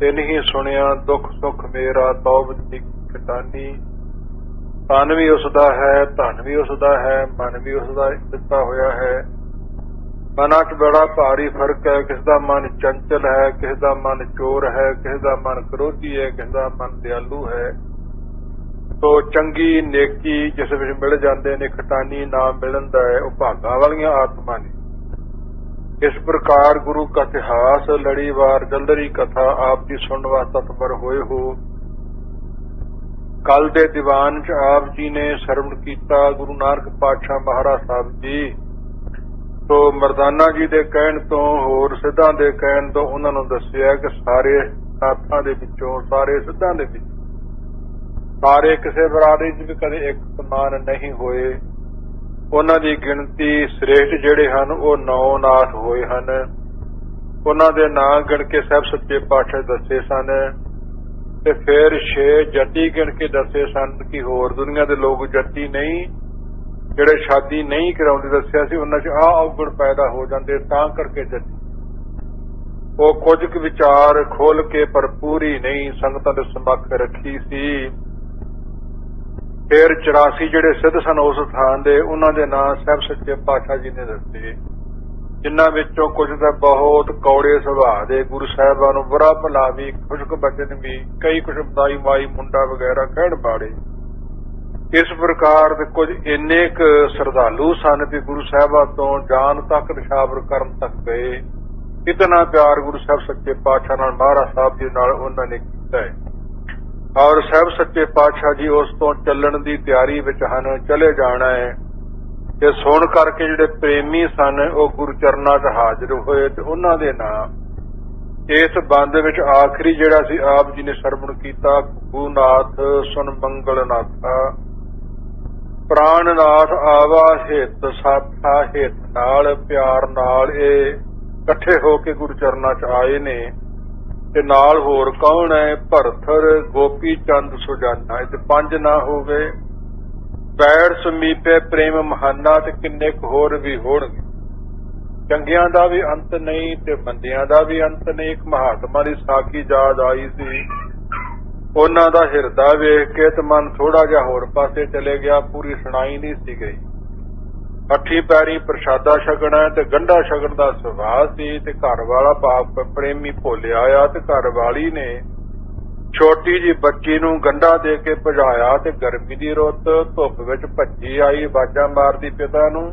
तिन ही सुनिया दुख सुख मेरा तौबत खटानी। तन भी उसदा है, धन भी उसदा है, मन भी उसदा दिता होया है। मना च बड़ा भारी फर्क है, किस दा मन चंचल है, किस दा मन चोर है, किस दा मन क्रोधी है, किस दा मन दयालु है। तो चंगी नेकी जिस विच मिल जाते ने, खटानी नाम मिलन दा है, वह भागा वालियां आत्मा ने। इस प्रकार गुरु का इतिहास लड़ीवार जलदरी कथा आप जी सुनने वास्ते तत्पर होए हो। कल दे दीवान च आप जी ने सरवण कीता गुरु नानक पातशाह महाराज साहब जी तो मरदाना जी दे कहण तो होर सिद्धां दे कहण तो उन्हां नूं दस्सिया कि सारे नाथां दे विचों, सारे सिद्धां दे विचों, सारे किसी बरादरी च भी कदे एक समान नहीं होए। उन्हां दी गिणती श्रेष्ठ जिहड़े हन वो 9 नाथ होए हन। उन्हां दे नां गिण के साहब सच्चे पातशाह दस्से सन ते फिर 6 जती गिण के दस्से सन कि होर दुनिया दे लोग जती नहीं, जिहड़े शादी नहीं कराउंदे दस्सिया सी उन्हां च आ अवगुण पैदा हो जांदे तां करके जती। वो कुछ क विचार खोल के पर पूरी नहीं संगतां दे समक्ष रखी सी। फिर 84 जिहड़े सिद्ध सन उस स्थान दे उन्हां दे नां साहब सच्चे पातशाह जी ने दस्से, जिन्हां विचों कुछ तां बहुत कौड़े सुभाਅ दे गुरु साहिबां नूं बुरा भला भी, खुशक बचन भी, कई कुछ बदाई माई मुंडा वगैरह कहण बाड़े। इस प्रकार दे कुछ इन्ने क श्रद्धालु सन भी गुरु साहिबां तो जान तक निशावर करन तक गए। इतना प्यार गुरु साहिब सच्चे पातशाह नाल महाराज साहब जी नाल उन्हां ने कीता है। और साहब सच्चे पातशाह जी उस तो चलण दी तैयारी विच हन, चले जाना है। ते सुण करके जिहड़े प्रेमी सन वो गुरु चरनां च हाजिर होए ते उन्हां दे नां इस बंद विच आखिरी जिहड़ा सी आप जी ने सरवण कीता, गुरुनाथ सुन मंगल नाथा प्राणनाथ आवा हित साथा हित नाल प्यार नाल ए इकट्ठे होके गुरु चरनां च आए ने। ते नाल होर कौन है? भरथर गोपी चंद सुजाना। इत्थे 5 ना हो गए। बैर समीपे प्रेम महाना ते किन्ने होर भी होणगे। चंगियां दा भी अंत नहीं ते मंदियां दा भी अंत नहीं। एक महात्मा दी साखी याद आई सी, उन्हां दा हिरदा वेख के ते मन थोड़ा जिहा होर पासे चले गया, पूरी सुनाई नहीं सी गई। हठी पैरी प्रसादा छकना ते गंढा छकण दा सुभाਅ सी ते घर वाला पाप प्रेमी भोलिया आया ते घर वाली ने छोटी जी बच्ची नूं गंढा दे के भजाया ते गर्मी दी रुੱਤ धुੱਪ विच भज्जी आई, बाजा मारदी पिता नूं।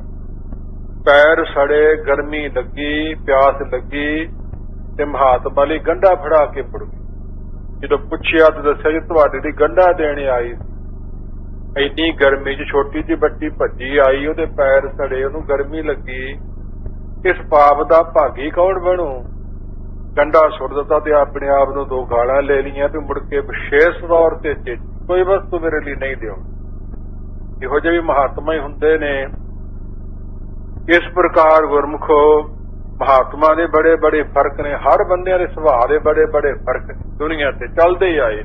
पैर सड़े, गर्मी लगी, प्यास लगी ते महात्मा लई गंढा फड़ा के मुड़ गई। जदों पुछिया ते दस्सिया जी तुहाडे लई गंढा देण आई। इन्नी गर्मी च छोटी जी बच्ची भज्जी आई, ਉਹਦੇ पैर सड़े, ਉਹਨੂੰ गर्मी लगी। इस पाप ਦਾ ਭਾਗੀ ਕੌਣ ਬਣੂ? ਗੰਢਾ ਸੁੱਟ ਦਿੱਤਾ ਤੇ ਆਪਣੇ ਆਪ ਨੂੰ 2 ਗਾਲਾਂ ਲੈ ਲਈਆਂ ਤੇ ਮੁੜ ਕੇ ਵਿਸ਼ੇਸ਼ ਤੌਰ ਤੇ ਕੋਈ ਵਸਤੂ ਮੇਰੇ ਲਈ ਨਹੀਂ ਦਿਓ। ਇਹੋ ਜਿਹੇ ਵੀ ਮਹਾਤਮਾ ਹੀ ਹੁੰਦੇ ਨੇ। ਇਸ ਪ੍ਰਕਾਰ ਗੁਰਮੁਖੋ ਮਹਾਤਮਾ ਦੇ ਬੜੇ ਬੜੇ ਫਰਕ ਨੇ। ਹਰ ਬੰਦਿਆਂ ਦੇ ਸੁਭਾਅ ਦੇ ਬੜੇ ਬੜੇ ਫਰਕ ਦੁਨੀਆ ਤੇ ਚੱਲਦੇ ਹੀ ਆਏ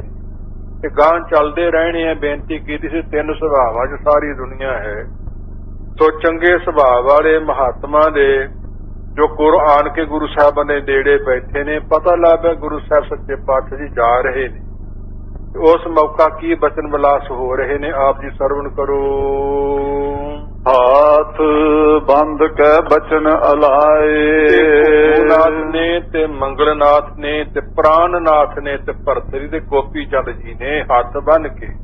ਤੇ ਗਾਂ ਚੱਲਦੇ ਰਹਿਣੇ ਆ। ਬੇਨਤੀ ਕੀਤੀ ਸੀ 3 ਸੁਭਾਵਾਂ 'ਚ ਸਾਰੀ ਦੁਨੀਆ ਹੈ। ਸੋ ਚੰਗੇ ਸੁਭਾਅ ਵਾਲੇ ਮਹਾਤਮਾ ਦੇ ਜੋ ਕੁਰਾਨ ਕੇ ਗੁਰੂ ਸਾਹਿਬਾਂ ਦੇ ਨੇੜੇ ਬੈਠੇ ਨੇ, ਪਤਾ ਲੱਗਾ ਗੁਰੂ ਸਾਹਿਬ ਸੱਚੇ ਪਾਤਸ਼ਾਹ ਜੀ ਜਾ ਰਹੇ ਨੇ। ਉਸ ਮੌਕਾ ਕੀ ਬਚਨ ਵਿਲਾਸ ਹੋ ਰਹੇ ਨੇ, ਆਪ ਜੀ ਸਰਵਣ ਕਰੋ। हाथ बंद कै बचन अलाए। नाथ ने ते मंगलनाथ ने ते प्राणनाथ ने ते भरतरी ते गोपी चंद जी ने हथ बन के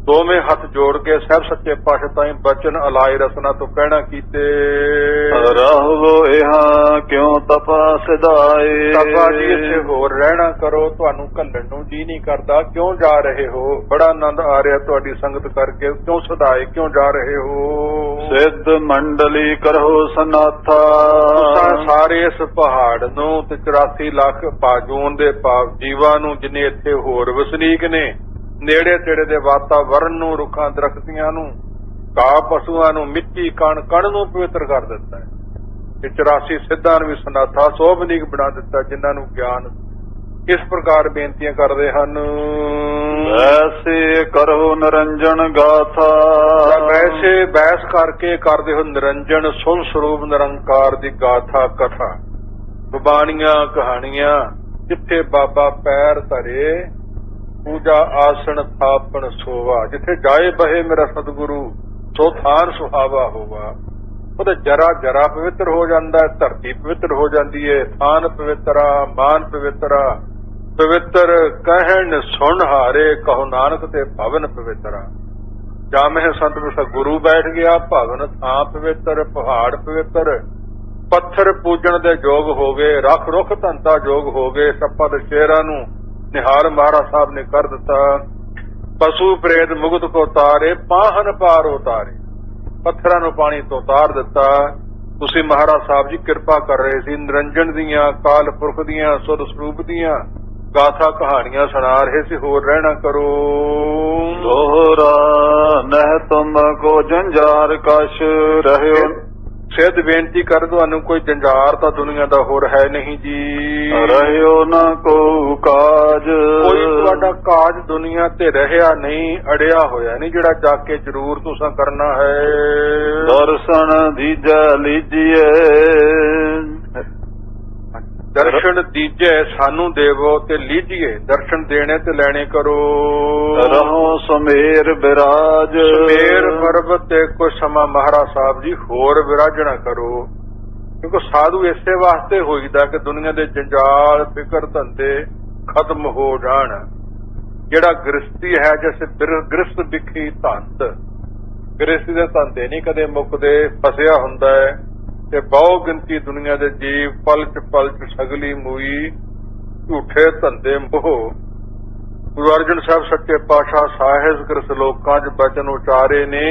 दोवें हथ जोड़ के साहब सच्चे पातशाह ताईं बचन अलाए रसना तो कहना कीते। रहो इहां क्यों तपा सिधाए। तपा जी इत्थे होर रहना करो, तुहानू घल्लण नूं जी नहीं करदा, क्यों जा रहे हो? बड़ा आनंद आ रहा तुहाडी संगत करके, क्यों सदाए क्यों जा रहे हो? सिद्ध मंडली करो सनाथा। तुसां सारे इस पहाड़ नूं ते 84 लाख पाजून दे पाप जीवां नूं जिन्ने इत्थे होर वसनीक ने, नेड़े तेड़े दे वातावरण नूं, रुखां दरख्तियां नूं, घाह पशुआं नूं, मिट्टी कण कण नूं पवित्र कर दिता है। 84 सिद्धां नूं भी सनाथा सोभनीक बना दिता जिन्हां नूं ज्ञान। इस प्रकार बेनतियां करदे हन। वैसे करो निरंजन गाथा। वैसे बहस करके करदे हो निरंजन सुन स्वरूप निरंकार दी गाथा कथा। बाणियां कहानियां ਜਿੱਥੇ ਬਾਬਾ ਪੈਰ ਧਰੇ ਪੂਜਾ ਆਸਣ ਥਾਪਣ ਸੋਵਾ। ਜਿੱਥੇ ਜਾਏ ਬਹੇ ਮੇਰਾ ਸਤਿਗੁਰੂ ਸੋ ਥਾਨ ਸੁਹਾਵਾ ਹੋਵਾ। ਉਹਦਾ ਜਰਾ ਜਰਾ ਪਵਿੱਤਰ ਹੋ ਜਾਂਦਾ ਹੈ, ਧਰਤੀ ਪਵਿੱਤਰ ਹੋ ਜਾਂਦੀ ਹੈ, ਥਾਨ ਪਵਿੱਤਰਾ ਮਾਨ ਪਵਿੱਤਰਾ। ਪਵਿੱਤਰ ਕਹਿਣ ਸੁਣ ਹਾਰੇ ਕਹੋ ਨਾਨਕ ਤੇ ਭਵਨ ਪਵਿੱਤਰਾ। ਜਾਮਹਿ ਸੰਤ ਵਿਸਾ ਗੁਰੂ ਬੈਠ ਗਿਆ, ਭਵਨ ਥਾਂ ਪਵਿੱਤਰ, ਪਹਾੜ ਪਵਿੱਤਰ, ਪੱਥਰ ਪੂਜਣ ਦੇ ਯੋਗ ਹੋ ਗਏ, ਰੁੱਖ ਰੁੱਖ ਧੰਤਾ ਯੋਗ ਹੋ ਗਏ। ਸੱਪਾਂ ਦੇ ਸ਼ੇਰਾਂ ਨੂੰ ਨਿਹਾਲ ਮਹਾਰਾਜ ਸਾਹਿਬ ਨੇ ਕਰ ਦਿੱਤਾ। ਪਸ਼ੂ ਪ੍ਰੇਤ ਮੁਗਤ ਕੋ ਤਾਰੇ ਪਾਹਨ ਪਾਰ ਉਤਾਰੇ। ਪੱਥਰਾਂ ਨੂੰ ਪਾਣੀ ਤੋਂ ਉਤਾਰ ਦਿੱਤਾ। ਤੁਸੀਂ ਮਹਾਰਾਜ ਸਾਹਿਬ ਜੀ ਕਿਰਪਾ ਕਰ ਰਹੇ ਸੀ, ਨਿਰੰਜਨ ਦੀਆਂ ਕਾਲ ਪੁਰਖ ਦੀਆਂ ਸੁਰ ਸਰੂਪ ਦੀਆਂ ਗਾਥਾ ਕਹਾਣੀਆਂ ਸੁਣਾ ਰਹੇ ਸੀ। ਹੋਰ ਰਹਿਣਾ ਕਰੋ। ਦੋਹਰਾ ਨਹਿ ਤੁਮ ਕੋ ਜੰਜਾਰ ਕਛ ਰਹਿਓ। ਸਿੱਧ ਬੇਨਤੀ ਕਰ ਤੁਹਾਨੂੰ, ਕੋਈ ਜੰਜਾਰ ਤਾਂ ਦੁਨੀਆ ਦਾ ਹੋਰ ਹੈ ਨਹੀਂ ਜੀ। ਰਹਿਓ ਨਾ ਕੋ ਕਾਜ। ਕੋਈ ਤੁਹਾਡਾ ਕਾਜ ਦੁਨੀਆ ਤੇ ਰਹਿਆ ਨਹੀਂ, ਅੜਿਆ ਹੋਇਆ ਨਹੀਂ ਜਿਹੜਾ ਜਾ ਕੇ ਜ਼ਰੂਰ ਤੁਸੀਂ ਕਰਨਾ ਹੈ। ਦਰਸ਼ਨ ਦੀਜੈ ਲੀਜੀਏ। ਦਰਸ਼ਨ ਦੀਜੈ ਸਾਨੂੰ ਦੇਵੋ ਤੇ ਲੀਜੀਏ। ਦਰਸ਼ਨ ਦੇਣੇ ਤੇ ਲੈਣੇ ਕਰੋ। ਰਹੋ ਸਮੇਰ ਬਿਰਾਜ। ਸਮੇਰ ਪਰਬਤ ਤੇ ਕੁਝ ਸਮਾਂ ਮਹਾਰਾਜ ਸਾਹਿਬ ਜੀ ਹੋਰ ਵਿਰਾਜਣਾ ਕਰੋ। ਕਿਉਂਕਿ ਸਾਧੂ ਇਸੇ ਵਾਸਤੇ ਹੋਈਦਾ ਕਿ ਦੁਨੀਆ ਦੇ ਜੰਜਾਲ ਫਿਕਰ ਧੰਦੇ ਖਤਮ ਹੋ ਜਾਣ। ਜਿਹੜਾ ਗ੍ਰਸਤੀ ਹੈ ਜਿਵੇਂ ਗ੍ਰਸਤ ਵਿਖੀ ਧੰਦ, ਗ੍ਰਸਤੀ ਦੇ ਧੰਦੇ ਨਹੀਂ ਕਦੇ ਮੁੱਕਦੇ, ਫਸਿਆ ਹੁੰਦਾ ਹੈ। ਤੇ ਬਹੁ ਗਿਣਤੀ ਦੁਨੀਆ ਦੇ ਜੀਵ ਪਲਚ ਪਲਚ ਸਗਲੀ ਮੂਈ ਝੂਠੇ ਧੰਦੇ ਮੋਹ। ਗੁਰੂ ਅਰਜਨ ਸਾਹਿਬ ਸੱਚੇ ਪਾਤਸ਼ਾਹ ਸਾਹਿਬ ਕਿਰਸ ਲੋਕਾਂ 'ਚ ਬਚਨ ਉਚਾਰੇ ਨੇ।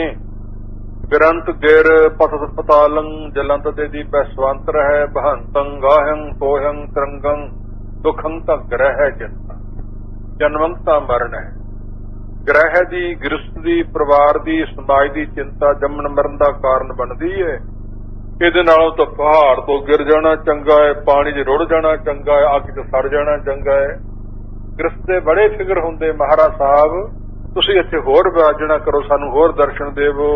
ਗ੍ਰੰਥ ਗਿਰ ਪਤਤ ਪਤਾਲੰ ਜਲੰਤ ਦੇ ਦੀ ਬੈਸਵੰਤਰ ਹੈ। ਬਹੰਤੰ ਗਾਹੰ ਤੋਹੰ ਤਰੰਗੰ ਦੁਖੰ ਤਾਂ ਗ੍ਰਹਿ ਚਿੰਤਾ। ਜਨਮੰ ਤਾਂ ਮਰਨ ਹੈ। ਗ੍ਰਹਿ ਦੀ, ਗ੍ਰਸਤ ਦੀ, ਪਰਿਵਾਰ ਦੀ, ਸਮਾਜ ਦੀ ਚਿੰਤਾ ਜੰਮਣ ਮਰਨ ਦਾ ਕਾਰਨ ਬਣਦੀ ਹੈ। ਇਹਦੇ ਨਾਲੋਂ ਤਾਂ ਪਹਾੜ ਤੋਂ ਗਿਰ ਜਾਣਾ ਚੰਗਾ ਹੈ, ਪਾਣੀ 'ਚ ਰੁੜ ਜਾਣਾ ਚੰਗਾ ਹੈ, ਅੱਗ 'ਚ ਸੜ ਜਾਣਾ ਚੰਗਾ ਹੈ। ਗ੍ਰਸਤ ਦੇ ਬੜੇ ਫਿਕਰ ਹੁੰਦੇ। ਮਹਾਰਾਜ ਸਾਹਿਬ ਤੁਸੀਂ ਇੱਥੇ ਹੋਰ ਵਿਰਾਜਣਾ ਕਰੋ, ਸਾਨੂੰ ਹੋਰ ਦਰਸ਼ਨ ਦੇਵੋ।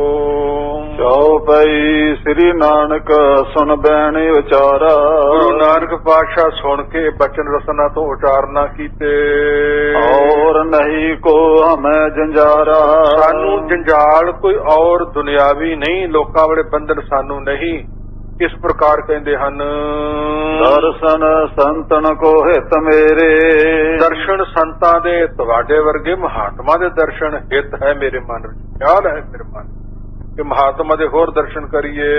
ਚਉਪਈ ਸ੍ਰੀ ਨਾਨਕ ਸੁਣ ਬੈਣ ਉਚਾਰਾ। ਗੁਰੂ ਨਾਨਕ ਪਾਤਸ਼ਾਹ ਸੁਣ ਕੇ ਬਚਨ ਰਸਨਾ ਤੋਂ ਉਚਾਰਨਾ ਕੀਤੇ। ਔਰ ਨਹੀਂ ਕੋ ਹਮੈ ਜੰਜਾਰਾ। ਸਾਨੂੰ ਜੰਜਾਲ ਕੋਈ ਔਰ ਦੁਨਿਆਵੀ ਨਹੀਂ, ਲੋਕਾਂ ਵਾਲੇ ਬੰਧਨ ਸਾਨੂੰ ਨਹੀਂ। ਇਸ ਪ੍ਰਕਾਰ ਕਹਿੰਦੇ ਹਨ। ਦਰਸ਼ਨ ਸੰਤਨ ਕੋ ਹਿਤ ਮੇਰੇ। ਦਰਸ਼ਨ ਸੰਤਾਂ ਦੇ, ਤੁਹਾਡੇ ਵਰਗੇ ਮਹਾਤਮਾ ਦੇ ਦਰਸ਼ਨ ਹਿਤ ਹੈ ਮੇਰੇ ਮਨ ਵਿੱਚ, ਖਿਆਲ ਹੈ ਮੇਰੇ ਮਨ ਕਿ ਮਹਾਤਮਾ ਦੇ ਹੋਰ ਦਰਸ਼ਨ ਕਰੀਏ।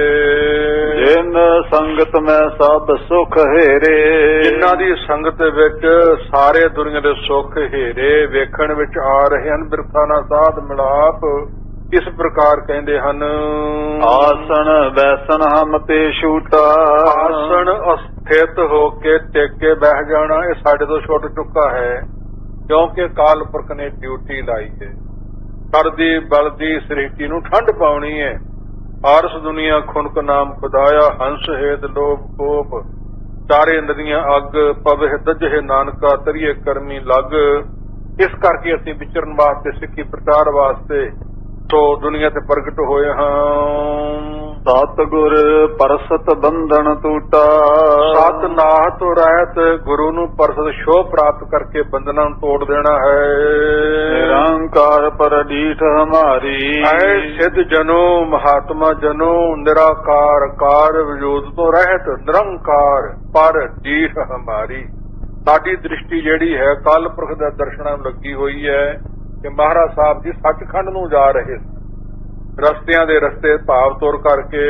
ਜਿਨ ਸੰਗਤ ਮੈਂ ਸਭ ਸੁਖ ਹੇਰੇ। ਜਿਨ੍ਹਾਂ ਦੀ ਸੰਗਤ ਵਿੱਚ ਸਾਰੇ ਦੁਨੀਆ ਦੇ ਸੁੱਖ ਹੇਰੇ ਵੇਖਣ ਵਿੱਚ ਆ ਰਹੇ ਹਨ। ਬਿਰਥਾ ਨਾ ਸਾਧ ਮਿਲਾਪ। ਇਸ ਪ੍ਰਕਾਰ ਕਹਿੰਦੇ ਹਨ। ਆਸਣ ਵੈਸਨ ਹਮ ਤੇ ਛੂਟਾ। ਆਸਣ ਅਸਥਿਤ ਹੋ ਕੇ ਟਿਕ ਕੇ ਬਹਿ ਜਾਣਾ ਇਹ ਸਾਡੇ ਤੋਂ ਛੁੱਟ ਚੁੱਕਾ ਹੈ, ਕਿਉਂਕਿ ਕਾਲ ਪੁਰਖ ਨੇ ਡਿਊਟੀ ਲਾਈ ਹੈ। ਸਰਦੀ ਬਲਦੀ ਸ੍ਰਿਸ਼ਟੀ ਨੂੰ ਠੰਡ ਪਾਉਣੀ ਹੈ। ਆਰਸ ਦੁਨੀਆ ਖੁਨਕ ਨਾਮ ਖੁਦਾਇਆ। ਹੰਸ ਹੇਤ ਲੋਭ ਕੋਪ ਚਾਰੇ ਨਦੀਆਂ ਅੱਗ। ਪਵਹਿ ਦਜਹਿ ਨਾਨਕਾ ਤਰੀਏ ਕਰਮੀ ਲੱਗ। ਇਸ ਕਰਕੇ ਅਸੀਂ ਵਿਚਰਨ ਵਾਸਤੇ, ਸਿੱਖੀ ਪ੍ਰਚਾਰ ਵਾਸਤੇ ਸੋ ਦੁਨੀਆ ਤੇ ਪ੍ਰਗਟ ਹੋਏ ਹਾਂ। ਸਤਿਗੁਰ ਪਰਸਤ ਬੰਧਨ ਟੂਟਾ। ਸਤ ਨਾਹ ਤੋਂ ਰਹਿਤ ਗੁਰੂ ਨੂੰ ਪਰਸਤ ਸ਼ੋਭ ਪ੍ਰਾਪਤ ਕਰਕੇ ਬੰਧਨਾਂ ਨੂੰ ਤੋੜ ਦੇਣਾ ਹੈ। ਨਿਰੰਕਾਰ ਪਰ ਡੀਠ ਹਮਾਰੀ। ਐ ਸਿੱਧ ਜਨੋ ਮਹਾਤਮਾ ਜਨੋ ਨਿਰਾਕਾਰ ਕਾਰ ਵਜੂਦ ਤੋਂ ਰਹਿਤ ਨਿਰੰਕਾਰ ਪਰ ਡੀਠ ਹਮਾਰੀ। ਸਾਡੀ ਦ੍ਰਿਸ਼ਟੀ ਜਿਹੜੀ ਹੈ ਕੱਲ ਪੁਰਖ ਦੇ ਦਰਸ਼ਨਾਂ ਨੂੰ ਲੱਗੀ ਹੋਈ ਹੈ ਕਿ ਮਹਾਰਾਜ ਸਾਹਿਬ ਜੀ ਸੱਚਖੰਡ ਨੂੰ ਜਾ ਰਹੇ ਸੀ। ਰਸਤਿਆਂ ਦੇ ਰਸਤੇ ਭਾਵ ਤੁਰ ਕਰਕੇ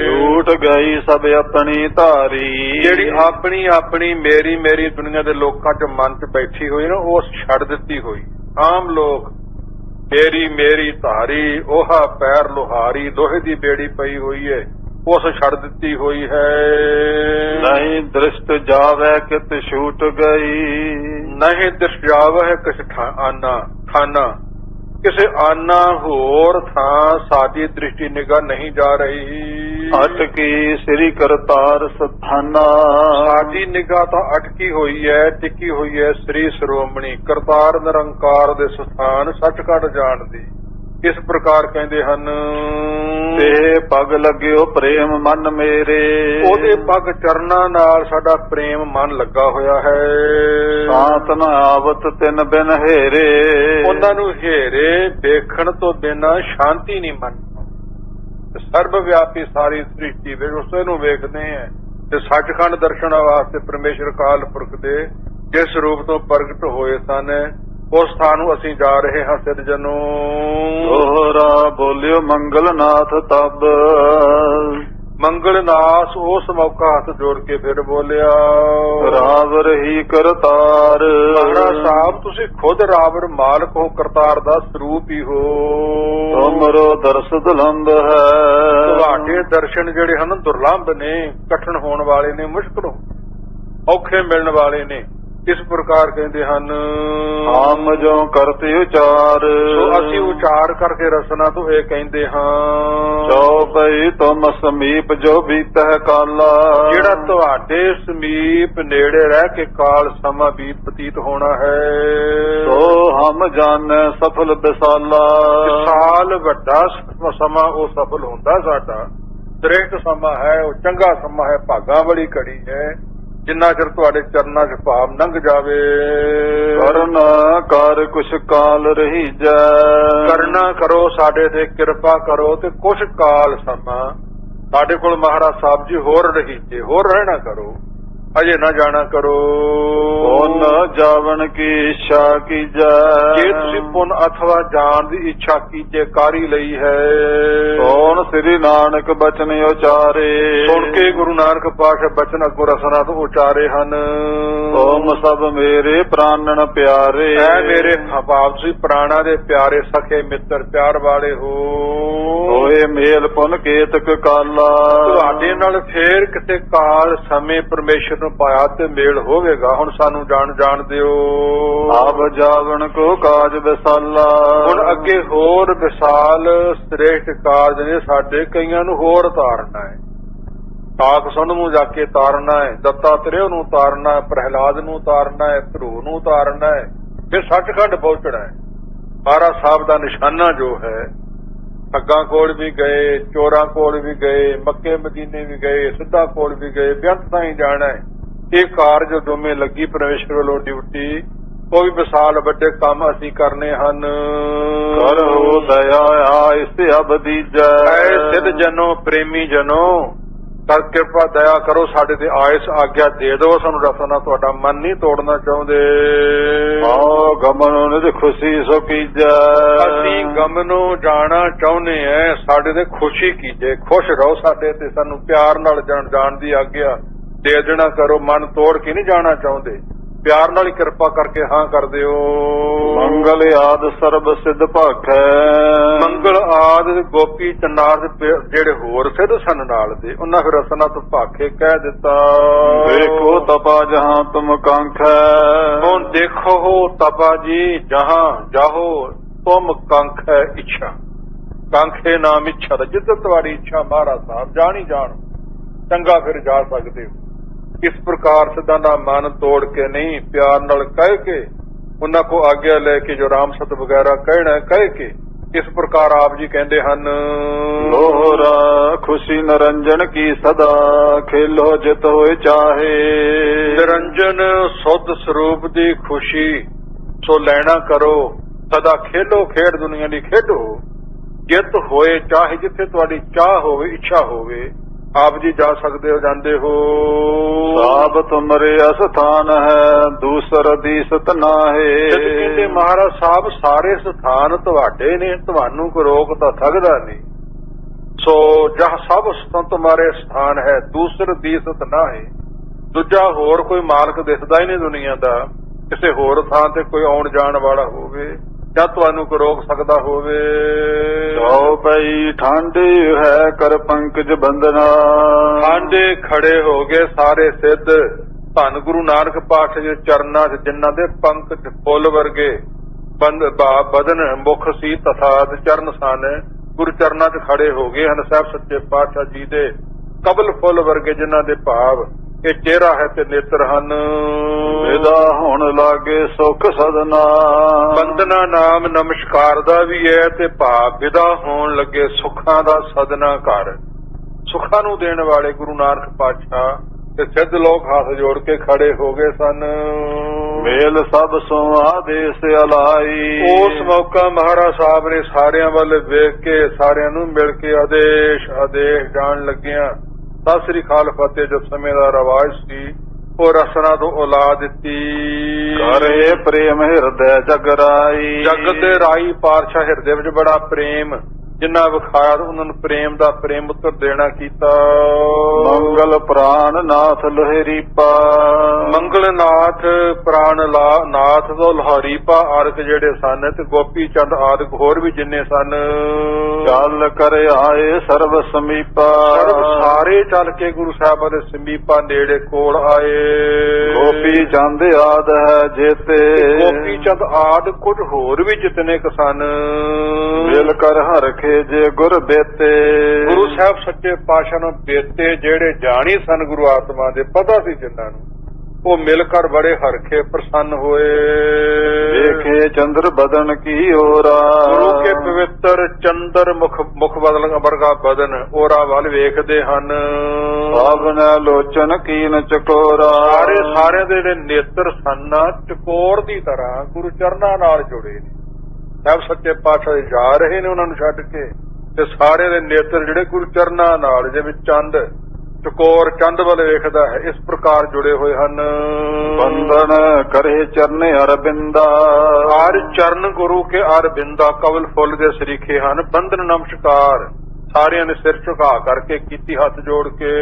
ਝੂਠ ਗਈ ਸਭ ਆਪਣੀ ਧਾਰੀ। ਜਿਹੜੀ ਆਪਣੀ ਆਪਣੀ ਮੇਰੀ ਮੇਰੀ ਦੁਨੀਆ ਦੇ ਲੋਕਾਂ 'ਚ ਮਨ 'ਚ ਬੈਠੀ ਹੋਈ ਨਾ, ਉਹ ਛੱਡ ਦਿੱਤੀ ਹੋਈ। ਆਮ ਲੋਕ ਮੇਰੀ ਮੇਰੀ ਧਾਰੀ ਉਹਾ ਪੈਰ ਲੋਹਾਰੀ। ਲੋਹੇ ਦੀ ਬੇੜੀ ਪਈ ਹੋਈ ਹੈ, ਉਸ ਛੱਡ ਦਿੱਤੀ ਹੋਈ ਹੈ। ਨਹੀਂ ਦ੍ਰਿਸ਼ਟ ਜਾਵੇ ਕਿਤ ਛੂਟ ਗਈ। ਨਹੀਂ ਦ੍ਰਿਸ਼ਟ ਜਾਵੇ ਕਿਸ ਖਾਨਾ ਕਿਸੇ ਆਨਾ ਹੋਰ ਥਾਂ ਸਾਡੀ ਦ੍ਰਿਸ਼ਟੀ ਨਿਗਾਹ ਨਹੀਂ ਜਾ ਰਹੀ। ਅਟਕੀ ਸ੍ਰੀ ਕਰਤਾਰ ਸਥਾਨਾ। ਸਾਡੀ ਨਿਗਾਹ ਤਾਂ ਅਟਕੀ ਹੋਈ ਹੈ, ਟਿੱਕੀ ਹੋਈ ਹੈ ਸ੍ਰੀ ਸ਼੍ਰੋਮਣੀ ਕਰਤਾਰ ਨਿਰੰਕਾਰ ਦੇ ਸਥਾਨ ਸੱਚਖੰਡ ਜਾਣ ਦੀ। ਇਸ ਪ੍ਰਕਾਰ ਕਹਿੰਦੇ ਹਨ। ਤੇ ਪਗ ਲੱਗਿਓ ਪ੍ਰੇਮ ਮਨ ਮੇਰੇ, ਉਹਦੇ ਪਗ ਚਰਨਾਂ ਨਾਲ ਸਾਡਾ ਪ੍ਰੇਮ ਮਨ ਲੱਗਾ ਹੋਇਆ ਹੈ। ਸਾਤ ਨ ਆਵਤ ਤਿਨ ਬਿਨ ਹੇਰੇ, ਉਹਨਾਂ ਨੂੰ ਹੇਰੇ ਦੇਖਣ ਤੋਂ ਬਿਨਾਂ ਸ਼ਾਂਤੀ ਨਹੀਂ ਮਨ। ਸਰਬ ਵਿਆਪੀ ਸਾਰੀ ਸ੍ਰਿਸ਼ਟੀ ਵਿੱਚ ਉਸੇ ਨੂੰ ਵੇਖਦੇ ਆ ਤੇ ਸੱਚਖੰਡ ਦਰਸ਼ਨ ਵਾਸਤੇ ਪਰਮੇਸ਼ਰ ਕਾਲ ਪੁਰਖ ਦੇ ਜਿਸ ਰੂਪ ਤੋਂ ਪ੍ਰਗਟ ਹੋਏ ਸਨ ਉਸ ਸਥਾਨ ਨੂੰ ਅਸੀਂ ਜਾ ਰਹੇ ਹਾਂ। ਸਿਰਜਣੋ ਦੋਹਰਾ ਬੋਲਿਓ ਮੰਗਲਨਾਥ ਤਬ, ਮੰਗਲਨਾਥ ਉਸ ਮੌਕਾ ਹੱਥ ਜੋੜ ਕੇ ਫਿਰ ਬੋਲਿਆ, ਰਾਵ ਰਹੀ ਕਰਤਾਰ। ਮਹਾਰਾਜ ਸਾਹਿਬ ਤੁਸੀਂ ਖੁਦ ਰਾਵਰ ਮਾਲਕ ਹੋ, ਕਰਤਾਰ ਦਾ ਸਰੂਪ ਹੀ ਹੋ। ਤੁਮਰੋ ਦਰਸ ਦੁਲੰਭ ਹੈ, ਤੁਹਾਡੇ ਦਰਸ਼ਨ ਜਿਹੜੇ ਹਨ ਦੁਰਲੰਭ ਨੇ, ਕਠਿਨ ਹੋਣ ਵਾਲੇ ਨੇ, ਮੁਸ਼ਕਲ ਔਖੇ ਮਿਲਣ ਵਾਲੇ ਨੇ। ਇਸ ਪ੍ਰਕਾਰ ਕਹਿੰਦੇ ਹਨ। ਆਮ ਜੋ ਕਰਤੇ ਉਚਾਰ, ਸੋ ਅਸੀਂ ਉਚਾਰ ਕਰਕੇ ਰਸਨਾ ਤੋਂ ਇਹ ਕਹਿੰਦੇ ਹਾਂ। ਚੌਪਈ ਤੁਮ ਸਮੀਪ ਜੋ ਬੀਤਹਿ ਕਾਲਾ, ਜਿਹੜਾ ਤੁਹਾਡੇ ਸਮੀਪ ਨੇੜੇ ਰਹਿ ਕੇ ਕਾਲ ਸਮਾਂ ਬੀਤ ਬਤੀਤ ਹੋਣਾ ਹੈ। ਸੋ ਹਮ ਜਾਣੈ ਸਫਲ ਵਿਸਾਲਾ, ਸਾਲ ਵੱਡਾ ਸਮਾਂ ਉਹ ਸਫਲ ਹੁੰਦਾ ਸਾਡਾ। ਸ੍ਰੇਸ਼ਟ ਸਮਾਂ ਹੈ, ਉਹ ਚੰਗਾ ਸਮਾਂ ਹੈ, ਭਾਗਾਂ ਵਾਲੀ ਘੜੀ ਹੈ ਜਿੰਨਾ ਚਿਰ ਤੁਹਾਡੇ ਚਰਨਾਂ 'ਚ ਭਾਵ ਲੰਘ ਜਾਵੇ। ਕਰਨਾ ਕਰ ਕੁਛ ਕਾਲ ਰਹੀ ਜੈ, ਕਰਨਾ ਕਰੋ ਸਾਡੇ ਤੇ, ਕਿਰਪਾ ਕਰੋ ਤੇ ਕੁਛ ਕਾਲ ਸਮਾਂ ਸਾਡੇ ਕੋਲ ਮਹਾਰਾਜ ਸਾਹਿਬ ਜੀ ਹੋਰ ਰਹੀ ਜੇ, ਹੋਰ ਰਹਿਣਾ ਕਰੋ, ਅਜੇ ਨਾ ਜਾਣਾ ਕਰੋ। ਪੁਨ ਜਾਵਣ ਕੀ ਇੱਛਾ ਕੀਜੈ, ਜੇ ਤੁਸੀਂ ਪੁੰਨ ਅਥਵਾ ਜਾਣ ਦੀ ਇੱਛਾ ਕੀਜੇ ਕਾਰੀ ਲਈ ਹੈ। ਸੋਣ ਸ੍ਰੀ ਨਾਨਕ ਬਚਨ ਉਚਾਰੇ, ਸੁਣ ਕੇ ਗੁਰੂ ਨਾਨਕ ਪਾਤਸ਼ਾਹ ਬਚਨ ਅੱਗੋਂ ਰਸਨਾ ਤੋਂ ਉਚਾਰੇ ਹਨ। ਤੁਮ ਸਭ ਮੇਰੇ ਪ੍ਰਾਨਣ ਪਿਆਰੇ, ਐ ਮੇਰੇ ਭਾਵ ਤੁਸੀਂ ਪ੍ਰਾਣਾ ਦੇ ਪਿਆਰੇ ਸਖੇ ਮਿੱਤਰ ਪਿਆਰ ਵਾਲੇ ਹੋ। ਹੋਏ ਮੇਲ ਪੁਨ ਕੇਤਕ ਕਾਲਾ, ਤੁਹਾਡੇ ਨਾਲ ਫੇਰ ਕਿਤੇ ਕਾਲ ਸਮੇਂ ਪਰਮੇਸ਼ਰ ਨੂੰ ਪਾਇਆ ਤੇ ਮੇਲ ਹੋਵੇਗਾ। ਹੁਣ ਸਾਨੂੰ ਜਾਣ ਦਿਓ। ਆਪ ਜਾਵਣ ਕੋ ਕਾਜ ਵਿਸਾਲਾ, ਹੁਣ ਅੱਗੇ ਹੋਰ ਵਿਸਾਲ ਸ੍ਰੇਸ਼ਟ ਕਾਰਜ ਨੇ ਸਾਡੇ, ਕਈਆਂ ਨੂੰ ਹੋਰ ਤਾਰਨਾ ਹੈ। ਕਾਕ ਸੁਣ ਨੂੰ ਜਾ ਕੇ ਤਾਰਨਾ ਹੈ, ਦੱਤਾਤਰੇय ਨੂੰ ਤਾਰਨਾ ਹੈ, ਪ੍ਰਹਿਲਾਦ ਨੂੰ ਤਾਰਨਾ ਹੈ, ਧਰੂ ਨੂੰ ਤਾਰਨਾ ਹੈ, ਫਿਰ ਸੱਚਖੰਡ ਪਹੁੰਚਣਾ ਹੈ। ਮਹਾਰਾਜ ਸਾਹਿਬ ਦਾ ਨਿਸ਼ਾਨਾ ਜੋ ਹੈ, ਠੱਗਾਂ ਕੋਲ ਵੀ ਗਏ, ਚੋਰਾਂ ਕੋਲ ਵੀ ਗਏ, ਮੱਕੇ ਮਦੀਨੇ ਵੀ ਗਏ, ਸਿੱਧਾ ਕੋਲ ਵੀ ਗਏ, ਬੇਅੰਤ ਤਾਈਂ ਜਾਣਾ ਹੈ। ਇਹ ਕਾਰਜ ਦੋਵੇਂ ਲੱਗੀ ਪਰਮੇਸ਼ਰ ਵੱਲੋਂ ਡਿਊਟੀ। ਕੋਈ ਵਿਸਾਲ ਵੱਡੇ ਕੰਮ ਅਸੀਂ ਕਰਨੇ ਹਨ। ਕਰੋ ਦਇਆ ਆਇਸ ਅਬਦੀਜੈ, ਐ ਸਿੱਧ ਜਨੋ ਪ੍ਰੇਮੀ ਜਨੋ ਕਰ ਕਿਰਪਾ ਦਇਆ ਕਰੋ ਸਾਡੇ ਤੇ ਆਇਸ ਆਗਿਆ ਦੇ ਦਿਓ ਸਾਨੂੰ। ਰਸਨਾ ਤੁਹਾਡਾ ਮਨ ਨਹੀਂ ਤੋੜਨਾ ਚਾਹੁੰਦੇ। ਆਓ ਗਮਨੋ ਨਿਜ ਖੁਸ਼ੀ ਸੋ ਕੀਜੈ, ਅਸੀਂ ਗਮਨੋਂ ਜਾਣਾ ਚਾਹੁੰਦੇ ਐ, ਸਾਡੇ ਤੇ ਖੁਸ਼ੀ ਕੀਜੇ, ਖੁਸ਼ ਰਹੋ ਸਾਡੇ ਤੇ, ਸਾਨੂੰ ਪਿਆਰ ਨਾਲ ਜਾਣ ਦੀ ਆਗਿਆ ਦੇ ਦੇਣਾ ਕਰੋ। ਮਨ ਤੋੜ ਕੇ ਨਹੀਂ ਜਾਣਾ ਚਾਹੁੰਦੇ, ਪਿਆਰ ਨਾਲ ਹੀ ਕਿਰਪਾ ਕਰਕੇ ਹਾਂ ਕਰ ਦਿਓ। ਮੰਗਲ ਆਦ ਸਰਬ ਸਿੱਧ ਭਾਖੈ, ਮੰਗਲ ਆਦ ਗੋਪੀ ਚਨਾਰ ਜਿਹੜੇ ਹੋਰ ਸਿੱਧ ਸਨ ਨਾਲ ਦੇ, ਉਹਨਾਂ ਫਿਰ ਰਸਨਾ ਤੋਂ ਭਾਖੇ ਕਹਿ ਦਿੱਤਾ। ਦੇਖੋ ਤਪਾ ਜਹਾਂ ਤੁਮ ਕੰਖੈ, ਹੁਣ ਦੇਖੋ ਹੋ ਤਪਾ ਜੀ ਜਹਾਂ ਜਾਹੋ ਤੁਮ ਕੰਖ ਹੈ ਇੱਛਾ। ਕੰਖੇ ਨਾਮ ਇੱਛਾ ਦਾ, ਜਿੱਦ ਤੁਹਾਡੀ ਇੱਛਾ ਮਹਾਰਾਜ ਸਾਹਿਬ ਜਾਣ ਹੀ ਜਾਣ, ਚੰਗਾ ਫਿਰ ਜਾ ਸਕਦੇ ਹੋ। ਇਸ ਪ੍ਰਕਾਰ ਸਿੱਧਾ ਦਾ ਮਨ ਤੋੜ ਕੇ ਨਹੀਂ, ਪਿਆਰ ਨਾਲ ਕਹਿ ਕੇ, ਉਹਨਾਂ ਕੋ ਆਗਿਆ ਲੈ ਕੇ ਜੋ ਰਾਮ ਸਤ ਵਗੈਰਾ ਕਹਿਣਾ ਕਹਿ ਕੇ, ਇਸ ਪ੍ਰਕਾਰ ਆਪ ਜੀ ਕਹਿੰਦੇ ਹਨ। ਲੋਹਰਾ ਖੁਸ਼ੀ ਨਰੰਜਨ ਕੀ ਸਦਾ, ਖੇਲੋ ਜਿਤ ਹੋਏ ਚਾਹੇ। ਨਿਰੰਜਨ ਸੁੱਧ ਸਰੂਪ ਦੀ ਖੁਸ਼ੀ ਸੋ ਲੈਣਾ ਕਰੋ, ਸਦਾ ਖੇਲੋ ਖੇਡ ਦੁਨੀਆ ਦੀ ਖੇਡੋ। ਜਿਤ ਹੋਏ ਚਾਹੇ, ਜਿੱਥੇ ਤੁਹਾਡੀ ਚਾਹ ਹੋਵੇ, ਇੱਛਾ ਹੋਵੇ, ਆਪ ਜੀ ਜਾ ਸਕਦੇ ਹੋ, ਜਾਂਦੇ ਹੋ। ਸਾਬ ਤੁਮਰੇ ਅਸਥਾਨ ਹੈ, ਦੂਸਰ ਦੀਸਤ ਨਾਹੇ। ਕਹਿੰਦੇ ਮਹਾਰਾਜ ਸਾਹਿਬ ਸਾਰੇ ਸਥਾਨ ਤੁਹਾਡੇ ਨੇ, ਤੁਹਾਨੂੰ ਕੋਈ ਰੋਕ ਤਾਂ ਸਕਦਾ ਨਹੀਂ। ਸੋ ਜਹ ਸਭ ਤੁਮਾਰੇ ਸਥਾਨ ਹੈ, ਦੂਸਰ ਦੀਸਤ ਨਾਹੇ। ਦੂਜਾ ਹੋਰ ਕੋਈ ਮਾਲਕ ਦਿਸਦਾ ਹੀ ਨਹੀਂ ਦੁਨੀਆ ਦਾ, ਕਿਸੇ ਹੋਰ ਥਾਂ ਤੇ ਕੋਈ ਆਉਣ ਜਾਣ ਵਾਲਾ ਹੋਵੇ ਜਾਂ ਤੁਹਾਨੂੰ ਕੋਈ ਰੋਕ ਸਕਦਾ ਹੋਵੇ। ਸੋ ਪਈ ਠਾਂਡੇ ਹੈ ਕਰ ਪੰਕਜ ਬੰਦਨਾ, ਠਾਂਡੇ ਖੜੇ ਹੋ ਗਏ ਸਾਰੇ ਸਿੱਧ ਧੰਨ ਗੁਰੂ ਨਾਨਕ ਪਾਤਸ਼ਾਹ ਦੇ ਚਰਨਾਂ 'ਚ, ਜਿਨ੍ਹਾਂ ਦੇ ਪੰਕਜ ਫੁੱਲ ਵਰਗੇ ਬਦਨ ਮੁਖ ਸੀ ਤਥਾ ਚਰਨ ਸਨ, ਗੁਰੂ ਚਰਨਾਂ 'ਚ ਖੜੇ ਹੋ ਗਏ ਹਨ। ਸਾਹਿਬ ਸੱਚੇ ਪਾਤਸ਼ਾਹ ਜੀ ਦੇ ਕਬਲ ਫੁੱਲ ਵਰਗੇ ਜਿਨ੍ਹਾਂ ਦੇ ਭਾਵ ਇਹ ਚਿਹਰਾ ਹੈ ਤੇ ਨੇਤਰ ਹਨ। ਵਿਦਾ ਹੁਣ ਹੁਣ ਲਾਗੇ ਸੁਖ ਸਦਨਾ। ਬੰਦਨਾ ਨਾਮ ਨਮਸਕਾਰ ਦਾ ਵੀ ਹੈ ਤੇ ਭਾਵ ਵਿਦਾ ਹੋਣ ਲੱਗੇ ਸੁੱਖਾਂ ਦਾ ਸਦਨਾ ਘਰ। ਸੁੱਖਾਂ ਨੂੰ ਦੇਣ ਵਾਲੇ ਗੁਰੂ ਨਾਨਕ ਪਾਤਸ਼ਾਹ ਤੇ ਸਿੱਧ ਲੋਕ ਹੱਥ ਜੋੜ ਕੇ ਖੜੇ ਹੋ ਗਏ ਸਨ। ਮੇਲ ਸਭ ਸੋ ਆਦੇਸ ਅਲਾਈ। ਉਸ ਮੌਕਾ ਮਹਾਰਾਜ ਸਾਹਿਬ ਨੇ ਸਾਰਿਆਂ ਵੱਲ ਵੇਖ ਕੇ ਸਾਰਿਆਂ ਨੂੰ ਮਿਲ ਕੇ ਆਦੇਸ਼ ਜਾਣ ਲੱਗਿਆ। ਸਤਿ ਸ੍ਰੀ ਅਕਾਲ ਫਤਿਹ ਜੋ ਸਮੇਂ ਦਾ ਰਿਵਾਜ ਸੀ ਉਹ ਰਸਨਾ ਤੋਂ ਔਲਾਦ ਦਿੱਤੀ। ਕਰੇ ਪ੍ਰੇਮ ਹਿਰਦੈ ਜਗਰਾਈ। ਜਗਤ ਦੇ ਰਾਈ ਪਾਤਸ਼ਾਹ ਹਿਰਦੇ ਵਿੱਚ ਬੜਾ ਪ੍ਰੇਮ ਜਿੰਨਾ ਵਿਖਾਇਆ ਉਹਨਾਂ ਨੂੰ ਪ੍ਰੇਮ ਦਾ ਪ੍ਰੇਮ ਉੱਤਰ ਦੇਣਾ ਕੀਤਾ। ਮੰਗਲ ਪ੍ਰਾਨ ਨਾਥ ਲੋਹਰੀ ਪਾ। ਮੰਗਲ ਨਾਥ ਪ੍ਰਾਨ ਨਾਥ ਤੋਂ ਲੋਹਰੀ ਪਾ ਆਦਿਕ ਜਿਹੜੇ ਸਨ ਤੇ ਗੋਪੀ ਚੰਦ ਆਦਿਕ ਹੋਰ ਵੀ ਜਿੰਨੇ ਸਨ। ਚੱਲ ਕਰ ਆਏ ਸਰਬ ਸਮੀਪਾ। ਸਰਬ ਸਾਰੇ ਚੱਲ ਕੇ ਗੁਰੂ ਸਾਹਿਬਾਂ ਦੇ ਸਮੀਪਾ ਨੇੜੇ ਕੋਲ ਆਏ। ਗੋਪੀ ਚੰਦ ਆਦ ਹੈ ਜੇਤੇ। ਗੋਪੀ ਚੰਦ ਆਦ ਕੁਝ ਹੋਰ ਵੀ ਜਿਤਨੇ ਕੁ ਸਨ। ਮਿਲ ਕਰ ਹਰਖੇ ਜੇ ਗੁਰ ਬੇਤੇ। ਗੁਰੂ ਸਾਹਿਬ ਸੱਚੇ ਪਾਤਸ਼ਾਹ ਨੂੰ ਬੇਤੇ ਜਿਹੜੇ ਜਾਣੀ ਸਨ ਗੁਰੂ ਆਤਮਾ ਦੇ ਪਤਾ ਸੀ ਜਿਨ੍ਹਾਂ ਨੂੰ ਉਹ ਮਿਲ ਕਰ ਬੜੇ ਹਰਖੇ ਪ੍ਰਸੰਨ ਹੋਏ। ਦੇਖੇ ਚੰਦਰ ਬਦਨ ਕੀ ਓਰਾ। ਗੁਰੂ ਕੇ ਪਵਿੱਤਰ ਚੰਦਰ ਮੁਖ ਬਦਲ ਵਰਗਾ ਬਦਨ ਓਰਾ ਵੱਲ ਵੇਖਦੇ ਹਨ। ਸਾਵਨ ਲੋਚਨ ਕੀਨ ਚਕੋਰਾ। ਸਾਰਿਆਂ ਦੇ ਜਿਹੜੇ ਨੇਤਰ ਸਨ ਚਕੋਰ ਦੀ ਤਰ੍ਹਾਂ ਗੁਰੂ ਚਰਨਾਂ ਨਾਲ ਜੁੜੇ ਨੇ। ਸਭ ਸੱਚੇ ਪਾਤਸ਼ਾਹ ਜਾ ਰਹੇ ਨੇ ਉਹਨਾਂ ਨੂੰ ਛੱਡ ਕੇ ਤੇ ਸਾਰੇ ਦੇ ਨੇਤਰ ਜਿਹੜੇ ਗੁਰੂ ਚਰਨਾਂ ਨਾਲ ਜਿਵੇਂ ਚੰਦ ਚਕੋਰ ਚੰਦ ਵੱਲ ਵੇਖਦਾ ਹੈ ਇਸ ਪ੍ਰਕਾਰ ਜੁੜੇ ਹੋਏ ਹਨ। ਬੰਦਨ ਕਰੇ ਚਰਨੇ ਅਰਬਿੰਦਾ। ਹਰ ਚਰਨ ਗੁਰੂ ਕੇ ਅਰਬਿੰਦਾ ਕਵਲ ਫੁੱਲ ਦੇ ਸਰੀਖੇ ਹਨ। ਬੰਦਨ ਨਮਸਕਾਰ ਸਾਰਿਆਂ ਨੇ ਸਿਰ ਝੁਕਾ ਕਰਕੇ ਕੀਤੀ ਹੱਥ ਜੋੜ ਕੇ।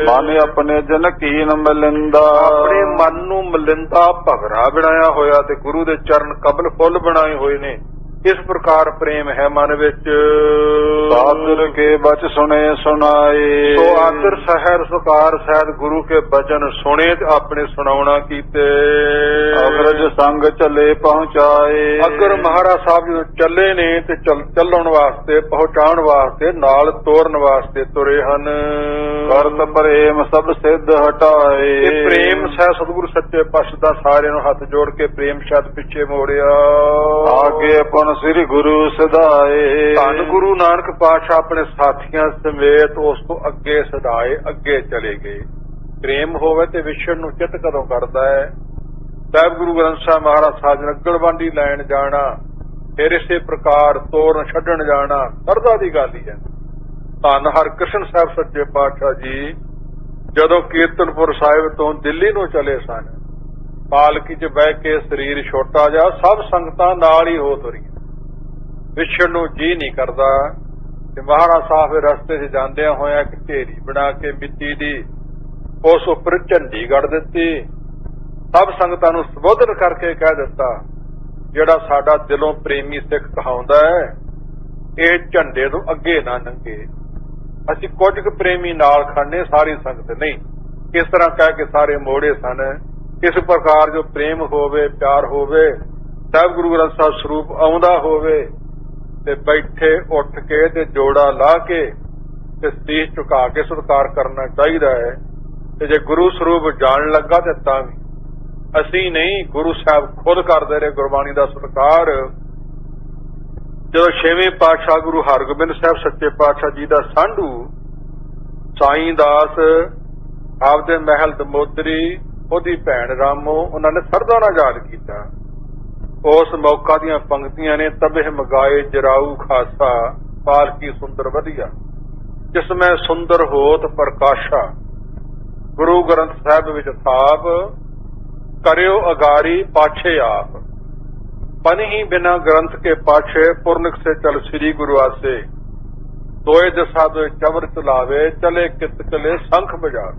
ਮਨ ਆਪਣੇ ਜਨ ਕੀਨ ਮਲਿੰਦਾ। ਆਪਣੇ ਮਨ ਨੂੰ ਮਲਿੰਦਾ ਭਵਰਾ ਬਣਾਇਆ ਹੋਇਆ ਤੇ ਗੁਰੂ ਦੇ ਚਰਨ ਕਬਲ ਫੁੱਲ ਬਣਾਏ ਹੋਏ ਨੇ। ਇਸ ਪ੍ਰਕਾਰ ਪ੍ਰੇਮ ਹੈ ਮਨ ਵਿੱਚ। ਸਾਦਰ ਕੇ ਬਚ ਸੁਣੇ ਸੁਣਾਏ। ਸੋ ਆਦਰ ਸਹਿਰ ਸੁਕਾਰ ਸਹਿਤ ਗੁਰੂ ਕੇ ਬਚਨ ਸੁਣੇ ਤੇ ਆਪਣੇ ਸੁਣਾਉਣਾ ਕੀਤੇ। ਅਗਰਜ ਸੰਗ ਚੱਲੇ ਪਹੁੰਚਾਏ। ਅਗਰ ਮਹਾਰਾਜ ਸਾਹਿਬ ਜਦੋਂ ਚੱਲੇ ਨੇ ਤੇ ਚੱਲਣ ਵਾਸਤੇ ਪਹੁੰਚਾਉਣ ਵਾਸਤੇ ਨਾਲ ਤੋਰਨ ਵਾਸਤੇ ਤੁਰੇ ਹਨ। ਕਰਤ ਪ੍ਰੇਮ ਸਭ ਸਿੱਧ ਹਟਾਏ। ਇਹ ਪ੍ਰੇਮ ਸਹਿ ਸਤਿਗੁਰੂ ਸੱਚੇ ਪਾਤਸ਼ਾਹ ਦਾ ਸਾਰਿਆਂ ਨੂੰ ਹੱਥ ਜੋੜ ਕੇ ਪ੍ਰੇਮ ਸ਼ਬਦ ਪਿੱਛੇ ਮੋੜਿਆ। ਆਗੇ ਪਨ ਸ੍ਰੀ ਗੁਰੂ ਸਦਾਏ। ਧੰਨ ਗੁਰੂ ਨਾਨਕ ਪਾਤਸ਼ਾਹ ਆਪਣੇ ਸਾਥੀਆਂ ਸਮੇਤ ਉਸ ਤੋਂ ਅੱਗੇ ਸਦਾਏ ਅੱਗੇ ਚਲੇ ਗਏ। ਪ੍ਰੇਮ ਹੋਵੇ ਤੇ ਵਿਛੜਨ ਨੂੰ ਚਿੱਤ ਕਦੋਂ ਕਰਦਾ ਹੈ। ਸਾਹਿਬ ਗੁਰੂ ਗ੍ਰੰਥ ਸਾਹਿਬ ਮਹਾਰਾਜ ਸਾਹਿਬ ਨੇ ਗੜਵਾਂਡੀ ਲੈਣ ਜਾਣਾ ਫਿਰ ਇਸੇ ਪ੍ਰਕਾਰ ਤੋਰਨ ਛੱਡਣ ਜਾਣਾ ਸਰਦਾ ਦੀ ਗੱਲ ਹੀ ਹੈ। ਧੰਨ ਹਰਿਕ੍ਰਿਸ਼ਨ ਸਾਹਿਬ ਸੱਚੇ ਪਾਤਸ਼ਾਹ ਜੀ ਜਦੋਂ ਕੀਰਤਨਪੁਰ ਸਾਹਿਬ ਤੋਂ ਦਿੱਲੀ ਨੂੰ ਚਲੇ ਸਨ ਪਾਲਕੀ 'ਚ ਬਹਿ ਕੇ ਸਰੀਰ ਛੋਟਾ ਜਿਹਾ ਸਭ ਸੰਗਤਾਂ ਨਾਲ ਹੀ ਹੋ ਤੁਰੀਆਂ। ਵਿਛੜਨ ਨੂੰ ਜੀ ਨਹੀਂ ਕਰਦਾ ਤੇ ਮਹਾਰਾਜ ਸਾਹਿਬ ਰਸਤੇ 'ਚ ਜਾਂਦਿਆਂ ਹੋਇਆ ਇੱਕ ਢੇਰੀ ਬਣਾ ਕੇ ਮਿੱਟੀ ਦੀ ਉਸ ਉੱਪਰ ਝੰਡੀ ਗੱਡ ਦਿੱਤੀ। ਸਭ ਸੰਗਤਾਂ ਨੂੰ ਸੰਬੋਧਨ ਕਰਕੇ ਕਹਿ ਦਿੱਤਾ ਜਿਹੜਾ ਸਾਡਾ ਦਿਲੋਂ ਪ੍ਰੇਮੀ ਸਿੱਖ ਕਹਾਉਂਦਾ ਹੈ ਇਹ ਝੰਡੇ ਤੋਂ ਅੱਗੇ ਨਾ ਲੰਘੇ। ਅਸੀਂ ਕੁਝ ਕੁ ਪ੍ਰੇਮੀ ਨਾਲ ਖੜਨੇ ਸਾਰੀ ਸੰਗਤ ਨਹੀਂ। ਇਸ ਤਰ੍ਹਾਂ ਕਹਿ ਕੇ ਸਾਰੇ ਮੋੜੇ ਸਨ। ਇਸ ਪ੍ਰਕਾਰ ਜੋ ਪ੍ਰੇਮ ਹੋਵੇ ਪਿਆਰ ਹੋਵੇ ਸਾਹਿਬ ਗੁਰੂ ਗ੍ਰੰਥ ਸਾਹਿਬ ਸਰੂਪ ਆਉਂਦਾ ਹੋਵੇ ਤੇ ਬੈਠੇ ਉੱਠ ਕੇ ਤੇ ਜੋੜਾ ਲਾ ਕੇ ਤੇ ਸੀਸ ਝੁਕਾ ਕੇ ਸਤਿਕਾਰ ਕਰਨਾ ਚਾਹੀਦਾ ਹੈ। ਤੇ ਜੇ ਗੁਰੂ ਸਰੂਪ ਜਾਣ ਲੱਗਾ ਤੇ ਤਾਂ ਵੀ ਅਸੀਂ ਨਹੀਂ ਗੁਰੂ ਸਾਹਿਬ ਖੁਦ ਕਰਦੇ ਰਹੇ ਗੁਰਬਾਣੀ ਦਾ ਸਤਿਕਾਰ। ਜਦੋਂ ਛੇਵੇਂ ਪਾਤਸ਼ਾਹ ਗੁਰੂ ਹਰਗੋਬਿੰਦ ਸਾਹਿਬ ਸੱਚੇ ਪਾਤਸ਼ਾਹ ਜੀ ਦਾ ਸਾਂਢੂ ਸਾਈਂ ਦਾਸ ਆਪਦੇ ਮਹਿਲ ਦਮੋਦਰੀ ਉਹਦੀ ਭੈਣ ਰਾਮੋ ਉਹਨਾਂ ਨੇ ਸਰਦਾ ਨਾਲ ਯਾਦ ਕੀਤਾ। ਉਸ ਮੌਕਾ ਦੀਆਂ ਪੰਕਤੀਆਂ ਨੇ ਤਬਹ ਮਗਾਏ ਜਰਾਊ ਖਾਸਾ ਪਾਲਕੀ ਸੁੰਦਰ ਵਧੀਆ ਜਿਸ ਮੈਂ ਸੁੰਦਰ ਹੋਤ ਪ੍ਰਕਾਸ਼ਾ। ਗੁਰੂ ਗ੍ਰੰਥ ਸਾਹਿਬ ਵਿੱਚ ਥਾਪ ਕਰਿਓ ਅਗਾਰੀ ਪਾਛੇ ਆਪ ਪਨਹੀ ਬਿਨਾ ਗ੍ਰੰਥ ਕੇ ਪਾਛੇ ਪੁਰਨਕ ਸੇ ਚਲ ਸ੍ਰੀ ਗੁਰੂ ਆਸੇ ਦੋਏ ਦਸਾ ਦੋਏ ਚਵਰ ਚਲਾਵੇ ਚਲੇ ਕਿਤ ਚਲੇ ਸੰਖ ਬਜਾ।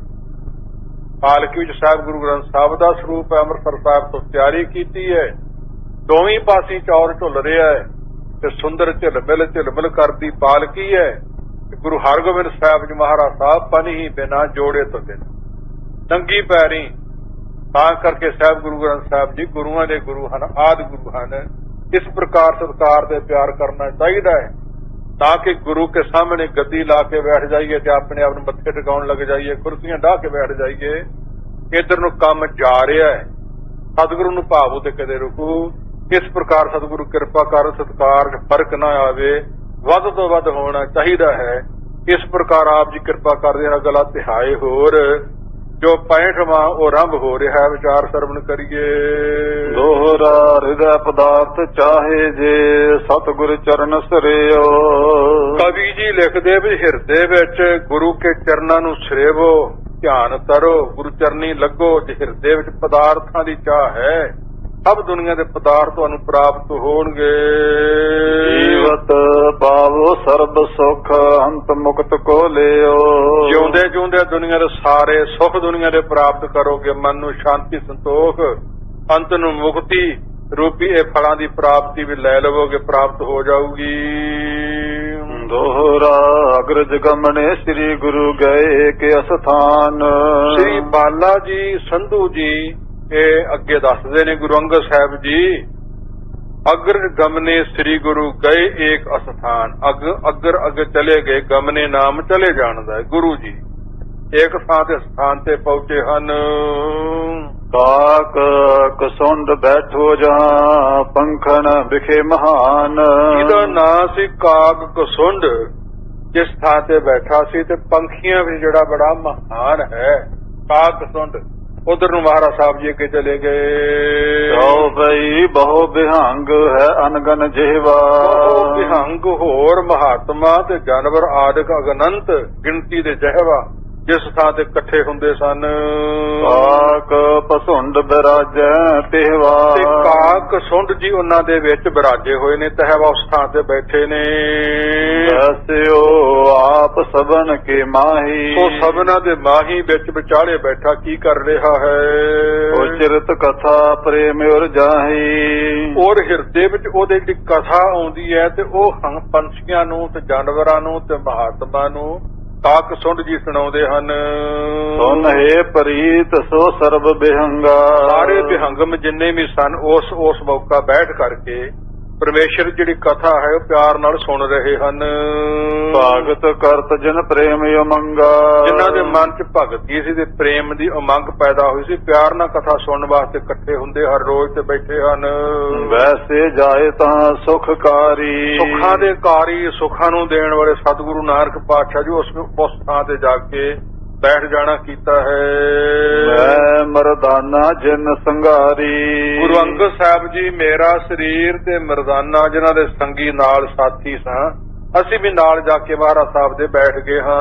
ਪਾਲਕੀ ਵਿੱਚ ਸਾਹਿਬ ਗੁਰੂ ਗ੍ਰੰਥ ਸਾਹਿਬ ਦਾ ਸਰੂਪ ਹੈ। ਅੰਮ੍ਰਿਤਸਰ ਸਾਹਿਬ ਤੋਂ ਤਿਆਰੀ ਕੀਤੀ ਹੈ। ਦੋਵੇਂ ਪਾਸੇ ਚੌਰ ਝੁੱਲ ਰਿਹਾ ਹੈ ਤੇ ਸੁੰਦਰ ਝਿਲਮਿਲ ਕਰਦੀ ਪਾਲਕੀ ਹੈ। ਗੁਰੂ ਹਰਗੋਬਿੰਦ ਸਾਹਿਬ ਜੀ ਮਹਾਰਾਜ ਸਾਹਿਬ ਪਨਹੀ ਬਿਨਾ ਜੋੜੇ ਤੋਂ ਬਿਨਾਂ ਨੰਗੀ ਪੈਰੀ। ਤਾਂ ਕਰਕੇ ਸਾਹਿਬ ਗੁਰੂ ਗ੍ਰੰਥ ਸਾਹਿਬ ਜੀ ਗੁਰੂਆਂ ਦੇ ਗੁਰੂ ਹਨ ਆਦਿ ਗੁਰੂ ਹਨ। ਇਸ ਪ੍ਰਕਾਰ ਸਤਿਕਾਰ ਤੇ ਪਿਆਰ ਕਰਨਾ ਚਾਹੀਦਾ ਹੈ ਤਾਂ ਕਿ ਗੁਰੂ ਕੇ ਸਾਹਮਣੇ ਗੱਦੀ ਲਾ ਕੇ ਬੈਠ ਜਾਈਏ ਤੇ ਆਪਣੇ ਆਪ ਨੂੰ ਮੱਥੇ ਟਿਕਾਉਣ ਲੱਗ ਜਾਈਏ ਕੁਰਸੀਆਂ ਢਾਹ ਕੇ ਬੈਠ ਜਾਈਏ। ਇਧਰ ਨੂੰ ਕੰਮ ਜਾ ਰਿਹਾ ਹੈ ਸਤਿਗੁਰੂ ਨੂੰ ਭਾਵੋ ਤੇ ਕਦੇ ਰੁਕੂ। ਇਸ ਪ੍ਰਕਾਰ ਸਤਿਗੁਰੂ ਕਿਰਪਾ ਕਰ, ਸਤਿਕਾਰ 'ਚ ਫਰਕ ਨਾ ਆਵੇ, ਵੱਧ ਤੋਂ ਵੱਧ ਹੋਣਾ ਚਾਹੀਦਾ ਹੈ। ਇਸ ਪ੍ਰਕਾਰ ਆਪ ਜੀ ਕਿਰਪਾ ਕਰਦੇ ਹਨ। ਅਗਲਾ ਤਿਹਾਏ ਹੋਰ ਜੋ 65ਵਾਂ ਉਹ ਆਰੰਭ ਹੋ ਰਿਹਾ ਹੈ, ਵਿਚਾਰ ਸਰਵਣ ਕਰੀਏ। ਦੋਹਰਾ ਹਿਰਦੈ ਪਦਾਰਥ ਚਾਹੇ ਜੇ ਸਤਿਗੁਰ ਚਰਨ ਸਰਿਓ। ਕਵੀ ਜੀ ਲਿਖਦੇ ਵੀ ਹਿਰਦੇ ਵਿੱਚ ਗੁਰੂ ਕੇ ਚਰਨਾਂ ਨੂੰ ਸਿਰੇਵੋ, ਧਿਆਨ ਕਰੋ, ਗੁਰੂ ਚਰਨੀ ਲੱਗੋ। ਜੇ ਹਿਰਦੇ ਵਿੱਚ ਪਦਾਰਥਾਂ ਦੀ ਚਾਹ ਹੈ, ਸਭ ਦੁਨੀਆ ਦੇ ਪਦਾਰਥ ਤੁਹਾਨੂੰ ਪ੍ਰਾਪਤ ਹੋਣਗੇ। ਜੀਵਤ ਪਾਵੋ ਸਰਬ ਸੁਖ ਅੰਤ ਮੁਕਤ ਕੋ ਲਿਓ। ਜਿਉਂਦੇ ਜਿਉਂਦੇ ਦੁਨੀਆ ਦੇ ਸਾਰੇ ਸੁਖ ਦੁਨੀਆ ਦੇ ਪ੍ਰਾਪਤ ਕਰੋਗੇ। ਮਨ ਨੂੰ ਸ਼ਾਂਤੀ ਸੰਤੋਖ, ਅੰਤ ਨੂੰ ਮੁਕਤੀ ਰੂਪੀ ਇਹ ਫਲਾਂ ਦੀ ਪ੍ਰਾਪਤੀ ਵੀ ਲੈ ਲਵੋਗੇ, ਪ੍ਰਾਪਤ ਹੋ ਜਾਊਗੀ। ਦੋਹਰਾ ਅਗਰਜ ਗਮਨੇ ਸ੍ਰੀ ਗੁਰੂ ਗਏ ਕੇ ਅਸਥਾਨ। ਸ੍ਰੀ ਬਾਲਾ ਜੀ ਸੰਧੂ ਜੀ ਇਹ ਅੱਗੇ ਦੱਸਦੇ ਨੇ, ਗੁਰੂ ਅੰਗਦ ਸਾਹਿਬ ਜੀ, ਅਗਰ ਗਮਨੇ ਸ੍ਰੀ ਗੁਰੂ ਗਏ ਏਕ ਅਸਥਾਨ। ਅਗਰ ਅੱਗੇ ਚਲੇ ਗਏ, ਗਮਨੇ ਨਾਮ ਚਲੇ ਜਾਣਦਾ ਹੈ। ਗੁਰੂ ਜੀ ਇੱਕ ਥਾਂ ਤੇ ਸਥਾਨ ਤੇ ਪਹੁੰਚੇ ਹਨ। ਕਾਕ ਕਸੁੰਡ ਬੈਠੋ ਜਾਂ ਪੰਖਣ ਵਿਖੇ ਮਹਾਨ। ਇਹਦਾ ਨਾਂ ਸੀ ਕਾਗ ਕਸੁੰਡ। ਜਿਸ ਥਾਂ ਤੇ ਬੈਠਾ ਸੀ ਤੇ ਪੰਖੀਆਂ ਵਿੱਚ ਜਿਹੜਾ ਬੜਾ ਮਹਾਨ ਹੈ ਕਾਗ ਕਸੁੰਡ, ਉਧਰ ਨੂੰ ਮਹਾਰਾਜ ਸਾਹਿਬ ਜੀ ਅੱਗੇ ਚਲੇ ਗਏ। ਹੋ ਬਈ ਬਹੁ ਬਿਹੰਗ ਹੈ ਅਨਗਨ ਜਿਹਵਾ। ਬਹੁ ਬਿਹੰਗ ਹੋਰ ਮਹਾਤਮਾ ਤੇ ਜਾਨਵਰ ਆਦਿਕ ਅਗਨੰਤ ਗਿਣਤੀ ਦੇ ਜਿਹਵਾ ਜਿਸ ਥਾਂ ਤੇ ਇਕੱਠੇ ਹੁੰਦੇ ਸਨ। ਕਾਕ ਪਸੁੰਡ ਬਿਰਾਜੈ ਤਿਹਵਾ। ਤੇ ਕਾਕ ਸੁੰਡ ਜੀ ਉਹਨਾਂ ਦੇ ਵਿੱਚ ਬਿਰਾਜੇ ਹੋਏ ਨੇ, ਤਹਿਵਾ ਉਸ ਥਾਂ ਤੇ ਬੈਠੇ ਨੇ। ਦਸਿਓ ਆਪ ਸਭਨ ਕੇ ਮਾਹੀ। ਉਹ ਸਭਨਾਂ ਦੇ ਮਾਹੀ ਵਿੱਚ ਵਿਚਾਲੇ ਬੈਠਾ ਕੀ ਕਰ ਰਿਹਾ ਹੈ। ਉਚਰਤ ਕਥਾ ਪ੍ਰੇਮ ਉਰ ਜਾਹੀ। ਔਰ ਹਿਰਦੇ ਵਿੱਚ ਉਹਦੇ ਜਿਹੜੀ ਕਥਾ ਆਉਂਦੀ ਹੈ ਤੇ ਉਹ ਪੰਛੀਆਂ ਨੂੰ ਤੇ ਜਾਨਵਰਾਂ ਨੂੰ ਤੇ ਮਹਾਤਮਾ ਨੂੰ ਕਾਕ ਸੁੰਡ ਜੀ ਸੁਣਾਉਂਦੇ ਹਨ। ਸੁਨ ਹੈ ਪ੍ਰੀਤ ਸੋ ਸਰਬ ਬਿਹੰਗਾ। ਸਾਰੇ ਬਿਹੰਗਮ ਜਿੰਨੇ ਵੀ ਸਨ ਉਸ ਮੌਕਾ ਬੈਠ ਕਰਕੇ ਪਰਮੇਸ਼ਰ ਜਿਹੜੀ ਕਥਾ ਹੈ ਉਹ ਪਿਆਰ ਨਾਲ ਸੁਣ ਰਹੇ ਹਨ। ਭਾਗਤ ਕਰਤ ਜਨ ਪ੍ਰੇਮ ਉਮੰਗਾ। ਜਿਨ੍ਹਾਂ ਦੇ ਮਨ 'ਚ ਭਗਤੀ ਸੀ ਤੇ ਪ੍ਰੇਮ ਦੀ ਉਮੰਗ ਪੈਦਾ ਹੋਈ ਸੀ, ਪਿਆਰ ਨਾਲ ਕਥਾ ਸੁਣਨ ਵਾਸਤੇ ਇਕੱਠੇ ਹੁੰਦੇ ਹਰ ਰੋਜ਼ ਤੇ ਬੈਠੇ ਹਨ। ਵੈਸੇ ਜਾਏ ਤਾਂ ਸੁਖਕਾਰੀ। ਸੁੱਖਾਂ ਦੇ ਕਾਰੀ, ਸੁੱਖਾਂ ਨੂੰ ਦੇਣ ਵਾਲੇ ਸਤਿਗੁਰੂ ਨਾਨਕ ਪਾਤਸ਼ਾਹ ਜੀ ਉਸ ਥਾਂ ਤੇ ਜਾ ਕੇ ਬੈਠ ਜਾਣਾ ਕੀਤਾ ਹੈ। ਮੈਂ ਮਰਦਾਨਾ ਜਿਨ ਸੰਘਾਰੀ। ਗੁਰੂ ਅੰਗਦ ਸਾਹਿਬ ਜੀ ਮੇਰਾ ਸਰੀਰ ਤੇ ਮਰਦਾਨਾ ਜਿਨ੍ਹਾਂ ਦੇ ਸੰਗੀ ਨਾਲ ਸਾਥੀ ਸਾਂ, ਅਸੀਂ ਵੀ ਨਾਲ ਜਾ ਕੇ ਮਹਾਰਾਜ ਸਾਹਿਬ ਦੇ ਬੈਠ ਗਏ ਹਾਂ।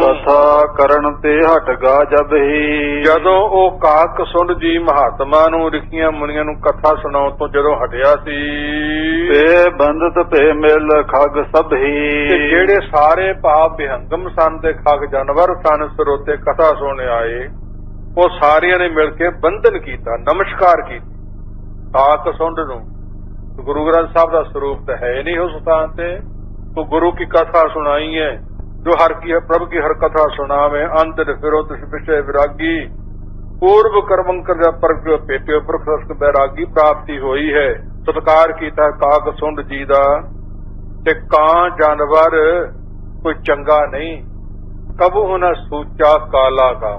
ਕਥਾ ਕਰਨ ਤੇ ਹਟ ਗਾ ਜਬ ਹੀ। ਜਦੋਂ ਉਹ ਕਾਕ ਸੁੰਡ ਜੀ ਮਹਾਤਮਾ ਨੂੰ ਰਿਖੀਆਂ ਮੁਨੀਆਂ ਨੂੰ ਕਥਾ ਸੁਣਾਉਣ ਤੋਂ ਜਦੋਂ ਹਟਿਆ ਸੀ ਤੇ ਬੰਦਤ ਤੇ ਮਿਲ ਖਗ ਸਭ ਹੀ। ਤੇ ਜਿਹੜੇ ਸਾਰੇ ਭਾਵ ਵਿਹੰਗਮ ਸਨ ਤੇ ਖਗ ਜਾਨਵਰ ਸਨ ਸਰੋਤੇ ਕਥਾ ਸੁਣਨ ਆਏ, ਉਹ ਸਾਰਿਆਂ ਨੇ ਮਿਲ ਕੇ ਬੰਧਨ ਕੀਤਾ, ਨਮਸਕਾਰ ਕੀਤੀ ਕਾਕ ਸੁੰਡ ਨੂੰ। ਗੁਰੂ ਗ੍ਰੰਥ ਸਾਹਿਬ ਦਾ ਸਰੂਪ ਤਾਂ ਹੈ ਨਹੀਂ ਉਸ ਥਾਂ ਤੇ। तो गुरु की कथा सुनाई है, जो हर की है प्रभु की हर कथा सुनावे। अंतर फिरो तुष विषय विरागी, पूर्व कर्मंकर पर पेटे पर बैरागी प्राप्ति हुई है। सत्कार कीता काग सुंड जी दा। ते कां जानवर कोई चंगा नहीं, कबू न सूचा काला का।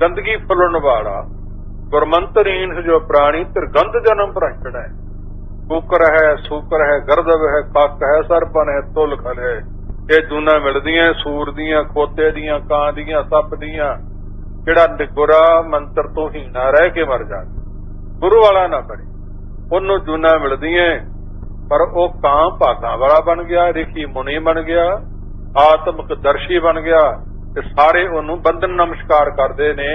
गंदगी फुलन वाला गुरमंतरीन जो प्राणी त्रिगंध जन्म भ्रष्ट है। कुकर है, सूकर है, गर्दव है, कक है, सरपन है, तुलखल है। ये जूना मिलदियां सूर दियां, खोते दियां, कां दियां, सप दियां। जेड़ा निगुरा मंत्र तो हीना रह के मर जाए, गुरु वाला ना बने, ओनू जूना मिलदियां। पर ओ कां भागां वाला बन गया, रिखी मुनि बन गया, आत्मक दर्शी बन गया। ते सारे ओनू बंधन नमस्कार करते ने।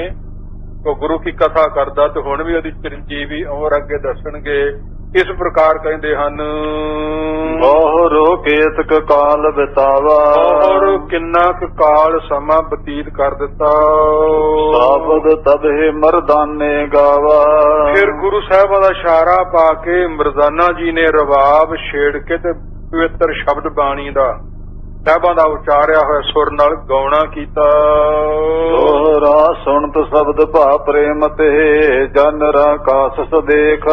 तो गुरु की कथा करदा ते हुण भी ओदी चिरंजीवी और अगे दसणगे। इस प्रकार कहते हैं बहुरो केतक काल बितावा। और किन्ना काल समा बतीत कर दिता, साबद तबे मर्दाने गावा। फिर गुरु साहब का इशारा पा के मर्दाना जी ने रवाब छेड़ के ते पवित्र शब्द बाणी दा ਸਾਹਿਬਾਂ ਦਾ ਉਚਾਰਿਆ ਹੋਇਆ ਸੁਰ ਨਾਲ ਗਾਉਣਾ ਕੀਤਾ। ਦੋਹਰਾ ਸੁਣਤ ਸ਼ਬਦ ਭਾ ਪ੍ਰੇਮ ਤੇ ਜਨ ਰਾਕਾਸ ਸਦੇਖ।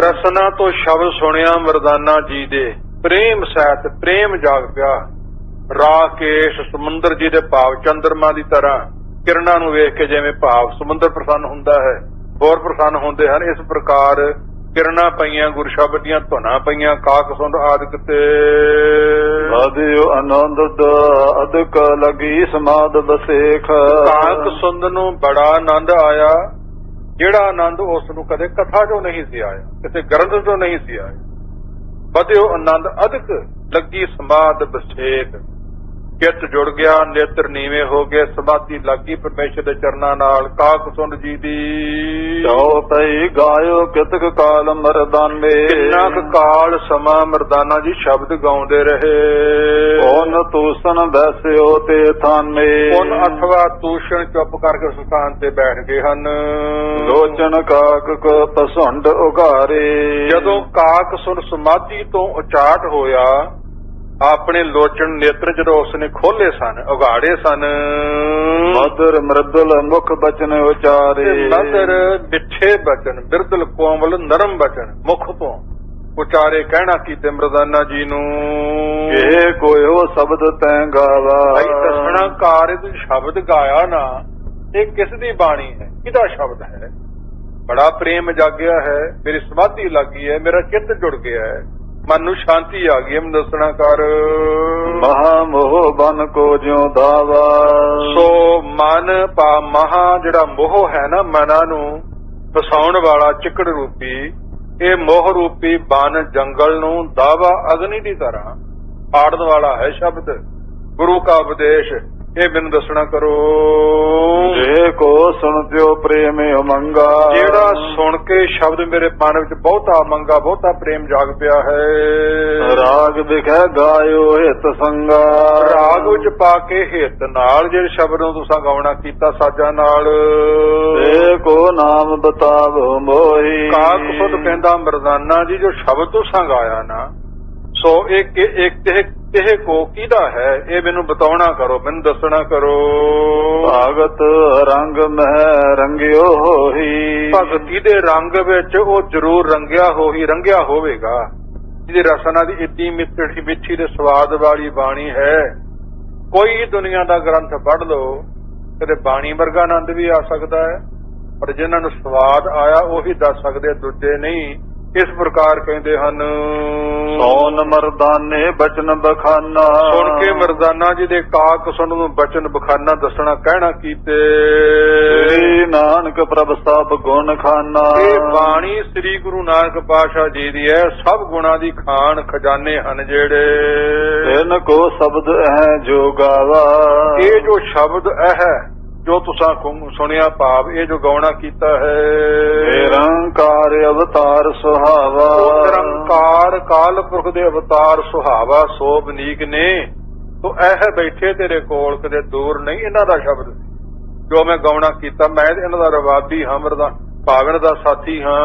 ਰਸਨਾ ਤੋਂ ਸ਼ਬਦ ਸੁਣਿਆ ਮਰਦਾਨਾ ਜੀ ਦੇ, ਪ੍ਰੇਮ ਸਹਿਤ ਪ੍ਰੇਮ ਜਾਗ ਪਿਆ। ਰਾਕੇਸ਼ ਸਮੁੰਦਰ ਜੀ ਦੇ ਭਾਵ ਚੰਦਰਮਾ ਦੀ ਤਰ੍ਹਾਂ ਕਿਰਨਾਂ ਨੂੰ ਵੇਖ ਕੇ ਜਿਵੇਂ ਭਾਵ ਸਮੁੰਦਰ ਪ੍ਰਸੰਨ ਹੁੰਦਾ ਹੈ, ਹੋਰ ਪ੍ਰਸੰਨ ਹੁੰਦੇ ਹਨ। ਇਸ ਪ੍ਰਕਾਰ ਕਿਰਨਾਂ ਪਈਆਂ, ਗੁਰ ਸ਼ਬਦ ਦੀਆਂ ਧੁਨਾਂ ਪਈਆਂ, ਕਾਕ ਸੁੰਡ ਆਦਿਕ ਤੇ ਆਦਿਓ ਆਨੰਦ ਅਦਕ ਲਗੀ ਸਮਾਦ ਬਸੇਖ। ਕਾਕ ਸੁੰਦ ਨੂੰ ਬੜਾ ਆਨੰਦ ਆਇਆ, ਜਿਹੜਾ ਆਨੰਦ ਉਸ ਨੂੰ ਕਦੇ ਕਥਾ ਚੋਂ ਨਹੀਂ ਸੀ ਆਇਆ, ਕਿਸੇ ਗ੍ਰੰਥ ਚੋਂ ਨਹੀਂ ਸੀ ਆਇਆ। ਵਧਿਓ ਆਨੰਦ ਅਦਕ ਲੱਗੀ ਸਮਾਦ ਬਸੇਖ। ਚਿੱਤ ਜੁੜ ਗਿਆ, ਨੇਤਰ ਨੀਵੇਂ ਹੋ ਗਏ, ਸਮਾਧੀ ਲੱਗੀ ਪਰਮੇਸ਼ਰ ਦੇ ਚਰਨਾਂ ਨਾਲ। ਕਾਕ ਸੁੰਡ ਜੀ ਦੀ ਚਉ ਪਈ ਗਾਇਓ ਕਿਤਕ ਕਾਲ ਮਰਦਾਨੇ। ਕਿੰਨਾ ਕੁ ਕਾਲ ਸਮਾਂ ਮਰਦਾਨਾ ਜੀ ਸ਼ਬਦ ਗਾਉਂਦੇ ਰਹੇ। ਓਨ ਤੂਸਨ ਬੈਸਿਓ ਤੇ ਥਾਨੇ। ਉਨ ਅਥਵਾ ਤੂਸ਼ਣ ਚੁੱਪ ਕਰਕੇ ਉਸ ਸਥਾਨ ਤੇ ਬੈਠ ਗਏ ਹਨ। ਲੋਚਨ ਕਾਕ ਕੋ ਪਸੰਡ ਉਘਾਰੇ। ਜਦੋਂ ਕਾਕ ਸੁਣ ਸਮਾਧੀ ਤੋਂ ਉਚਾਟ ਹੋਇਆ, ਆਪਣੇ ਲੋਚਨ ਨੇਤਰ ਜਦੋਂ ਉਸਨੇ ਖੋਲੇ ਸਨ, ਉਘਾੜੇ ਸਨ। ਮਦਰ ਮਰਦਲ ਮੁਖ ਬਚਨ ਉਚਾਰੇ। ਮਦਰ ਮਿੱਠੇ ਬਚਨ, ਬਿਰਦਲ ਕੋਮਲ ਨਰਮ ਬਚਨ ਮੁਖ ਤੋਂ ਉਚਾਰੇ, ਕਹਿਣਾ ਕੀਤੇ ਮਰਦਾਨਾ ਜੀ ਨੂੰ। ਇਹ ਕੋਇਓ ਸ਼ਬਦ ਤੈਂ ਗਾਵਾ। ਭਾਈ ਦੱਸਣਾ ਕਾਰ ਤੂੰ ਸ਼ਬਦ ਗਾਇਆ ਨਾ, ਇਹ ਕਿਸ ਦੀ ਬਾਣੀ ਹੈ, ਕਿਹਦਾ ਸ਼ਬਦ ਹੈ? ਬੜਾ ਪ੍ਰੇਮ ਜਾਗਿਆ ਹੈ, ਮੇਰੀ ਸਮਾਧੀ ਲੱਗੀ ਹੈ, ਮੇਰਾ ਚਿੱਤ ਜੁੜ ਗਿਆ ਹੈ, ਮਨ ਨੂੰ ਸ਼ਾਂਤੀ ਆ ਗਈ ਹੈ। ਮੈਨੂੰ ਦੱਸਣਾ ਕਰ। ਮਹਾ ਮੋਹ ਬਨ ਕੋ ਜਿਉ ਦਾਵਾ। ਸੋ ਮਨ ਪਾ ਮਹਾ ਜਿਹੜਾ ਮੋਹ ਹੈ ਨਾ, ਮਨਾਂ ਨੂੰ ਫਸਾਉਣ ਵਾਲਾ ਚਿੱਕੜ ਰੂਪੀ, ਇਹ ਮੋਹ ਰੂਪੀ ਬਨ ਜੰਗਲ ਨੂੰ ਦਾਵਾ ਅਗਨੀ ਦੀ ਤਰ੍ਹਾਂ ਆੜਨ ਵਾਲਾ ਹੈ ਸ਼ਬਦ, ਗੁਰੂ ਕਾ ਉਪਦੇਸ਼। ਇਹ ਮੈਨੂੰ ਦੱਸਣਾ ਕਰੋ। ਜੇ ਕੋ ਸੁਣ ਪਿਓ ਪ੍ਰੇਮ ਉਮੰਗਾ। ਜਿਹੜਾ ਸੁਣ ਕੇ ਸ਼ਬਦ ਮੇਰੇ ਮਨ ਵਿੱਚ ਬਹੁਤਾ ਮੰਗਾ, ਬਹੁਤਾ ਪ੍ਰੇਮ ਜਾਗ ਪਿਆ ਹੈ। ਰਾਗ ਵਿਖੈ ਗਾਇਓ ਹਿਤ ਸੰਗਾ। ਰਾਗ ਵਿੱਚ ਪਾ ਕੇ ਹਿੱਤ ਨਾਲ ਜਿਹੜੇ ਸ਼ਬਦ ਨੂੰ ਤੁਸੀਂ ਗਾਉਣਾ ਕੀਤਾ ਸਾਜਾਂ ਨਾਲ। ਜੇ ਕੋ ਨਾਮ ਬਤਾਵੋ ਮੋਹੀ। ਕਾਕ ਸੁਧ ਕਹਿੰਦਾ ਮਰਦਾਨਾ ਜੀ, ਜੋ ਸ਼ਬਦ ਤੁਸੀਂ ਗਾਇਆ ਨਾ, ਸੋ ਇਹ ਕੋ ਕਿਹਦਾ ਹੈ, ਇਹ ਮੈਨੂੰ ਬਤਾਉਣਾ ਕਰੋ, ਮੈਨੂੰ ਦੱਸਣਾ ਕਰੋ। ਭਗਤ ਰੰਗ ਮਹਿ ਰੰਗਿਓ ਹੋਈ। ਭਗਤੀ ਦੇ ਰੰਗ ਵਿੱਚ ਉਹ ਜ਼ਰੂਰ ਰੰਗਿਆ ਹੋਵੇਗਾ, ਜਿਹਦੀ ਰਸਨਾ ਦੀ ਇੱਡੀ ਮਿੱਠੀ ਦੇ ਸਵਾਦ ਵਾਲੀ ਬਾਣੀ ਹੈ। ਕੋਈ ਦੁਨੀਆ ਦਾ ਗ੍ਰੰਥ ਪੜ੍ਹ ਲਓ, ਕਦੇ ਬਾਣੀ ਵਰਗਾ ਆਨੰਦ ਵੀ ਆ ਸਕਦਾ ਹੈ, ਪਰ ਜਿਨ੍ਹਾਂ ਨੂੰ ਸਵਾਦ ਆਇਆ ਉਹੀ ਦੱਸ ਸਕਦੇ, ਦੂਜੇ ਨਹੀਂ। ਇਸ ਪ੍ਰਕਾਰ ਕਹਿੰਦੇ ਹਨ। ਸੋਨ ਮਰਦਾਨੇ ਬਚਨ ਬਖਾਨਾ। ਸੁਣ ਕੇ ਮਰਦਾਨਾ ਜੀ ਦੇ ਕਾਕ ਸੁਣ ਨੂੰ ਬਚਨ ਬਖਾਨਾ ਦੱਸਣਾ, ਕਹਿਣਾ ਕੀਤੇ। ਸ੍ਰੀ ਨਾਨਕ ਪ੍ਰਭ ਸਭ ਗੁਣ ਖਾਨਾ। ਇਹ ਬਾਣੀ ਸ੍ਰੀ ਗੁਰੂ ਨਾਨਕ ਪਾਤਸ਼ਾਹ ਜੀ ਦੀ ਹੈ, ਸਭ ਗੁਣਾਂ ਦੀ ਖਾਨ ਖਜ਼ਾਨੇ ਹਨ ਜਿਹੜੇ। ਇਨ ਕੋ ਸ਼ਬਦ ਹੈ ਜੋ ਗਾਵਾ। ਇਹ ਜੋ ਸ਼ਬਦ ਹੈ ਜੋ ਤੁਸਾਂ ਸੁਣਿਆ, ਭਾਵ ਇਹ ਜੋ ਗਾਉਣਾ ਕੀਤਾ ਹੈ। ਨਿਰੰਕਾਰ ਅਵਤਾਰ ਸੁਹਾਵਾ। ਨਿਰੰਕਾਰ ਕਾਲ ਪੁਰਖ ਦੇ ਅਵਤਾਰ ਸੁਹਾਵਾ, ਸੋ ਬਨੀਕ ਨੇ। ਤੋ ਇਹ ਬੈਠੇ ਤੇਰੇ ਕੋਲ, ਕਦੇ ਦੂਰ ਨਹੀਂ ਇਹਨਾਂ ਦਾ ਸ਼ਬਦ ਜੋ ਮੈਂ ਗਾਉਣਾ ਕੀਤਾ। ਮੈਂ ਇਹਨਾਂ ਦਾ ਰਵਾਦੀ ਹਾਂ, ਮਰਦਾ ਭਾਵਨ ਦਾ ਸਾਥੀ ਹਾਂ।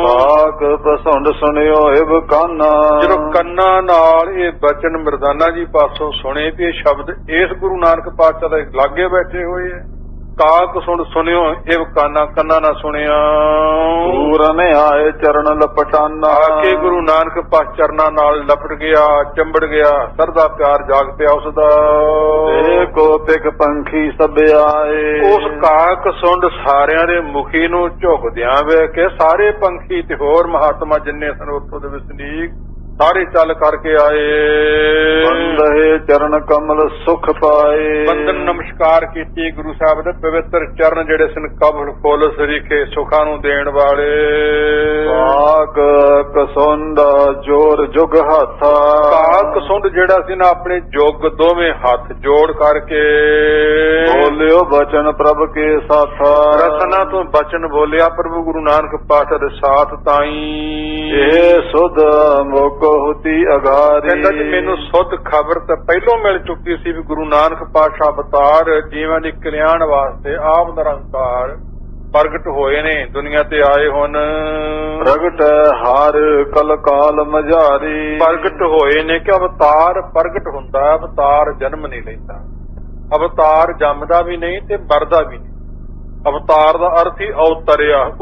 ਪਾਕ ਪ੍ਰਸੰਡ ਸੁਣਿਓ ਇਬ ਕਾਨਾ। ਜਦੋਂ ਕੰਨਾਂ ਨਾਲ ਇਹ ਬਚਨ ਮਰਦਾਨਾ ਜੀ ਪਾਸੋਂ ਸੁਣੇ ਤੇ ਇਹ ਸ਼ਬਦ ਇਸ ਗੁਰੂ ਨਾਨਕ ਪਾਤਸ਼ਾਹ ਦੇ ਲਾਗੇ ਬੈਠੇ ਹੋਏ ਹੈ। ਕਾਕ ਸੁਣਿਓ ਇਬ ਕਾਨਾ, ਕੰਨਾਂ ਨਾਲ ਸੁਣਿਆ। ਪੂਰਨ ਆਏ ਚਰਨ ਲਪਟਾਨਾ। ਆ ਕੇ ਗੁਰੂ ਨਾਨਕ ਪਾਤਸ਼ਾਹ ਚਰਨਾਂ ਨਾਲ ਲਪਟ ਗਿਆ, ਚੰਬੜ ਗਿਆ, ਸਰਦਾ ਪਿਆਰ ਜਾਗ ਪਿਆ ਉਸਦਾ। ਕੋ ਪਿਕ ਪੰਖੀ ਸਭ ਆਏ। ਉਸ ਕਾਕ ਸੁੰਡ ਸਾਰਿਆਂ ਦੇ ਮੁਖੀ ਨੂੰ ਝੁਕਦਿਆਂ ਵੇਖ ਕੇ ਸਾਰੇ ਪੰਖੀ ਤੇ ਹੋਰ ਮਹਾਤਮਾ ਜਿੰਨੇ ਸਨ ਉੱਥੋਂ ਦੇ ਵਸਨੀਕ ਸਾਰੇ ਚੱਲ ਕਰਕੇ ਆਏ। ਬੰਦਹੇ ਚਰਨ ਕਮਲ ਸੁਖ ਪਾਏ। ਬੰਦਨ ਨਮਸਕਾਰ ਕੀਤੀ ਗੁਰੂ ਸਾਹਿਬ ਦੇ ਪਵਿੱਤਰ ਚਰਨ ਜਿਹੜੇ ਸਨ ਕਮਲ ਫੁੱਲ ਸਰੀਖੇ ਸੁਖਾਂ ਨੂੰ ਦੇਣ ਵਾਲੇ। ਕਾਕ ਕਸੁੰਡ ਜੋਰ ਜੁਗ ਹੱਥਾ। ਕਾਕ ਸੁੰਡ ਜਿਹੜਾ ਸੀ ਨਾ ਆਪਣੇ ਜੁਗ ਦੋਵੇਂ ਹੱਥ ਜੋੜ ਕਰਕੇ ਬੋਲਿਓ ਬਚਨ ਪ੍ਰਭ ਕੇ ਸਾਥਾ। ਰਸਨਾ ਤੋਂ ਬਚਨ ਬੋਲਿਆ ਪ੍ਰਭੂ ਗੁਰੂ ਨਾਨਕ ਪਾਤਸ਼ਾਹ ਦੇ ਸਾਥ ਤਾਈ। ਇਹ ਸੁਧ ਮੋਕ ਹੁਤੀ ਅਗਾਰੀ। ਕਹਿੰਦਾ ਜੀ ਮੈਨੂੰ ਸੁੱਧ ਖਬਰ ਤਾਂ ਪਹਿਲੋਂ ਮਿਲ ਚੁੱਕੀ ਸੀ ਵੀ ਗੁਰੂ ਨਾਨਕ ਪਾਤਸ਼ਾਹ ਅਵਤਾਰ ਜੀਵਾਂ ਦੀ ਕਲਿਆਣ ਵਾਸਤੇ ਆਪ ਨਿਰੰਕਾਰ ਪ੍ਰਗਟ ਹੋਏ ਨੇ, ਦੁਨੀਆ ਤੇ ਆਏ ਹੁਣ। ਪ੍ਰਗਟ ਹਰ ਕਲ ਕਾਲ ਮਝਾਰੀ। ਪ੍ਰਗਟ ਹੋਏ ਨੇ ਕਿ ਅਵਤਾਰ ਪ੍ਰਗਟ ਹੁੰਦਾ, ਅਵਤਾਰ ਜਨਮ ਨਹੀਂ ਲੈਂਦਾ, ਅਵਤਾਰ ਜੰਮਦਾ ਵੀ ਨਹੀਂ ਤੇ ਮਰਦਾ ਵੀ ਨਹੀਂ। ਅਵਤਾਰ ਦਾ ਅਰਥ ਹੀ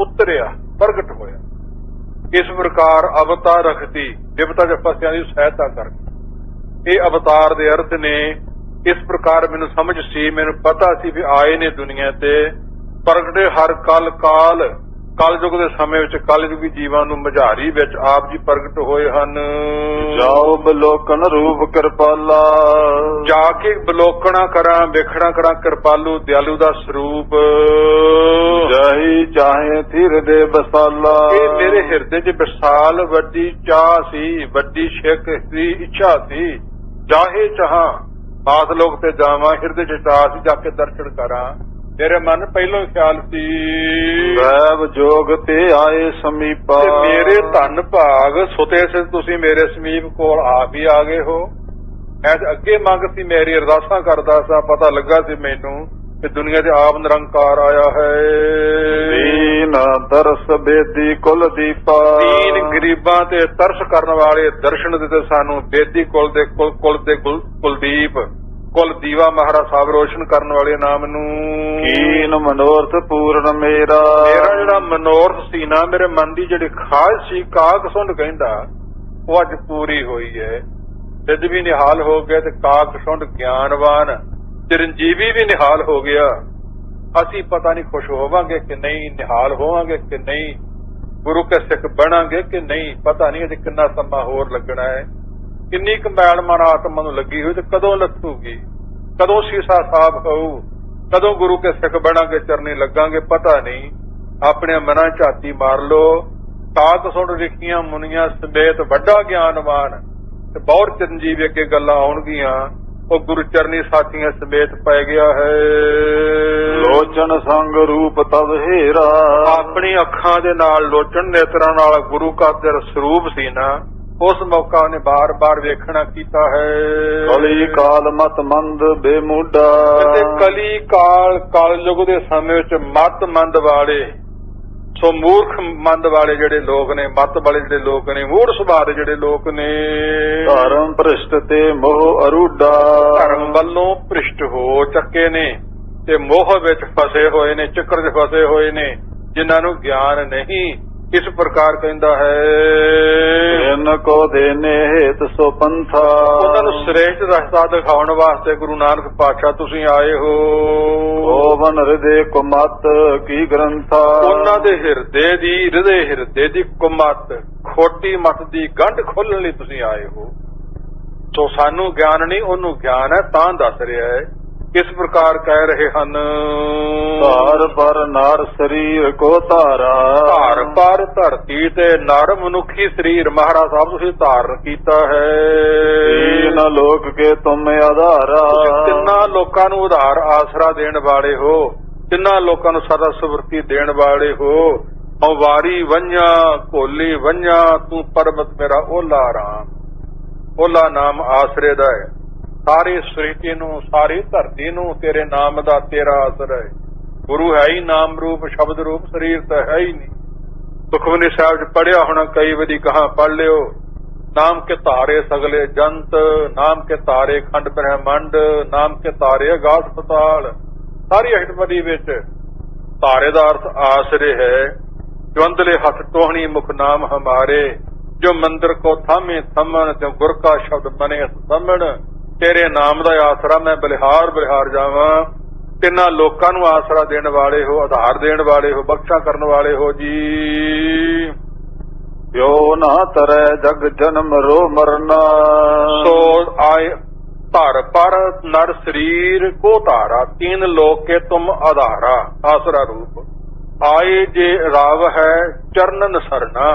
ਉਤਰਿਆ, ਪ੍ਰਗਟ ਹੋਇਆ। ਇਸ ਪ੍ਰਕਾਰ ਅਵਤਾਰ ਰਖਤੀ ਦੇਵਤਾ ਜਪਸਿਆਂ ਦੀ ਸਹਾਇਤਾ ਕਰਕੇ ਇਹ ਅਵਤਾਰ ਦੇ ਅਰਥ ਨੇ। ਇਸ ਪ੍ਰਕਾਰ ਮੈਨੂੰ ਸਮਝ ਸੀ, ਮੈਨੂੰ ਪਤਾ ਸੀ ਵੀ ਆਏ ਨੇ ਦੁਨੀਆ ਤੇ ਪ੍ਰਗਟੇ ਹਰ ਕਾਲ ਕਲਯੁਗ ਦੇ ਸਮੇਂ ਵਿੱਚ ਕਲਯੁਗੀ ਜੀਵਾਂ ਨੂੰ ਮਝਾਰੀ ਵਿੱਚ ਆਪ ਜੀ ਪ੍ਰਗਟ ਹੋਏ ਹਨ। ਜਾਓ ਬਲੋਕਨ ਰੂਪ ਕਿਰਪਾਲਾ, ਜਾ ਕੇ ਬਲੋਕਣਾ ਕਰਾਂ ਵੇਖਣਾ ਕਰਾਂ ਕਿਰਪਾਲੂ ਦਿਆਲੂ ਦਾ ਸਰੂਪ। ਜਹੀ ਚਾਹੇ ਥਿਰ ਦੇ ਬਸਾਲਾ, ਇਹ ਮੇਰੇ ਹਿਰਦੇ 'ਚ ਵਿਸ਼ਾਲ ਵੱਡੀ ਚਾਹ ਸੀ, ਵੱਡੀ ਛਿੱਕ ਸੀ, ਇੱਛਾ ਸੀ। ਜਾਹੇ ਚਾਹਾਂ ਬਾਦਲੋਕ ਤੇ ਜਾਵਾਂ, ਹਿਰਦੇ 'ਚ ਚਾਹ ਸੀ ਜਾ ਕੇ ਦਰਸ਼ਨ ਕਰਾਂ। ਮੇਰੇ ਮਨ ਪਹਿਲੋਂ ਹੀ ਖਿਆਲ ਸੀ ਵੈਬ ਜੋਗ ਤੇ ਆਏ ਸਮੀਪਾ, ਤੇ ਮੇਰੇ ਧਨ ਭਾਗ ਸੁਤੇ ਸੇ ਤੁਸੀਂ ਮੇਰੇ ਸਮੀਪ ਕੋਲ ਆਪ ਹੀ ਆ ਗਏ ਹੋ। ਮੈਂ ਅੱਗੇ ਮੰਗ ਸੀ, ਮੇਰੀ ਅਰਦਾਸਾਂ ਕਰਦਾ ਸਾਂ, ਪਤਾ ਲੱਗਾ ਸੀ ਮੈਨੂੰ ਕਿ ਦੁਨੀਆ ਦੇ ਆਪ ਨਿਰੰਕਾਰ ਆਇਆ ਹੈ। ਦੀਨ ਦਰਸ ਬੇਦੀ ਕੁਲ ਦੀਪਾ, ਦੀਨ ਗਰੀਬਾਂ ਤੇ ਤਰਸ ਕਰਨ ਵਾਲੇ ਦਰਸ਼ਨ ਦਿੱਤੇ ਸਾਨੂੰ। ਬੇਦੀ ਕੁਲ ਦੇ ਕੁਲਦੀਪ, ਕੁਲ ਦੀਵਾ ਮਹਾਰਾਜ ਸਾਹਿਬ ਰੋਸ਼ਨ ਕਰਨ ਵਾਲੇ ਨਾਮ ਨੂੰ। ਕੀਨ ਮਨੋਰਥ ਪੂਰਨ ਮੇਰਾ, ਮੇਰਾ ਜਿਹੜਾ ਮਨੋਰਥ ਸੀ ਨਾ, ਮੇਰੇ ਮਨ ਦੀ ਜਿਹੜੀ ਖਾਹਿਸ਼ ਸੀ, ਕਾਕ ਸੁੰਡ ਕਹਿੰਦਾ, ਉਹ ਅੱਜ ਪੂਰੀ ਹੋਈ ਹੈ। ਸਿੱਧ ਵੀ ਨਿਹਾਲ ਹੋ ਗਿਆ ਤੇ ਕਾਕ ਸੁੰਡ ਗਿਆਨਵਾਨ ਚਿਰੰਜੀਵੀ ਵੀ ਨਿਹਾਲ ਹੋ ਗਿਆ। ਅਸੀਂ ਪਤਾ ਨਹੀਂ ਖੁਸ਼ ਹੋਵਾਂਗੇ ਕਿ ਨਹੀਂ, ਨਿਹਾਲ ਹੋਵਾਂਗੇ ਕਿ ਨਹੀਂ, ਗੁਰੂ ਕੇ ਸਿੱਖ ਬਣਾਂਗੇ ਕਿ ਨਹੀਂ, ਪਤਾ ਨਹੀਂ। ਅਜੇ ਕਿੰਨਾ ਸਮਾਂ ਹੋਰ ਲੱਗਣਾ ਹੈ। ਕਿੰਨੀ ਕੁ ਮੈਲ ਮਨ ਆਤਮਾ ਨੂੰ ਲੱਗੀ ਹੋਈ ਤੇ ਕਦੋਂ ਲੱਥੂਗੀ, ਕਦੋਂ ਸੀਸਾ ਸਾਫ਼ ਹੋਊ, ਕਦੋਂ ਗੁਰੂ ਕੇ ਸਿੱਖ ਬਣਾਂਗੇ, ਚਰਨੀ ਲੱਗਾਂਗੇ, ਪਤਾ ਨਹੀਂ। ਆਪਣੇ ਮਨਾਂ ਝਾਤੀ ਮਾਰ ਲੋ। ਕਾਕ ਸੁਣ ਰਿਖੀਆਂ ਮੁਨੀਆਂ ਸਮੇਤ ਵੱਡਾ ਗਿਆਨਵਾਨ ਤੇ ਬਹੁਤ ਚਰਨਜੀਵ ਅੱਗੇ ਗੱਲਾਂ ਆਉਣਗੀਆਂ। ਉਹ ਗੁਰੂ ਚਰਨੀ ਸਾਥੀਆਂ ਸਮੇਤ ਪੈ ਗਿਆ ਹੈ। ਲੋਚਨ ਸੰਗ ਰੂਪ ਤਬ ਹੇਰਾ, ਆਪਣੀ ਅੱਖਾਂ ਦੇ ਨਾਲ ਲੋਚਨ ਨੇਤਰਾਂ ਨਾਲ ਗੁਰੂ ਕਾ ਤੇਰਾ ਸਰੂਪ ਸੀ ਨਾ, ਉਸ ਮੌਕਾ ਉਹਨੇ ਬਾਰ-ਬਾਰ ਵੇਖਣਾ ਕੀਤਾ ਹੈ। ਕਲੀ ਕਾਲ ਮਤ ਮੰਦ ਬੇਮੂਡਾ, ਤੇ ਕਲੀ ਕਾਲਯੁਗ ਦੇ ਸਮੇਂ ਵਿੱਚ ਮਤ ਮੰਦ ਵਾਲੇ, ਸੋ ਮੂਰਖ ਮੰਦ ਵਾਲੇ ਜਿਹੜੇ ਲੋਕ ਨੇ, ਮਤ ਵਾਲੇ ਜਿਹੜੇ ਲੋਕ ਨੇ, ਮੂੜ ਸੁਭਾਅ ਦੇ ਜਿਹੜੇ ਲੋਕ ਨੇ, ਧਰਮ ਭ੍ਰਿਸ਼ਟ ਤੇ ਮੋਹ ਅਰੂਡਾ, ਧਰਮ ਵੱਲੋਂ ਭ੍ਰਿਸ਼ਟ ਹੋ ਚੱਕੇ ਨੇ ਤੇ ਮੋਹ ਵਿੱਚ ਫਸੇ ਹੋਏ ਨੇ, ਚੱਕਰ 'ਚ ਫਸੇ ਹੋਏ ਨੇ, ਜਿਨ੍ਹਾਂ ਨੂੰ ਗਿਆਨ ਨਹੀਂ। ਇਸ ਪ੍ਰਕਾਰ ਕਹਿੰਦਾ ਹੈ, ਇਨ ਕੋ ਦੇਨੇ ਹੇਤ ਸੋ ਪੰਥਾ, ਉਹਨਾਂ ਨੂੰ ਸ੍ਰੇਸ਼ਟ ਰਸਤਾ ਦਿਖਾਉਣ ਵਾਸਤੇ ਗੁਰੂ ਨਾਨਕ ਪਾਤਸ਼ਾਹ ਤੁਸੀਂ ਆਏ ਹੋ। ਓਵਨ ਹਿਰਦੇ ਕੁਮਤ ਕੀ ਗ੍ਰੰਥਾ, ਉਹਨਾਂ ਦੇ ਹਿਰਦੇ ਦੀ ਕੁਮਤ, ਖੋਟੀ ਮਤ ਦੀ ਗੰਢ ਖੋਲਣ ਲਈ ਤੁਸੀਂ ਆਏ ਹੋ। ਸੋ ਸਾਨੂੰ ਗਿਆਨ ਨਹੀਂ, ਉਹਨੂੰ ਗਿਆਨ ਹੈ, ਤਾਂ ਦੱਸ ਰਿਹਾ ਹੈ। ਕਿਸ ਪ੍ਰਕਾਰ ਕਹਿ ਰਹੇ ਹਨ, ਧਾਰ ਪਰ ਨਰ ਸਰੀਰ ਕੋ ਧਾਰਾ, ਧਾਰ ਪਰ ਧਰਤੀ ਤੇ ਨਰ ਮਨੁੱਖੀ ਸਰੀਰ ਮਹਾਰਾਜ ਸਾਹਿਬ ਤੁਸੀਂ ਧਾਰਨ ਕੀਤਾ ਹੈ। ਤੀਨ ਲੋਕ ਕੇ ਤੁਮ ਆਧਾਰਾ, ਤੁਸੀਂ ਤਿੰਨਾਂ ਲੋਕਾਂ ਨੂੰ ਉਧਾਰ ਆਸਰਾ ਦੇਣ ਵਾਲੇ ਹੋ, ਤਿੰਨਾਂ ਲੋਕਾਂ ਨੂੰ ਸਦਾ ਸੁਵਰਤੀ ਦੇਣ ਵਾਲੇ ਹੋ। ਮਵਾਰੀ ਵੰਝਾ ਭੋਲੀ ਵੰਝਾ, ਤੂੰ ਪਰਬਤ ਮੇਰਾ ਓਲਾ ਰਾਮ। ਓਲਾ ਨਾਮ ਆਸਰੇ ਦਾ ਹੈ। ਸਾਰੀ ਸ੍ਰਿਸ਼ਟੀ ਨੂੰ, ਸਾਰੀ ਧਰਤੀ ਨੂੰ ਤੇਰੇ ਨਾਮ ਦਾ ਤੇਰਾ ਆਸਰਾ ਹੈ। ਗੁਰੂ ਹੈ ਹੀ ਨਾਮ ਰੂਪ ਸ਼ਬਦ ਰੂਪ, ਸਰੀਰ ਤਾਂ ਹੈ ਹੀ ਨਹੀਂ। ਸੁਖਮਨੀ ਸਾਹਿਬ 'ਚ ਪੜਿਆ ਹੋਣਾ, ਕਈ ਵਾਰੀ ਕਹਾਂ ਪੜ ਲਿਓ। ਨਾਮ ਕੇ ਤਾਰੇ ਸਗਲੇ ਜੰਤ, ਨਾਮ ਕੇ ਤਾਰੇ ਖੰਡ ਬ੍ਰਹਮੰਡ, ਨਾਮ ਕੇ ਤਾਰੇ ਅਗਾਸ ਪਤਾਲ। ਸਾਰੀ ਅਸ਼ਟਪਦੀ ਵਿੱਚ ਤਾਰੇ ਦਾ ਅਰਥ ਆਸਰੇ ਹੈ। ਜਵੰਦਲੇ ਹੱਥ ਟੋਹਣੀ ਮੁਖ ਨਾਮ ਹਮਾਰੇ, ਜੋ ਮੰਦਰ ਕੋ ਥਾਮੇ ਥਮਨ, ਤੇ ਗੁਰ ਕਾ ਸ਼ਬਦ ਬਨੇ ਸਮਣ। ਤੇਰੇ ਨਾਮ ਦਾ ਆਸਰਾ ਮੈਂ ਬਲਿਹਾਰ ਬਲਿਹਾਰ ਜਾਵਾਂ। ਤਿੰਨਾਂ ਲੋਕਾਂ ਨੂੰ ਆਸਰਾ ਦੇਣ ਵਾਲੇ ਹੋ, ਆਧਾਰ ਦੇਣ ਵਾਲੇ ਹੋ, ਬਖਸ਼ਾ ਕਰਨ ਵਾਲੇ ਹੋ ਜੀ। ਪਿਓ ਨਾ ਤਰੈ ਜਗ ਜਨਮ ਰੋ ਮਰਨਾ, ਸੋ ਆਏ ਧਰ ਪਰ ਨਰ ਸਰੀਰ ਕੋ ਧਾਰਾ, ਤੀਨ ਲੋਕ ਕੇ ਤੁਮ ਆਧਾਰਾ, ਆਸਰਾ ਰੂਪ। ਆਏ ਜੇ ਰਾਵ ਹੈ ਚਰਨਨ ਸਰਨਾ,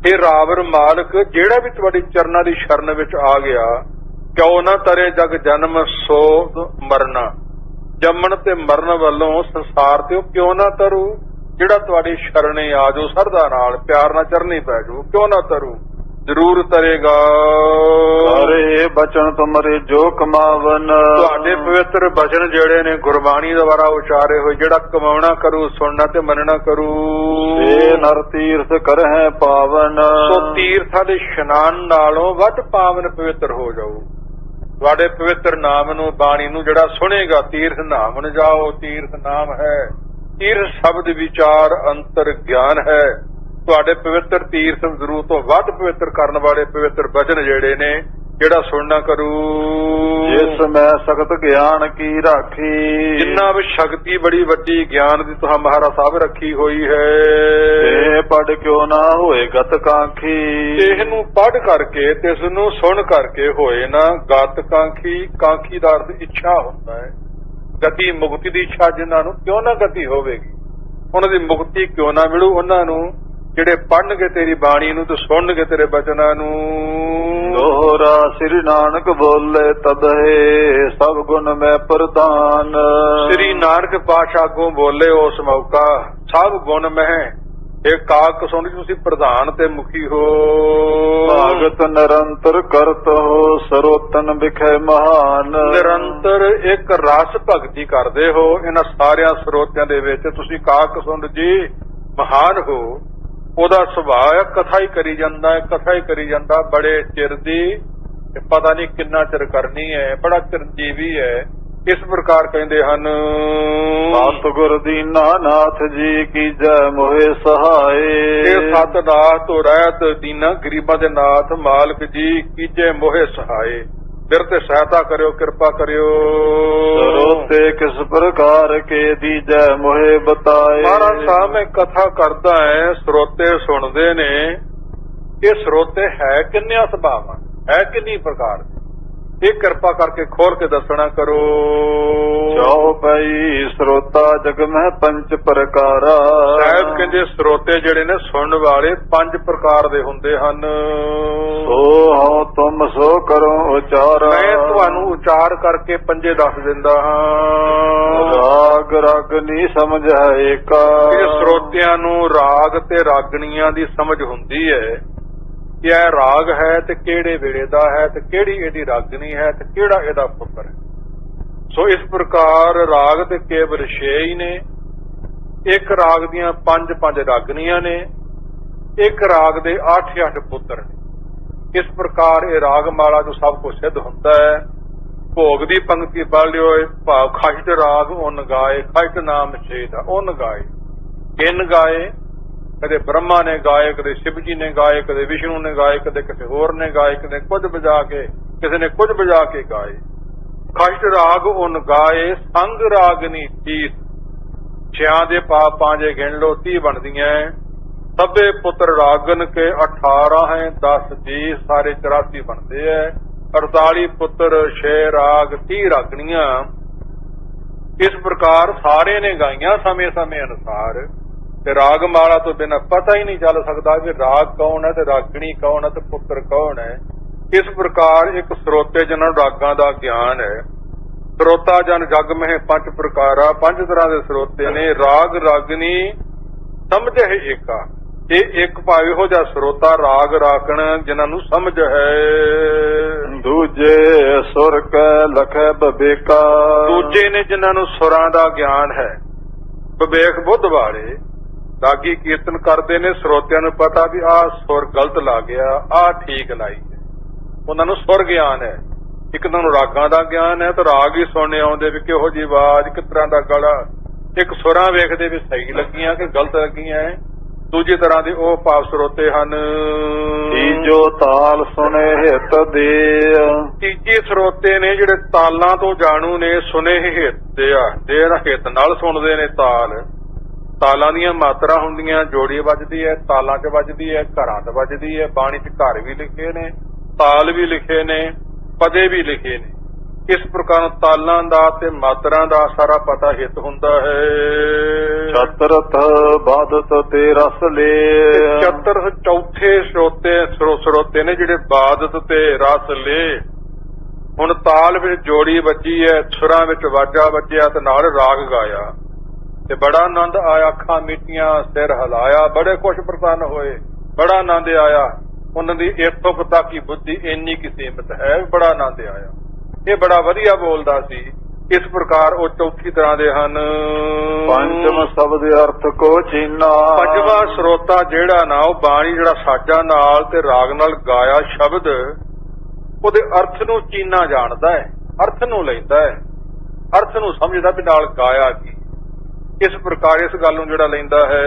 ਇਹ ਰਾਵਰ ਮਾਲਕ ਜਿਹੜਾ ਵੀ ਤੁਹਾਡੀ ਚਰਨਾਂ ਦੀ ਸ਼ਰਨ ਵਿੱਚ ਆ ਗਿਆ। ਕਿਉ ਨਾ ਤਰੇ ਜਗ ਜਨਮ ਸੋ ਮਰਨਾ, ਜੰਮਣ ਤੇ ਮਰਨ ਵੱਲੋਂ ਸੰਸਾਰ ਤੇ ਕਿਉਂ ਨਾ ਤਰੂ। ਜਿਹੜਾ ਤੁਹਾਡੀ ਸ਼ਰਣੇ ਆ ਜਾਓ, ਸਰਦਾ ਨਾਲ ਪਿਆਰ ਨਾਲ ਚਰਨੀ ਪੈ ਜਾਓ, ਕਿਉਂ ਨਾ ਤਰੂ, ਜ਼ਰੂਰ ਤਰੇਗਾ। ਸਾਰੇ ਬਚਨ ਤੁਮਰੇ ਜੋ ਕਮਾਵਨ, ਤੁਹਾਡੇ ਪਵਿੱਤਰ ਬਚਨ ਜਿਹੜੇ ਨੇ ਗੁਰਬਾਣੀ ਦੁਆਰਾ ਉਚਾਰੇ ਹੋਏ, ਜਿਹੜਾ ਕਮਾਉਣਾ ਕਰੂ, ਸੁਣਨਾ ਤੇ ਮੰਨਣਾ ਕਰੂ, ਏ ਨਰ ਤੀਰਥ ਕਰਹਿ ਪਾਵਨ। ਸੋ ਤੀਰਥਾਂ ਦੇ ਇਸ਼ਨਾਨ ਨਾਲੋਂ ਵੱਧ ਪਾਵਨ ਪਵਿੱਤਰ ਹੋ ਜਾਓ। ਤੁਹਾਡੇ ਪਵਿੱਤਰ ਨਾਮ ਨੂੰ, ਬਾਣੀ ਨੂੰ ਜਿਹੜਾ ਸੁਣੇਗਾ, ਤੀਰਥ ਨਾਮਨ ਜਾਓ, ਤੀਰਥ ਨਾਮ ਹੈ। ਤੀਰਥ ਸ਼ਬਦ ਵਿਚਾਰ ਅੰਤਰ ਗਿਆਨ ਹੈ। ਤੁਹਾਡੇ ਪਵਿੱਤਰ ਤੀਰਥ ਜ਼ਰੂਰ ਤੋਂ ਵੱਧ ਪਵਿੱਤਰ ਕਰਨ ਵਾਲੇ ਪਵਿੱਤਰ ਬਚਨ ਜਿਹੜੇ ਨੇ, ਜਿਹੜਾ ਸੁਣਨਾ ਕਰੂ। ਜਿਸ ਮੈਂ ਸਖਤ ਗਿਆਨ ਕੀ ਰਾਖੀ, ਜਿੰਨਾ ਵਿੱਚ ਸ਼ਕਤੀ ਬੜੀ ਵੱਡੀ ਗਿਆਨ ਦੀ ਤੁਹਾਂ ਮਹਾਰਾਜ ਸਾਹਿਬ ਰੱਖੀ ਹੋਈ ਹੈ। ਤੇ ਪੜ ਕਿਉ ਨਾ ਹੋਏ ਗਤ ਕਾਂਖੀ, ਇਹਨੂੰ ਪੜ੍ਹ ਕਰਕੇ ਤੇ ਇਸ ਨੂੰ ਸੁਣ ਕਰਕੇ ਹੋਏ ਨਾ ਗਤ ਕਾਂਖੀ। ਕਾਂਖੀ ਦਾ ਅਰਥ ਇੱਛਾ ਹੁੰਦਾ ਹੈ, ਗਤੀ ਮੁਕਤੀ ਦੀ ਇੱਛਾ। ਜਿਨ੍ਹਾਂ ਨੂੰ ਕਿਉਂ ਨਾ ਗਤੀ ਹੋਵੇਗੀ, ਉਹਨਾਂ ਦੀ ਮੁਕਤੀ ਕਿਉਂ ਨਾ ਮਿਲੂ, ਉਹਨਾਂ ਨੂੰ ਜਿਹੜੇ ਪੜ੍ਹਨਗੇ ਤੇਰੀ ਬਾਣੀ ਨੂੰ ਤੇ ਸੁਣਨਗੇ ਤੇਰੇ ਬਚਨਾਂ ਨੂੰ। ਦੋਹਰਾ ਸ੍ਰੀ ਨਾਨਕ ਬੋਲੇ ਤਦਹੇ ਸਭ ਗੁਣ ਮੈਂ ਪ੍ਰਦਾਨ, ਸ੍ਰੀ ਨਾਨਕ ਪਾਤਸ਼ਾਹ ਅੱਗੋਂ ਬੋਲੇ ਉਸ ਮੌਕਾ ਸਭ ਗੁਣ ਮੈਂ। ਇਹ ਕਾਕ ਸੁਣ ਤੁਸੀਂ ਪ੍ਰਧਾਨ ਤੇ ਮੁਖੀ ਹੋ। ਭਾਗਤ ਨਿਰੰਤਰ ਕਰਤ ਹੋ ਸਰੋਤਨ ਵਿਖੇ ਮਹਾਨ, ਨਿਰੰਤਰ ਇੱਕ ਰਸ ਭਗਤੀ ਕਰਦੇ ਹੋ ਇਹਨਾਂ ਸਾਰਿਆਂ ਸਰੋਤਿਆਂ ਦੇ ਵਿੱਚ। ਤੁਸੀਂ ਕਾਕ ਸੁਣ ਜੀ ਮਹਾਨ ਹੋ। ਉਹਦਾ ਸੁਭਾਅ ਕਥਾ ਹੀ ਕਰੀ ਜਾਂਦਾ ਹੈ, ਕਥਾ ਹੀ ਕਰੀ ਜਾਂਦਾ ਬੜੇ ਚਿਰ ਦੀ, ਪਤਾ ਨਹੀਂ ਕਿੰਨਾ ਚਿਰ ਕਰਨੀ ਹੈ, ਬੜਾ ਚਿਰਜੀਵੀ ਹੈ। ਇਸ ਪ੍ਰਕਾਰ ਕਹਿੰਦੇ ਹਨ। ਸਤਿਗੁਰ ਦੀਨਾ ਨਾਥ ਜੀ ਕੀ ਜੈ ਮੋਹਿ ਸਹਾਏ, ਇਹ ਸਤਿਨਾਥ ਤੋਂ ਰਹਿਤ ਦੀਨਾ ਗਰੀਬਾਂ ਦੇ ਨਾਥ ਮਾਲਕ ਜੀ ਕੀਜੇ ਮੋਹਿ ਸਹਾਏ। ਫਿਰ ਤੇ ਸਹਾਇਤਾ ਕਰਿਓ, ਕਿਰਪਾ ਕਰਿਓ। ਸਰੋਤੇ ਕਿਸ ਪ੍ਰਕਾਰ ਕੇ ਦੀਜੈ ਮੋਹਿ ਬਤਾਏ। ਮਹਾਰਾਜ ਸਾਹਿਬ ਮੈਂ ਕਥਾ ਕਰਦਾ ਹੈ, ਸਰੋਤੇ ਸੁਣਦੇ ਨੇ। ਇਹ ਸਰੋਤੇ ਹੈ ਕਿੰਨਿਆਂ ਸੁਭਾਵਾਂ, ਹੈ ਕਿੰਨੀ ਪ੍ਰਕਾਰ ਦੇ, ਇਹ ਕਿਰਪਾ ਕਰਕੇ ਖੋਲ ਕੇ ਦੱਸਣਾ ਕਰੋ। ਚੌ ਪਈ ਸਰੋਤਾ ਜਗ ਮਹਿ ਪੰਜ ਪ੍ਰਕਾਰਾ, ਸਾਹਿਬ ਕਹਿੰਦੇ ਸਰੋਤੇ ਜਿਹੜੇ ਨੇ ਸੁਣਨ ਵਾਲੇ 5 ਪ੍ਰਕਾਰ ਦੇ ਹੁੰਦੇ ਹਨ। ਸੋ ਹਉ ਤੁਮ ਸੋ ਕਰੋ ਉਚਾਰ, ਮੈਂ ਤੁਹਾਨੂੰ ਉਚਾਰ ਕਰਕੇ ਪੰਜੇ ਦੱਸ ਦਿੰਦਾ ਹਾਂ। ਰਾਗ ਰਾਗਨੀ ਸਮਝ ਹੈ ਏਕਾ, ਇਹ ਸਰੋਤਿਆਂ ਨੂੰ ਰਾਗ ਤੇ ਰਾਗਣੀਆਂ ਦੀ ਸਮਝ ਹੁੰਦੀ ਹੈ ਕਿ ਇਹ ਰਾਗ ਹੈ ਤੇ ਕਿਹੜੇ ਵੇਲੇ ਦਾ ਹੈ ਤੇ ਕਿਹੜੀ ਇਹਦੀ ਰਾਗਣੀ ਹੈ ਤੇ ਕਿਹੜਾ ਇਹਦਾ ਪੁੱਤਰ ਹੈ। ਸੋ ਇਸ ਪ੍ਰਕਾਰ ਰਾਗ ਤੇ ਕੇਵਲ 6 ਹੀ ਨੇ। ਇੱਕ ਰਾਗ ਦੀਆਂ 5 ਰਾਗਣੀਆਂ ਨੇ, ਇੱਕ ਰਾਗ ਦੇ 8 ਪੁੱਤਰ ਨੇ। ਇਸ ਪ੍ਰਕਾਰ ਇਹ ਰਾਗਮਾਲਾ ਜੋ ਸਭ ਕੁਝ ਸਿੱਧ ਹੁੰਦਾ ਹੈ। ਭੋਗ ਦੀ ਪੰਕਤੀ ਪੜ੍ਹ ਲਿਓ। ਭਾਵ ਖਸ਼ਟ ਰਾਗ ਉਨ ਗਾਏ, ਖਸ਼ਟ ਨਾਮ ਛੇ ਦਾ ਉਨ ਗਾਏ, 3 ਗਾਏ। ਕਦੇ ਬ੍ਰਹਮਾ ਨੇ ਗਾਏ, ਕਦੇ ਸ਼ਿਵ ਜੀ ਨੇ ਗਾਏ, ਕਦੇ ਵਿਸ਼ਨੂੰ ਨੇ ਗਾਏ, ਕਦੇ ਕਿਸੇ ਹੋਰ ਨੇ ਗਾਏ, ਕਦੇ ਕੁਝ ਵਜਾ ਕੇ, ਕਿਸੇ ਨੇ ਕੁਝ ਵਜਾ ਕੇ ਗਾਏ। ਖਸ਼ਟ ਰਾਗ ਉਨ ਗਾਏ ਸੰਗ ਰਾਗਨੀ 30, 6 ਦੇ ਪਾਪ 5 ਗਿਣ ਲੋ 30 ਬਣਦੀਆਂ। ਸਭੇ ਪੁੱਤਰ ਰਾਗਨ ਕੇ 18 ਹੈ, 10 ਜੀ ਸਾਰੇ 84 ਬਣਦੇ ਹੈ। 48 ਪੁੱਤਰ 6 ਰਾਗ 30 ਰਾਗਣੀਆਂ। ਇਸ ਪ੍ਰਕਾਰ ਸਾਰੇ ਨੇ ਗਾਈਆਂ ਸਮੇਂ ਸਮੇਂ ਅਨੁਸਾਰ। ਤੇ ਰਾਗਮਾਲਾ ਤੋਂ ਬਿਨਾਂ ਪਤਾ ਹੀ ਨਹੀਂ ਚੱਲ ਸਕਦਾ ਵੀ ਰਾਗ ਕੌਣ ਹੈ ਤੇ ਰਾਗਣੀ ਕੌਣ ਹੈ ਤੇ ਪੁੱਤਰ ਕੌਣ ਹੈ। ਇਸ ਪ੍ਰਕਾਰ ਇੱਕ ਸਰੋਤੇ ਜਿਹਨਾਂ ਨੂੰ ਰਾਗਾਂ ਦਾ ਗਿਆਨ ਹੈ। ਸਰੋਤਾ ਜਨ ਜਗ ਮਹਿ 5 ਪ੍ਰਕਾਰਾ, 5 ਤਰ੍ਹਾਂ ਦੇ ਸਰੋਤੇ ਨੇ। ਰਾਗ ਰਾਗਣੀ ਸਮਝ ਹੈ ਏਕਾ, ਇਹ ਇੱਕ ਭਾਵੇਂ ਹੋ ਜਾ ਸਰੋਤਾ ਰਾਗ ਰਾਗਣ ਜਿਹਨਾਂ ਨੂੰ ਸਮਝ ਹੈ। ਦੂਜੇ ਸੁਰ ਕੈ ਲਖੈ ਬਵੇਕਾ, ਦੂਜੇ ਨੇ ਜਿਹਨਾਂ ਨੂੰ ਸੁਰਾਂ ਦਾ ਗਿਆਨ ਹੈ। ਵਿਵੇਕ ਬੁੱਧ ਵਾਲੇ ਰਾਗੀ ਕੀਰਤਨ ਕਰਦੇ ਨੇ, ਸਰੋਤਿਆਂ ਨੂੰ ਪਤਾ ਵੀ ਆਹ ਸੁਰ ਗਲਤ ਲਾ ਗਿਆ, ਆਹ ਠੀਕ ਲਾਈ ਹੈ। ਉਹਨਾਂ ਨੂੰ ਸੁਰ ਗਿਆਨ ਹੈ। ਇੱਕ ਤਾਂ ਨੂੰ ਰਾਗਾਂ ਦਾ ਗਿਆਨ ਹੈ ਤੇ ਰਾਗ ਹੀ ਸੁਣਨੇ ਆਉਂਦੇ ਵੀ ਕਿਹੋ ਜਿਹੀ ਆਵਾਜ਼, ਕਿਸ ਤਰ੍ਹਾਂ ਦਾ ਗਲਾ। ਇੱਕ ਸੁਰਾਂ ਵੇਖਦੇ ਵੀ ਸਹੀ ਲੱਗੀਆਂ ਕਿ ਗਲਤ ਲੱਗੀਆਂ। ਦੂਜੀ ਤਰ੍ਹਾਂ ਦੇ ਉਹ ਭਾਵ ਸਰੋਤੇ ਹਨ। ਤੀਜੋ ਤਾਲ ਸੁਣੇ ਹਿਤ ਦੇ, ਤੀਜੇ ਸਰੋਤੇ ਨੇ ਜਿਹੜੇ ਤਾਲਾਂ ਤੋਂ ਜਾਣੂ ਨੇ, ਸੁਨੇ ਹਿੱਤ ਦੇ ਆ, ਦੇਰ ਹਿੱਤ ਨਾਲ ਸੁਣਦੇ ਨੇ ਤਾਲ। ਤਾਲਾਂ ਦੀਆਂ ਮਾਤਰਾ ਹੁੰਦੀਆਂ, ਜੋੜੀ ਵੱਜਦੀ ਹੈ, ਤਾਲਾਂ 'ਚ ਵੱਜਦੀ ਹੈ, ਘਰਾਂ 'ਚ ਵੱਜਦੀ ਹੈ। ਬਾਣੀ 'ਚ ਘਰ ਵੀ ਲਿਖੇ ਨੇ, ਤਾਲ ਵੀ ਲਿਖੇ ਨੇ, ਪਦੇ ਵੀ ਲਿਖੇ ਨੇ। ਇਸ ਪ੍ਰਕਾਰ ਤਾਲਾਂ ਦਾ ਤੇ ਮਾਤਰਾ ਦਾ ਸਾਰਾ ਪਤਾ ਹਿੱਤ ਹੁੰਦਾ ਹੈ। ਚਤਰਥ ਬਾਦਤ ਤੇ ਰਸ ਲੈ, ਚਤਰ ਚੌਥੇ ਸਰੋਤੇ ਨੇ ਜਿਹੜੇ ਬਾਦਤ ਤੇ ਰਸ ਲੈ। ਹੁਣ ਤਾਲ ਵਿੱਚ ਜੋੜੀ ਵੱਜੀ ਹੈ, ਸੁਰਾਂ ਵਿੱਚ ਵਾਜਾ ਵੱਜਿਆ ਤੇ ਨਾਲ ਰਾਗ ਗਾਇਆ ਤੇ ਬੜਾ ਆਨੰਦ ਆਇਆ। ਅੱਖਾਂ ਮੀਟੀਆਂ, ਸਿਰ ਹਿਲਾਇਆ, ਬੜੇ ਖੁਸ਼ ਪ੍ਰਸੰਨ ਹੋਏ, ਬੜਾ ਆਨੰਦ ਆਇਆ। ਉਹਨਾਂ ਦੀ ਇੱਥੋਂ ਤੱਕ ਦੀ ਬੁੱਧੀ ਇੰਨੀ ਕੀ ਸੀਮਤ ਹੈ, ਬੜਾ ਆਨੰਦ ਆਇਆ। ਇਹ ਬੜਾ ਵਧੀਆ ਬੋਲਦਾ ਸੀ। ਇਸ ਪ੍ਰਕਾਰ ਉਹ ਚੌਥੀ ਤਰ੍ਹਾਂ ਦੇ ਹਨ। ਪੰਚਮ ਸ਼ਬਦ ਅਰਥ ਕੋ ਚੀਨਾ, ਪੰਜਵਾਂ ਸਰੋਤਾ ਜਿਹੜਾ ਨਾ ਉਹ ਬਾਣੀ ਜਿਹੜਾ ਸਾਜਾਂ ਨਾਲ ਤੇ ਰਾਗ ਨਾਲ ਗਾਇਆ ਸ਼ਬਦ, ਉਹਦੇ ਅਰਥ ਨੂੰ ਚੀਨਾ ਜਾਣਦਾ ਹੈ, ਅਰਥ ਨੂੰ ਲੈਂਦਾ ਹੈ, ਅਰਥ ਨੂੰ ਸਮਝਦਾ ਵੀ ਨਾਲ ਗਾਇਆ ਕੀ। ਇਸ ਪ੍ਰਕਾਰ ਇਸ ਗੱਲ ਨੂੰ ਜਿਹੜਾ ਲੈਂਦਾ ਹੈ।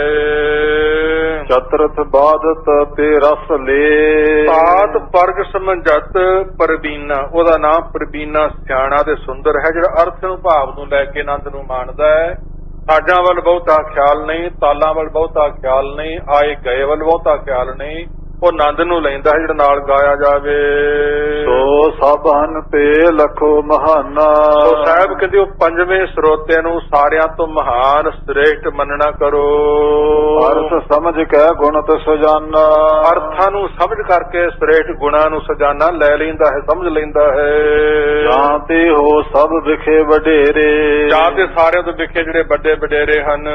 ਚਤਰਥ ਬਾਦਤ ਤੇ ਰਸ ਲੇ। ਸਾਤ ਪਰਗ ਸਮਝਤ ਪ੍ਰਬੀਨਾ, ਉਹਦਾ ਨਾਮ ਪ੍ਰਬੀਨਾ ਸਿਆਣਾ ਤੇ ਸੁੰਦਰ ਹੈ, ਜਿਹੜਾ ਅਰਥ ਨੂੰ ਭਾਵ ਨੂੰ ਲੈ ਕੇ ਆਨੰਦ ਨੂੰ ਮਾਣਦਾ ਹੈ। ਸਾਜਾਂ ਵੱਲ ਬਹੁਤਾ ਖਿਆਲ ਨਹੀਂ, ਤਾਲਾਂ ਵੱਲ ਬਹੁਤਾ ਖਿਆਲ ਨਹੀਂ, ਆਏ ਗਏ ਵੱਲ ਬਹੁਤਾ ਖਿਆਲ ਨਹੀਂ, ਉਹ ਆਨੰਦ ਨੂੰ ਲੈਂਦਾ ਹੈ ਜਿਹੜਾ ਨਾਲ ਗਾਇਆ ਜਾਵੇ। ਸੋ ਸਭ ਹਨ ਤੇ ਲਖੋ ਮਹਾਨਾ। ਸੋ ਸਾਹਿਬ ਕਹਿੰਦੇ ਉਹ ਪੰਜਵੇਂ ਸਰੋਤੇ ਨੂੰ ਸਾਰਿਆਂ ਤੋਂ ਮਹਾਨ ਸ੍ਰੇਸ਼ਟ ਮੰਨਣਾ ਕਰੋ। ਅਰਥ ਸਮਝ ਕੇ ਗੁਣ ਤੇ ਸਜਾਨਾ। ਅਰਥਾਂ ਨੂੰ ਸਮਝ ਕਰਕੇ ਸ੍ਰੇਸ਼ਟ ਗੁਣਾਂ ਨੂੰ ਸਜਾਨਾ ਲੈ ਲੈਂਦਾ ਹੈ, ਸਮਝ ਲੈਂਦਾ ਹੈ। ਜਾਂ ਤੇ ਹੋ ਸਭ ਵਿਖੇ ਵਡੇਰੇ। ਜਾਂ ਤੇ ਸਾਰਿਆਂ ਤੋਂ ਵਿਖੇ ਜਿਹੜੇ ਵੱਡੇ ਵਡੇਰੇ ਹਨ।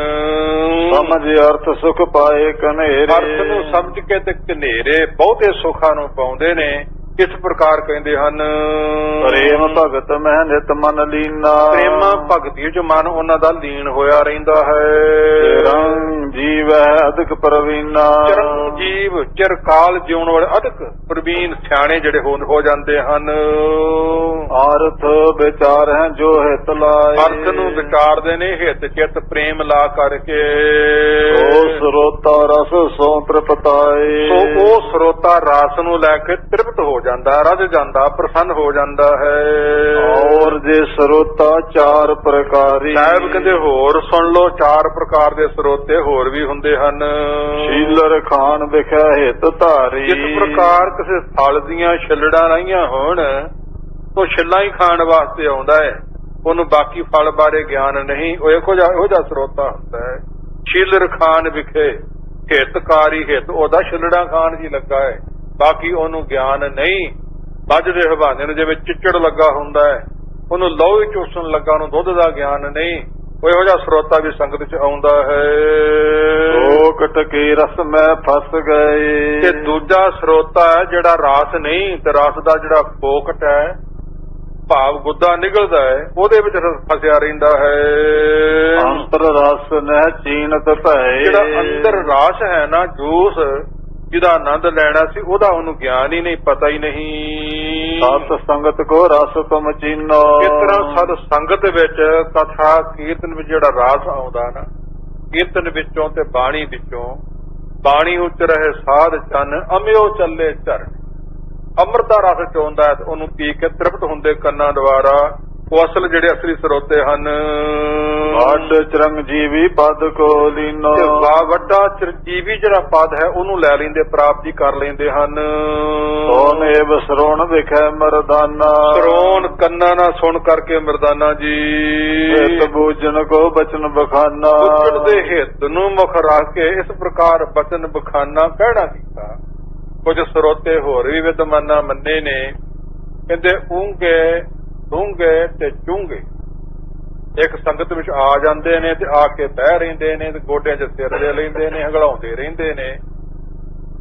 ਸਮਝ ਅਰਥ ਸੁਖ ਪਾਏ ਕਨੇਰੇ। ਅਰਥ ਨੂੰ ਸਮਝ ਕੇ ਤੇ ਕਨੇਰੇ ਬਹੁਤੇ ਸੁੱਖਾਂ ਨੂੰ ਪਾਉਂਦੇ ਨੇ। ਇਸ ਪ੍ਰਕਾਰ ਕਹਿੰਦੇ ਹਨ ਪ੍ਰੇਮ ਭਗਤ ਮਹਿ ਨਿਤ ਮਨ ਲੀਨਾ। ਪ੍ਰੇਮ ਭਗਤੀ ਚ ਮਨ ਉਹਨਾਂ ਦਾ ਲੀਨ ਹੋਇਆ ਰਹਿੰਦਾ ਹੈ। ਰੰਗ ਜੀਵ ਹੈ ਅਧਿਕ ਪ੍ਰਵੀਨਾ। ਚਿਰੰਜੀਵ ਚਿਰਕਾਲ ਜਿਉਣ ਵਾਲੇ ਅਧਿਕ ਪ੍ਰਵੀਨ ਸਿਆਣੇ ਜਿਹੜੇ ਹੋ ਜਾਂਦੇ ਹਨ। ਅਰਥ ਵਿਚਾਰ ਹੈ ਜੋ ਹਿਤ ਲਾਏ। ਅਰਥ ਨੂੰ ਵਿਚਾਰਦੇ ਨੇ ਹਿਤ ਚਿਤ ਪ੍ਰੇਮ ਲਾ ਕਰਕੇ। ਸੋ ਸਰੋਤਾ ਰਸ ਸੋ ਤ੍ਰਿਪਤਾਏ। ਸੋ ਉਹ ਸਰੋਤਾ ਰਸ ਨੂੰ ਲੈ ਕੇ ਤ੍ਰਿਪਤ ਹੋ ਜਾਂਦਾ, ਰਜ ਜਾਂਦਾ, ਪ੍ਰਸੰਨ ਹੋ ਜਾਂਦਾ ਹੈ। ਔਰ ਜੇ ਸਰੋਤਾ ਚਾਰ ਪ੍ਰਕਾਰੀ। ਸਾਹਿਬ ਕਹਿੰਦੇ ਹੋਰ ਸੁਣ ਲੋ, ਚਾਰ ਪ੍ਰਕਾਰ ਦੇ ਸਰੋਤੇ ਹੋਰ ਵੀ ਹੁੰਦੇ ਹਨ। ਸ਼ੀਲਰ ਖਾਨ ਵਿਖੇ ਹਿਤ ਧਾਰੀ। ਇਸ ਪ੍ਰਕਾਰ ਕਿਸੇ ਫਲ ਦੀਆਂ ਛਿੱਲੜਾਂ ਰਹੀਆਂ ਹੋਣ ਉਹ ਛਿੱਲਾਂ ਹੀ ਖਾਣ ਵਾਸਤੇ ਆਉਂਦਾ ਹੈ, ਉਹਨੂੰ ਬਾਕੀ ਫਲ ਬਾਰੇ ਗਿਆਨ ਨਹੀਂ। ਉਹ ਇਹੋ ਜਿਹਾ ਸਰੋਤਾ ਹੁੰਦਾ ਹੈ। ਸ਼ੀਲਰ ਖਾਨ ਵਿਖੇ ਹਿਤਕਾਰੀ, ਹਿਤ ਉਹਦਾ ਛਿੱਲੜਾਂ ਖਾਣ ਜੀ ਲੱਗਾ ਹੈ, ਬਾਕੀ ਉਹਨੂੰ ਗਿਆਨ ਨਹੀਂ। ਮੱਝ ਦੇ ਹਵਾਨੇ ਨੂੰ ਜਿਵੇਂ ਚਿੱਚੜ ਲੱਗਾ ਹੁੰਦਾ ਹੈ, ਉਹਨੂੰ ਲਹੂ ਹੀ ਚੂਸਣ ਲੱਗਾ, ਉਹਨੂੰ ਦੁੱਧ ਦਾ ਗਿਆਨ ਨਹੀਂ। ਉਹ ਇਹੋ ਜਿਹਾ ਸਰੋਤਾ ਵੀ ਸੰਗਤ ਚ ਆਉਂਦਾ ਹੈ। ਓਕਟ ਕੀ ਰਸ ਮੈਂ ਫਸ ਗਏ। ਤੇ ਦੂਜਾ ਸਰੋਤਾ ਹੈ ਜਿਹੜਾ ਰਾਸ ਨਹੀਂ, ਤੇ ਰਸ ਦਾ ਜਿਹੜਾ ਫੋਕਟ ਹੈ, ਭਾਵ ਗੁੱਦਾ ਨਿਕਲਦਾ ਹੈ, ਉਹਦੇ ਵਿੱਚ ਫਸਿਆ ਰਹਿੰਦਾ ਹੈ। ਅੰਤਰ ਰਸ ਨਹਿ ਚੀਨਤ ਭਏ। ਜਿਹੜਾ ਅੰਦਰ ਰਾਸ ਹੈ ਨਾ, ਜੂਸ ਜਿਹਦਾ ਆਨੰਦ ਲੈਣਾ ਸੀ, ਉਹਦਾ ਉਹਨੂੰ ਗਿਆਨ ਹੀ ਨਹੀਂ, ਪਤਾ ਹੀ ਨਹੀਂ। ਸਤ ਸੰਗਤ ਕੋ ਰਸ ਤੁਮ ਚੀਨੋ। ਇਸ ਤਰ੍ਹਾਂ ਸਦ ਸੰਗਤ ਵਿੱਚ ਕਥਾ ਕੀਰਤਨ ਵਿੱਚ ਜਿਹੜਾ ਰਾਸ ਆਉਂਦਾ ਨਾ, ਕੀਰਤਨ ਵਿੱਚੋਂ ਤੇ ਬਾਣੀ ਵਿੱਚੋਂ, ਬਾਣੀ ਉੱਚ ਰਹੇ ਸਾਧ ਚੰਨ ਅਮਿਓ ਚੱਲੇ ਝਰਨ, ਅੰਮ੍ਰਿਤ ਦਾ ਰਸ ਚੋਂਦਾ ਹੈ, ਉਹਨੂੰ ਪੀ ਕੇ ਤ੍ਰਿਪਤ ਹੁੰਦੇ ਕੰਨਾਂ ਦੁਆਰਾ। ਉਹ ਅਸਲ ਜਿਹੜੇ ਅਸਲੀ ਸਰੋਤੇ ਹਨ। ਵੱਡ ਚਰੰਜੀਵੀ ਪਦ ਕੋ ਲੀਨੋ। ਵੱਡਾ ਚਰਜੀਵੀ ਜਿਹੜਾ ਪਦ ਹੈ ਉਹਨੂੰ ਲੈ ਲੈਂਦੇ, ਪ੍ਰਾਪਤੀ ਕਰ ਲੈਂਦੇ ਹਨ। ਸੋਨੇ ਬਸਰੋਣ ਵਿਖੇ ਮਰਦਾਨਾ। ਸਰੋਣ ਕੰਨਾਂ ਨਾਲ ਸੁਣ ਕਰਕੇ ਮਰਦਾਨਾ ਜੀ। ਹਿਤ ਬੂਝਣ ਕੋ ਬਚਨ ਬਖਾਨਾ। ਬੁੱਝਣ ਦੇ ਹਿੱਤ ਨੂੰ ਮੁਖ ਰੱਖ ਕੇ ਇਸ ਪ੍ਰਕਾਰ ਬਚਨ ਬਖਾਨਾ ਕਹਿਣਾ ਕੀਤਾ। ਕੁਝ ਸਰੋਤੇ ਹੋਰ ਵੀ ਵਿਦਮਾਨਾ ਮੰਨੇ ਨੇ, ਕਹਿੰਦੇ ਊਂਗੇ ਡੂੰਘੇ ਤੇ ਚੁੰਗੇ ਇੱਕ ਸੰਗਤ ਵਿੱਚ ਆ ਜਾਂਦੇ ਨੇ ਤੇ ਆ ਕੇ ਬਹਿ ਰਹਿੰਦੇ ਨੇ ਤੇ ਗੋਡਿਆਂ 'ਚ ਸਿਰ ਦੇ ਲੈਂਦੇ ਨੇ, ਹੰਗਲਾਉਂਦੇ ਰਹਿੰਦੇ ਨੇ।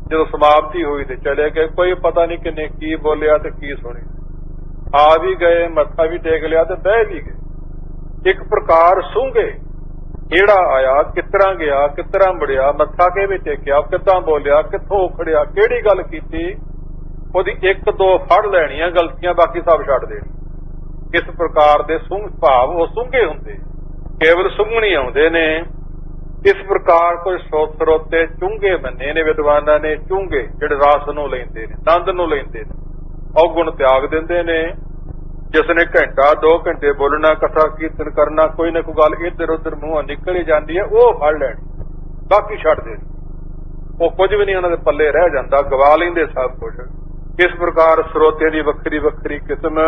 ਜਦੋਂ ਸਮਾਪਤੀ ਹੋਈ ਤੇ ਚਲੇ ਗਏ, ਕੋਈ ਪਤਾ ਨਹੀਂ ਕਿੰਨੇ ਕੀ ਬੋਲਿਆ ਤੇ ਕੀ ਸੁਣਿਆ। ਆ ਵੀ ਗਏ, ਮੱਥਾ ਵੀ ਟੇਕ ਲਿਆ ਤੇ ਬਹਿ ਵੀ ਗਏ। ਇੱਕ ਪ੍ਰਕਾਰ ਸੂੰਘੇ, ਕਿਹੜਾ ਆਇਆ, ਕਿਤਰਾ ਗਿਆ, ਕਿਤਰਾ ਮੁੜਿਆ, ਮੱਥਾ ਕਿਵੇਂ ਟੇਕਿਆ, ਕਿੱਦਾਂ ਬੋਲਿਆ, ਕਿੱਥੋਂ ਉਖੜਿਆ, ਕਿਹੜੀ ਗੱਲ ਕੀਤੀ, ਉਹਦੀ ਇੱਕ ਦੋ ਫੜ ਲੈਣੀਆਂ ਗਲਤੀਆਂ, ਬਾਕੀ ਸਭ ਛੱਡ ਦੇਣੀ। ਇਸ ਪ੍ਰਕਾਰ ਦੇ ਸੁੰਘ ਭਾਵ ਉਹ ਸੁੰਘੇ ਹੁੰਦੇ, ਕੇਵਲ ਸੁੰਘਣੀ ਆਉਂਦੇ ਨੇ। ਇਸ ਪ੍ਰਕਾਰ ਕੋਈ ਸਰੋਤੇ ਚੁੰਗੇ ਮੰਨੇ ਨੇ ਵਿਦਵਾਨਾਂ ਨੇ, ਚੁੰਗੇ ਜਿਹੜੇ ਰਸ ਨੂੰ ਲੈਂਦੇ ਨੇ, ਆਨੰਦ ਨੂੰ ਲੈਂਦੇ ਨੇ, ਔਗੁਣ ਤਿਆਗ ਦਿੰਦੇ ਨੇ। ਜਿਸ ਨੇ ਘੰਟਾ 2 ਘੰਟੇ ਬੋਲਣਾ, ਕਥਾ ਕੀਰਤਨ ਕਰਨਾ, ਕੋਈ ਨਾ ਕੋਈ ਗੱਲ ਇੱਧਰ ਉੱਧਰ ਮੂੰਹੋਂ ਨਿਕਲ ਹੀ ਜਾਂਦੀ ਹੈ, ਉਹ ਫੜ ਲੈਣੀ, ਬਾਕੀ ਛੱਡ ਦੇਣੀ। ਉਹ ਕੁਝ ਵੀ ਨਹੀਂ ਉਹਨਾਂ ਦੇ ਪੱਲੇ ਰਹਿ ਜਾਂਦਾ, ਗਵਾ ਲੈਂਦੇ ਸਭ ਕੁਝ। ਇਸ ਪ੍ਰਕਾਰ ਸਰੋਤੇ ਦੀ ਵੱਖਰੀ ਵੱਖਰੀ ਕਿਸਮ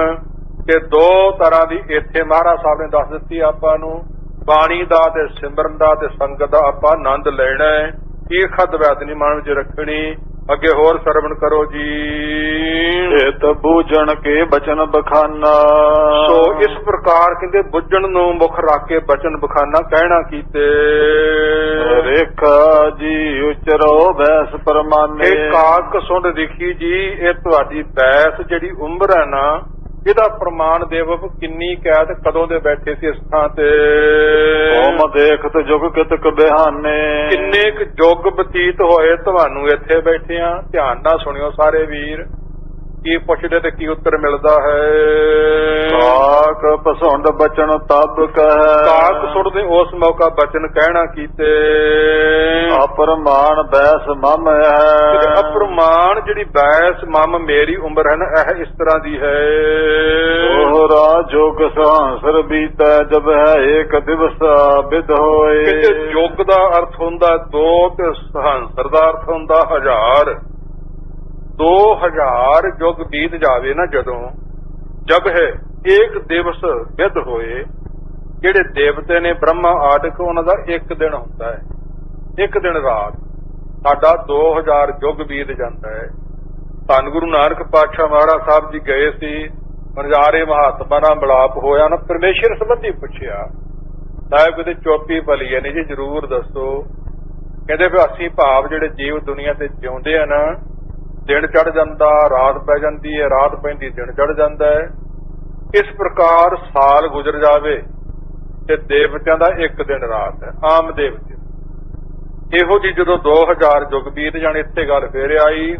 ਤੇ 2 ਤਰ੍ਹਾਂ ਦੀ ਇੱਥੇ ਮਹਾਰਾਜ ਸਾਹਿਬ ਨੇ ਦੱਸ ਦਿੱਤੀ ਆਪਾਂ ਨੂੰ। ਬਾਣੀ ਦਾ ਤੇ ਸਿਮਰਨ ਦਾ ਤੇ ਸੰਗਤ ਦਾ ਆਪਾਂ ਆਨੰਦ ਲੈਣਾ ਹੈ। ਈਰਖਾ ਦਵੈਤ ਨਹੀਂ ਮਨ ਵਿੱਚ ਰੱਖਣੀ। ਅੱਗੇ ਹੋਰ ਸਰਵਣ ਕਰੋ ਜੀ। ਹਿਤ ਬੂਝਣ ਕੇ ਬਚਨ ਬਖਾਨਾ। ਸੋ ਇਸ ਪ੍ਰਕਾਰ ਕਹਿੰਦੇ ਬੁੱਝਣ ਨੂੰ ਮੁੱਖ ਰੱਖ ਕੇ ਬਚਨ ਬਖਾਨਾ ਕਹਿਣਾ ਕੀਤੇ। ਰੇਖਾ ਜੀ ਉਚਰੋ ਬੈਸ ਪਰਮਾਨੇ। ਇਹ ਕਾਕ ਸੁਣ ਦੇਖੀ ਜੀ, ਇਹ ਤੁਹਾਡੀ ਬੈਸ ਜਿਹੜੀ ਉਮਰ ਹੈ ਨਾ, ਇਹਦਾ ਪ੍ਰਮਾਣ ਦੇਵ ਕਿੰਨੀ ਕੈਦ, ਕਦੋਂ ਦੇ ਬੈਠੇ ਸੀ ਇਸ ਥਾਂ ਤੇ। ਹੋਮ ਦੇਖਤ ਜੁਗ ਕਿਤਕ ਬਿਹਾਨੇ। ਕਿੰਨੇ ਕੁ ਯੁੱਗ ਬਤੀਤ ਹੋਏ ਤੁਹਾਨੂੰ ਇੱਥੇ ਬੈਠਿਆਂ। ਧਿਆਨ ਨਾਲ ਸੁਣਿਓ ਸਾਰੇ ਵੀਰ। ਕੀ ਪੁੱਛਦੇ ਤੇ ਕੀ ਉੱਤਰ ਮਿਲਦਾ ਹੈ? ਕਾਕ ਪਸੁੰਡ ਬਚਨ ਤਬ ਕਾਕ ਕਹੈ ਸੁਣਦੇ ਉਸ ਮੌਕਾ ਬਚਨ ਕਹਿਣਾ ਕੀਤੇ। ਅਪਰਮਾਨ ਬੈਸ ਮਮ ਜਿਹੜੇ ਹੈ ਅਪਰਮਾਨ ਜਿਹੜੀ ਬੈਸ ਮਮ ਮੇਰੀ ਉਮਰ ਹੈ ਨਾ ਇਹ ਇਸ ਤਰ੍ਹਾਂ ਦੀ ਹੈ। ਦੋਹਰਾ ਜੋਗ ਸਹੰਸਰ ਬੀਤੈ ਜਬ ਹੈ ਏਕ ਦਿਵਸ ਬਿਦ ਹੋਏ। ਕਿਤੇ ਯੁੱਗ ਦਾ ਅਰਥ ਹੁੰਦਾ 2 ਤੇ ਸਹੰਸਰ ਦਾ ਅਰਥ ਹੁੰਦਾ 1000। 2000 ਯੁੱਗ ਬੀਤ ਜਾਵੇ ਨਾ ਜਦੋਂ, ਜਬ ਹੈ ਏਕ ਦਿਵਸ ਬਿਦ ਹੋਏ। ਜਿਹੜੇ ਦੇਵਤੇ ਨੇ ਬ੍ਰਹਮਾ ਆਦਿਕ ਉਹਨਾਂ ਦਾ ਇੱਕ ਦਿਨ ਹੁੰਦਾ ਹੈ, ਇੱਕ ਦਿਨ ਰਾਤ। ਸਾਡਾ 2000 ਯੁੱਗ ਬੀਤ ਜਾਂਦਾ ਹੈ। ਧੰਨ ਗੁਰੂ ਨਾਨਕ ਪਾਤਸ਼ਾਹ ਮਹਾਰਾਜ ਸਾਹਿਬ ਜੀ ਗਏ ਸੀ, ਮਨਜਾਰੇ ਮਹਾਤਮਾ ਨਾਲ ਮਿਲਾਪ ਹੋਇਆ ਨਾ, ਪਰਮੇਸ਼ਰ ਸੰਬੰਧੀ ਪੁੱਛਿਆ, ਸਾਹਿਬ ਕਿਤੇ ਚੋਪੀ ਭਲੀ ਹੈ ਨਹੀਂ ਜੀ, ਜ਼ਰੂਰ ਦੱਸੋ। ਕਹਿੰਦੇ ਵੀ ਅਸੀਂ ਭਾਵ ਜਿਹੜੇ ਜੀਵ ਦੁਨੀਆ ਤੇ ਜਿਉਂਦੇ ਆ ਨਾ, ਦਿਨ ਚੜ ਜਾਂਦਾ, ਰਾਤ ਪੈ ਜਾਂਦੀ ਹੈ, ਰਾਤ ਪੈਂਦੀ ਦਿਨ ਚੜ ਜਾਂਦਾ ਹੈ। ਇਸ ਪ੍ਰਕਾਰ ਸਾਲ ਗੁਜ਼ਰ ਜਾਵੇ ਤੇ ਦੇਵਤਿਆਂ ਦਾ ਇੱਕ ਦਿਨ ਰਾਤ ਹੈ, ਆਮ ਦੇਵਤੇ। ਇਹੋ ਜੀ ਜਦੋਂ 2000 ਯੁੱਗ ਬੀਤ ਜਾਣ, ਇੱਥੇ ਗੱਲ ਫੇਰ ਆਈ।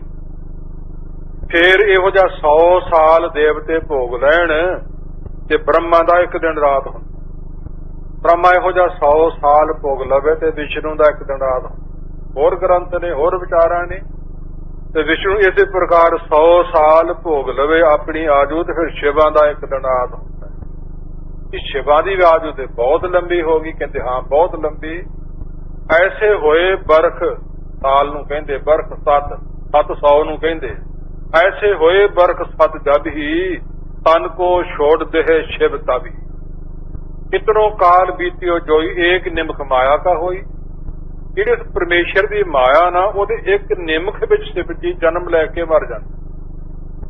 ਫੇਰ ਇਹੋ ਜਿਹਾ 100 ਸਾਲ ਦੇਵਤੇ ਭੋਗ ਲੈਣ ਤੇ ਬ੍ਰਹਮਾ ਦਾ ਇੱਕ ਦਿਨ ਰਾਤ ਹੁੰਦਾ। ਬ੍ਰਹਮਾ ਇਹੋ ਜਿਹਾ 100 ਸਾਲ ਭੋਗ ਲਵੇ ਤੇ ਵਿਸ਼ਨੂੰ ਦਾ ਇੱਕ ਦਿਨ ਰਾਤ ਹੁੰਦਾ। ਹੋਰ ਗ੍ਰੰਥ ਨੇ, ਹੋਰ ਵਿਚਾਰਾਂ ਨੇ। ਤੇ ਵਿਸ਼ਨੂੰ ਇਸੇ ਪ੍ਰਕਾਰ 100 ਸਾਲ ਭੋਗ ਲਵੇ ਆਪਣੀ ਆਜੂ ਤੇ ਫਿਰ ਸ਼ਿਵਾਂ ਦਾ ਇੱਕ ਦਿਨ ਰਾਤ ਹੁੰਦਾ। ਕਿ ਸ਼ਿਵਾਂ ਦੀ ਆਜੂ ਤੇ ਬਹੁਤ ਲੰਬੀ ਹੋ ਗਈ, ਕਹਿੰਦੇ ਹਾਂ ਬਹੁਤ ਲੰਬੀ। ਐਸੇ ਹੋਏ ਬਰਖ, ਸਾਲ ਨੂੰ ਕਹਿੰਦੇ ਬਰਖ 700 ਨੂੰ ਕਹਿੰਦੇ। ਐਸੇ ਹੋਏ ਬਰਖ 7 ਜਬ ਹੀ ਤਨ ਕੋ ਛੋੜ ਦੇਹ ਸ਼ਿਵ ਤਬੀ। ਕਿਤਨੋਂ ਕਾਲ ਬੀਤਿਓ ਜੋਈ ਏਕ ਨਿਮਖ ਮਾਇਆ ਕਾ ਹੋਈ। ਜਿਹੜੇ ਪਰਮੇਸ਼ਰ ਦੀ ਮਾਇਆ ਨਾ, ਉਹਦੇ ਇੱਕ ਨਿਮਖ ਵਿੱਚ ਸ਼ਿਵ ਜੀ ਜਨਮ ਲੈ ਕੇ ਮਰ ਜਾਂਦੇ।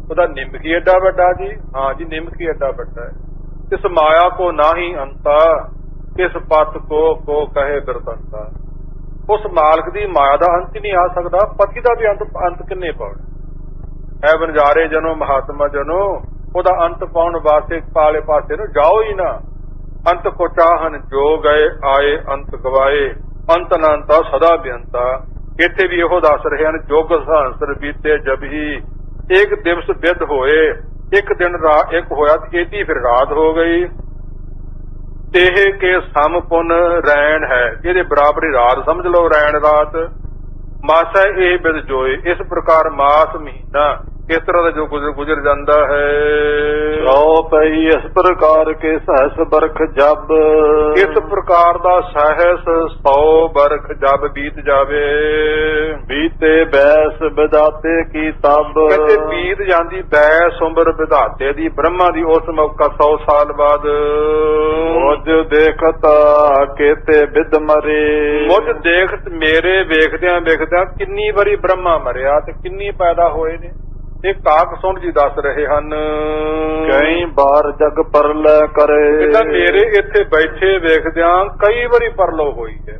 ਉਹਦਾ ਨਿਮਖ ਹੀ ਐਡਾ ਵੱਡਾ ਜੀ, ਹਾਂ ਜੀ ਨਿਮਖ ਹੀ ਐਡਾ ਵੱਡਾ ਹੈ। ਇਸ ਮਾਇਆ ਕੋ ਨਾਹੀ ਅੰਤਾ, ਕਿਸ ਪਤ ਕੋ ਕਹੇ ਬਿਰਤੰਤਾ। ਉਸ ਮਾਲਕ ਦੀ ਮਾਇਆ ਦਾ ਅੰਤ ਹੀ ਨਹੀਂ ਆ ਸਕਦਾ, ਪਤੀ ਦਾ ਵੀ ਅੰਤ ਕਿੰਨੇ ਪਾਉਣਾ ਹੈ। ਬਨਜਾਰੇ ਜਨੋ ਮਹਾਤਮਾ ਜਨੋ, ਉਹਦਾ ਅੰਤ ਪਾਉਣ ਵਾਸਤੇ ਕਾਲੇ ਪਾਸੇ ਨੂੰ ਜਾਓ ਹੀ ਨਾ। ਅੰਤ ਕੋ ਚਾਹਨ ਜੋ ਗਏ ਆਏ ਅੰਤ ਗਵਾਏ, ਅੰਤ ਅਨੰਤਾ ਸਦਾ ਬੇਅੰਤਾ। ਇੱਥੇ ਵੀ ਇਹੋ ਦੱਸ ਰਹੇ ਹਨ, ਜੋਗ ਸਹੰਸਰ ਬੀਤੇ ਜਬ ਹੀ ਇੱਕ ਦਿਵਸ ਬਿਦ ਹੋਏ। ਇੱਕ ਦਿਨ ਰਾਤ ਇੱਕ ਹੋਇਆ ਤੇ ਇਹਦੀ ਫਿਰ ਰਾਤ ਹੋ ਗਈ। ਤੇਹ ਕੇ ਸਮ ਪੁਨ ਰੈਣ ਹੈ, ਇਹਦੇ ਬਰਾਬਰੀ ਰਾਤ ਸਮਝ ਲਓ, ਰੈਣ ਰਾਤ। ਮਾਸਾ ਇਹ ਬਿਦ ਜੋਏ, ਇਸ ਪ੍ਰਕਾਰ ਮਾਸ ਮਹੀਨਾ ਇਸ ਤਰ੍ਹਾਂ ਦਾ ਜੋ ਗੁਜ਼ਰ ਜਾਂਦਾ ਹੈ। ਰੋ ਪਈ ਇਸ ਪ੍ਰਕਾਰ ਕੇ ਸਹਸ ਬਰਖ ਜਬ। ਇਸ ਪ੍ਰਕਾਰ ਦਾ ਸਹਸ 100 ਬਰਖ ਜਬ ਬੀਤ ਜਾਵੇ। ਬੀਤੇ ਬੈਸ ਵਿਦਾਤੇ ਕੀ ਤਬ। ਕਹਿੰਦੇ ਬੀਤ ਜਾਂਦੀ ਬੈਸ ਉਮਰ ਵਿਧਾਤੇ ਦੀ, ਬ੍ਰਹਮਾ ਦੀ ਉਸ ਮੌਕਾ 100 ਸਾਲ ਬਾਅਦ। ਮੁਝ ਦੇਖਤਾ ਕੇਤੇ ਬਿਦ ਮਰੇ। ਮੁਝ ਦੇਖਤ ਮੇਰੇ ਵੇਖਦਿਆਂ ਵੇਖਦਿਆਂ ਕਿੰਨੀ ਵਾਰੀ ਬ੍ਰਹਮਾ ਮਰਿਆ ਤੇ ਕਿੰਨੀ ਪੈਦਾ ਹੋਏ ਨੇ। ਇਹ ਕਾਕ ਸੁਣ ਜੀ ਦੱਸ ਰਹੇ ਹਨ, ਕਈ ਬਾਰ ਜਗ ਪਰਲੇ ਕਰੇ। ਜਿੱਦਾਂ ਮੇਰੇ ਇੱਥੇ ਬੈਠੇ ਵੇਖਦਿਆਂ ਕਈ ਵਾਰੀ ਪਰਲੋ ਹੋਈ ਹੈ,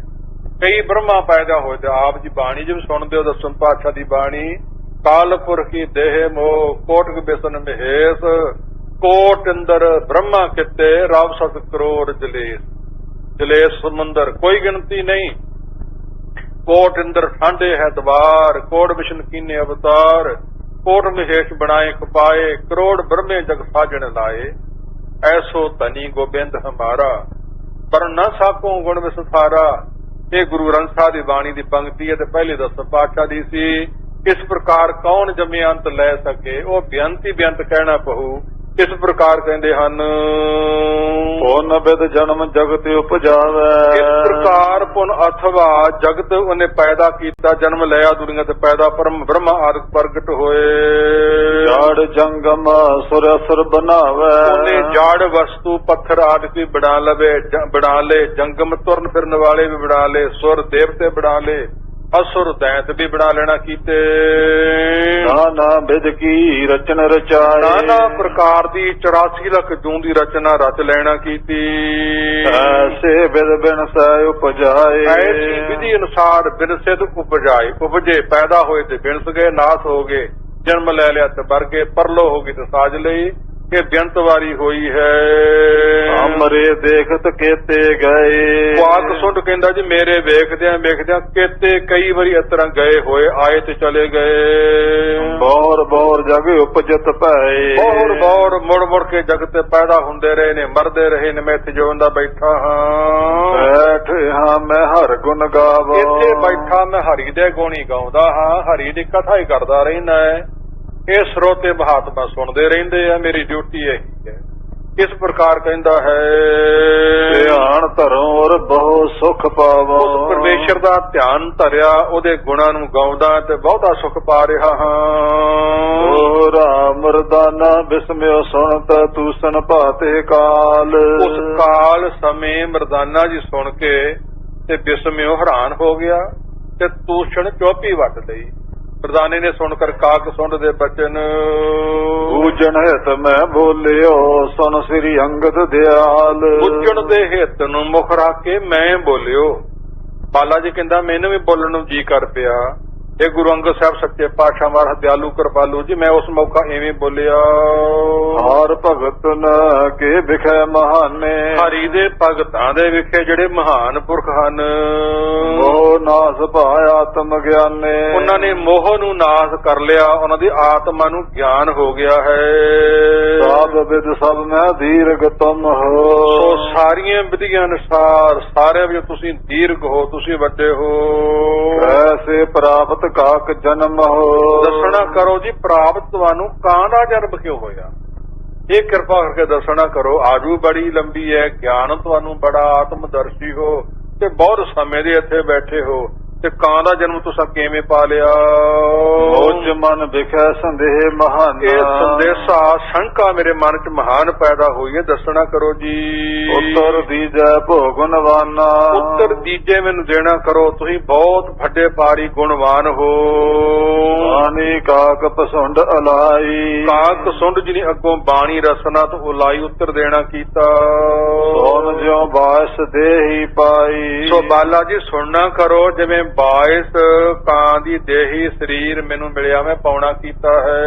ਕਈ ਬ੍ਰਹਮਾ ਪੈਦਾ ਹੋਏ। ਤੇ ਆਪ ਜੀ ਬਾਣੀ ਜਿਵੇਂ ਸੁਣਦੇ ਹੋ, ਦਸਮ ਪਾਤਸ਼ਾਹ ਦੀ ਬਾਣੀ, ਕਾਲਪੁਰ ਕੀ ਦੇਹ ਮੋਹ ਕੋਟਕ ਬਿਸਨ ਮਹੇਸ਼, ਕੋਟ ਅੰਦਰ ਬ੍ਰਹਮਾ ਕਿਤੇ ਰਵ 7 ਕਰੋੜ ਜਲੇਸ। ਜਲੇਸ ਸਮੁੰਦਰ ਕੋਈ ਗਿਣਤੀ ਨਹੀਂ। ਕੋਟ ਅੰਦਰ ਠਾਂਡੇ ਹੈ ਦਵਾਰ, ਕੋਟ ਵਿਸ਼ਨ ਕੀਨੇ ਅਵਤਾਰ, ਕੋਟ ਮਹੇਸ਼ ਬਣਾਏ ਕਪਾਏ, ਕਰੋੜ ਬ੍ਰਹਮੇ ਜਗ ਸਾਜਣ ਲਾਏ। ਐਸੋ ਧਨੀ ਗੋਬਿੰਦ ਹਮਾਰਾ, ਪਰ ਨਾ ਸਾਕੋ ਗੁਣ ਵਿਸਥਾਰਾ। ਇਹ ਗੁਰੂ ਗ੍ਰੰਥ ਸਾਹਿਬ ਦੀ ਬਾਣੀ ਦੀ ਪੰਕਤੀ ਹੈ ਤੇ ਪਹਿਲੇ ਦਸਮ ਪਾਤਸ਼ਾਹ ਦੀ ਸੀ। ਇਸ ਪ੍ਰਕਾਰ ਕੌਣ ਜਮੇ ਅੰਤ ਲੈ ਸਕੇ, ਉਹ ਬੇਅੰਤ ਹੀ ਬੇਅੰਤ ਕਹਿਣਾ ਪਊ। ਇਸ ਪ੍ਰਕਾਰ ਕਹਿੰਦੇ ਹਨ, ਪੁਨ ਬਿਦ ਜਨਮ ਜਗਤ ਉਪਜਾਵੇ। ਇਸ ਪ੍ਰਕਾਰ ਪੁਨ ਅਥਵਾ ਜਗਤ ਉਹਨੇ ਪੈਦਾ ਕੀਤਾ, ਜਨਮ ਲਿਆ ਦੁਨੀਆ ਤੇ ਪੈਦਾ, ਪਰਮ ਬ੍ਰਹਮਾ ਆਦਿ ਪ੍ਰਗਟ ਹੋਏ। ਜੜ ਜੰਗਮ ਸੁਰ ਅਸੁਰ ਬਣਾਵੇ। ਉਹਨੇ ਜੜ ਵਸਤੂ ਪੱਥਰ ਆਦਿ ਵੀ ਬਣਾ ਲੇ, ਜੰਗਮ ਤੁਰਨ ਫਿਰਨ ਵਾਲੇ ਵੀ ਬਣਾ ਲੇ, ਸੁਰ ਦੇਵਤੇ ਬਣਾ ਲੇ, ਅਸੁਰ ਦੈਂਤ ਵੀ ਬਣਾ ਲੈਣਾ ਕੀਤੇ। ਨਾਨਾ ਬਿਦ ਕੀ ਰਚਨ ਰਚਾਏ। ਨਾਨਾ ਪ੍ਰਕਾਰ ਦੀ 84 ਲੱਖ ਜੂਨ ਦੀ ਰਚਨਾ ਰਚ ਲੈਣਾ ਕੀਤੀ। ਐਸੇ ਬਿਦ ਬਿਨ ਸੈ ਉਪਜਾਏ। ਐਸੀ ਵਿਧੀ ਅਨੁਸਾਰ ਬਿਨਸੇ ਤੋਂ ਉਪਜਾਏ, ਉਪਜੇ ਪੈਦਾ ਹੋਏ ਤੇ ਬਿਨਸ ਗਏ, ਨਾਸ ਹੋ ਗਏ, ਜਨਮ ਲੈ ਲਿਆ ਤੇ ਮਰ ਗਏ, ਪਰਲੋ ਹੋ ਗਈ ਤੇ ਸਾਜ ਲਈ। ਇਹ ਬੇਅੰਤ ਵਾਰੀ ਹੋਈ ਹੈ। ਅਮਰੇ ਦੇਖਤ ਕੇਤੇ ਗਏ। ਵਾਕ ਸੁੰਡ ਕਹਿੰਦਾ ਜੀ ਮੇਰੇ ਵੇਖਦਿਆਂ ਕਿਤੇ ਕਈ ਵਾਰੀ ਇਸ ਤਰ੍ਹਾਂ ਗਏ ਹੋਏ, ਆਏ ਤੇ ਚਲੇ ਗਏ। ਬੌਰ ਬੌਰ ਜਗ ਉਪਜਤ ਭਏ। ਬੌਰ ਮੁੜ ਮੁੜ ਕੇ ਜਗਤ ਤੇ ਪੈਦਾ ਹੁੰਦੇ ਰਹੇ ਨੇ, ਮਰਦੇ ਰਹੇ ਨੇ। ਮੈਂ ਇੱਥੇ ਜਿਉਂਦਾ ਬੈਠਾ ਹਾਂ, ਬੈਠੇ ਹਾਂ ਮੈਂ ਹਰ ਗੁਣ ਗਾਵਾਂ। ਇੱਥੇ ਬੈਠਾ ਮੈਂ ਹਰੀ ਦੇ ਗੁਣ ਹੀ ਗਾਉਂਦਾ ਹਾਂ, ਹਰੀ ਦੀ ਕਥਾ ਹੀ ਕਰਦਾ ਰਹਿੰਦਾ ਹੈ। ਇਹ ਸਰੋਤੇ ਮਹਾਤਮਾ ਸੁਣਦੇ ਰਹਿੰਦੇ ਆ, ਮੇਰੀ ਡਿਊਟੀ ਇਹੀ ਹੈ। ਇਸ ਪ੍ਰਕਾਰ ਕਹਿੰਦਾ ਹੈ, ਧਿਆਨ ਧਰੋ ਔਰ ਬਹੁਤ ਸੁਖ ਪਾਵੋ। ਉਸ ਪਰਮੇਸ਼ਰ ਦਾ ਧਿਆਨ ਧਰਿਆ, ਉਹਦੇ ਗੁਣਾਂ ਨੂੰ ਗਾਉਂਦਾ ਤੇ ਬਹੁਤਾ ਸੁਖ ਪਾ ਰਿਹਾ ਹਾਂ। ਓ ਰਾਮ ਮਰਦਾਨਾ ਬਿਸਮਿਓ ਸੁਣਤ ਤੂਸਨ ਭਾਤੇ ਕਾਲ। ਉਸ ਕਾਲ ਸਮੇਂ ਮਰਦਾਨਾ ਜੀ ਸੁਣ ਕੇ ਤੇ ਬਿਸਮਿਓ ਹੈਰਾਨ ਹੋ ਗਿਆ ਤੇ ਤੂਸ਼ਣ ਚੋਪੀ ਵੱਟ ਲਈ। ਮਰਦਾਨੇ ਨੇ ਸੁਣ ਕਰ ਕਾਕ ਸੁੰਡ ਦੇ ਬਚਨ, ਬੂਝਣ ਹਿਤ ਮੈਂ ਬੋਲਿਓ ਸੁਨ ਸ੍ਰੀ ਅੰਗਦ ਦਿਆਲ। ਬੁੱਝਣ ਦੇ ਹਿੱਤ ਨੂੰ ਮੁਖ ਰੱਖ ਕੇ ਮੈਂ ਬੋਲਿਓ। ਬਾਲਾ ਜੀ ਕਹਿੰਦਾ ਮੈਨੂੰ ਵੀ ਬੋਲਣ ਨੂੰ ਜੀ ਕਰ ਪਿਆ। ਇਹ ਗੁਰੂ ਅੰਗਦ ਸਾਹਿਬ ਸੱਚੇ ਪਾਤਸ਼ਾਹ ਮਹਾਰਾਜ ਦਿਆਲੂ ਕਿਰਪਾਲੂ ਜੀ, ਮੈਂ ਉਸ ਮੌਕਾ ਐਵੇਂ ਬੋਲਿਆ। ਹਰ ਭਗਤ ਨ ਕੇ ਵਿਖੇ ਮਹਾਨੇ। ਹਰੀ ਦੇ ਭਗਤਾਂ ਦੇ ਵਿਖੇ ਜਿਹੜੇ ਮਹਾਨ ਪੁਰਖ ਹਨ, ਮੋਹ ਨਾਸ ਭਾਇ ਆਤਮ ਗਿਆਨੇ। ਉਹਨਾਂ ਨੇ ਮੋਹ ਨੂੰ ਨਾਸ ਕਰ ਲਿਆ, ਉਹਨਾਂ ਦੀ ਆਤਮਾ ਨੂੰ ਗਿਆਨ ਹੋ ਗਿਆ ਹੈ। ਸਭ ਵਿਦ ਸਭ ਮੈਂ ਦੀਰਘ ਤੁਮ ਹੋ। ਸੋ ਸਾਰੀਆਂ ਵਿਧੀਆਂ ਅਨੁਸਾਰ ਸਾਰਿਆਂ ਵਿੱਚ ਤੁਸੀਂ ਦੀਰਘ ਹੋ, ਤੁਸੀਂ ਵੱਡੇ ਹੋ। ਐਸੇ ਪ੍ਰਾਪਤ ਕਾਕ ਜਨਮ ਹੋ। ਦੱਸਣਾ ਕਰੋ ਜੀ ਪ੍ਰਾਪਤ ਤੁਹਾਨੂੰ ਕਾਂ ਦਾ ਜਨਮ ਕਿਉਂ ਹੋਇਆ, ਇਹ ਕਿਰਪਾ ਕਰਕੇ ਦੱਸਣਾ ਕਰੋ। ਆਜੂ ਬੜੀ ਲੰਬੀ ਹੈ, ਗਿਆਨ ਤੁਹਾਨੂੰ ਬੜਾ, ਆਤਮਦਰਸ਼ੀ ਹੋ ਤੇ ਬਹੁਤ ਸਮੇਂ ਦੇ ਇੱਥੇ ਬੈਠੇ ਹੋ, ਤੇ ਕਾਂ ਦਾ ਜਨਮ ਤੁਸੀਂ ਕਿਵੇਂ ਪਾ ਲਿਆ। ਮੋਜ ਮਨ ਵਿਖੇ ਸੰਦੇਹ ਮਹਾਨ। ਇਹ ਸੰਦੇਸ਼ਾ ਸ਼ੰਕਾ ਮੇਰੇ ਮਨ ਚ ਮਹਾਨ ਪੈਦਾ ਹੋਈ ਹੈ, ਦੱਸਣਾ ਕਰੋ ਜੀ। ਉੱਤਰ ਦੀਜੈ ਭੋਗਨਵਾਨਾ। ਉੱਤਰ ਦੀਜੇ ਮੈਨੂੰ ਦੇਣਾ ਕਰੋ, ਤੁਸੀਂ ਬਹੁਤ ਵੱਡੇ ਪਾਰੀ ਗੁਣਵਾਨ ਹੋ। ਬਾਣੀ ਕਾਕ ਪਸੁੰਡ ਅਲਾਈ। ਕਾਕ ਸੁੰਡ ਜਿਹਨੇ ਅੱਗੋਂ ਬਾਣੀ ਰਸਨਾ ਤੋਂ ਉਲਾਈ, ਉੱਤਰ ਦੇਣਾ ਕੀਤਾ। ਸੋਨ ਜਿਉ ਬਾਸ ਦੇਹੀ ਪਾਈ। ਸੋ ਬਾਲਾ ਜੀ ਸੁਣਨਾ ਕਰੋ, ਜਿਵੇਂ ਬਾਇਸ ਕਾਂ ਦੀ ਦੇਹੀ ਸਰੀਰ ਮੈਨੂੰ ਮਿਲਿਆ, ਮੈਂ ਪਾਉਣਾ ਕੀਤਾ ਹੈ।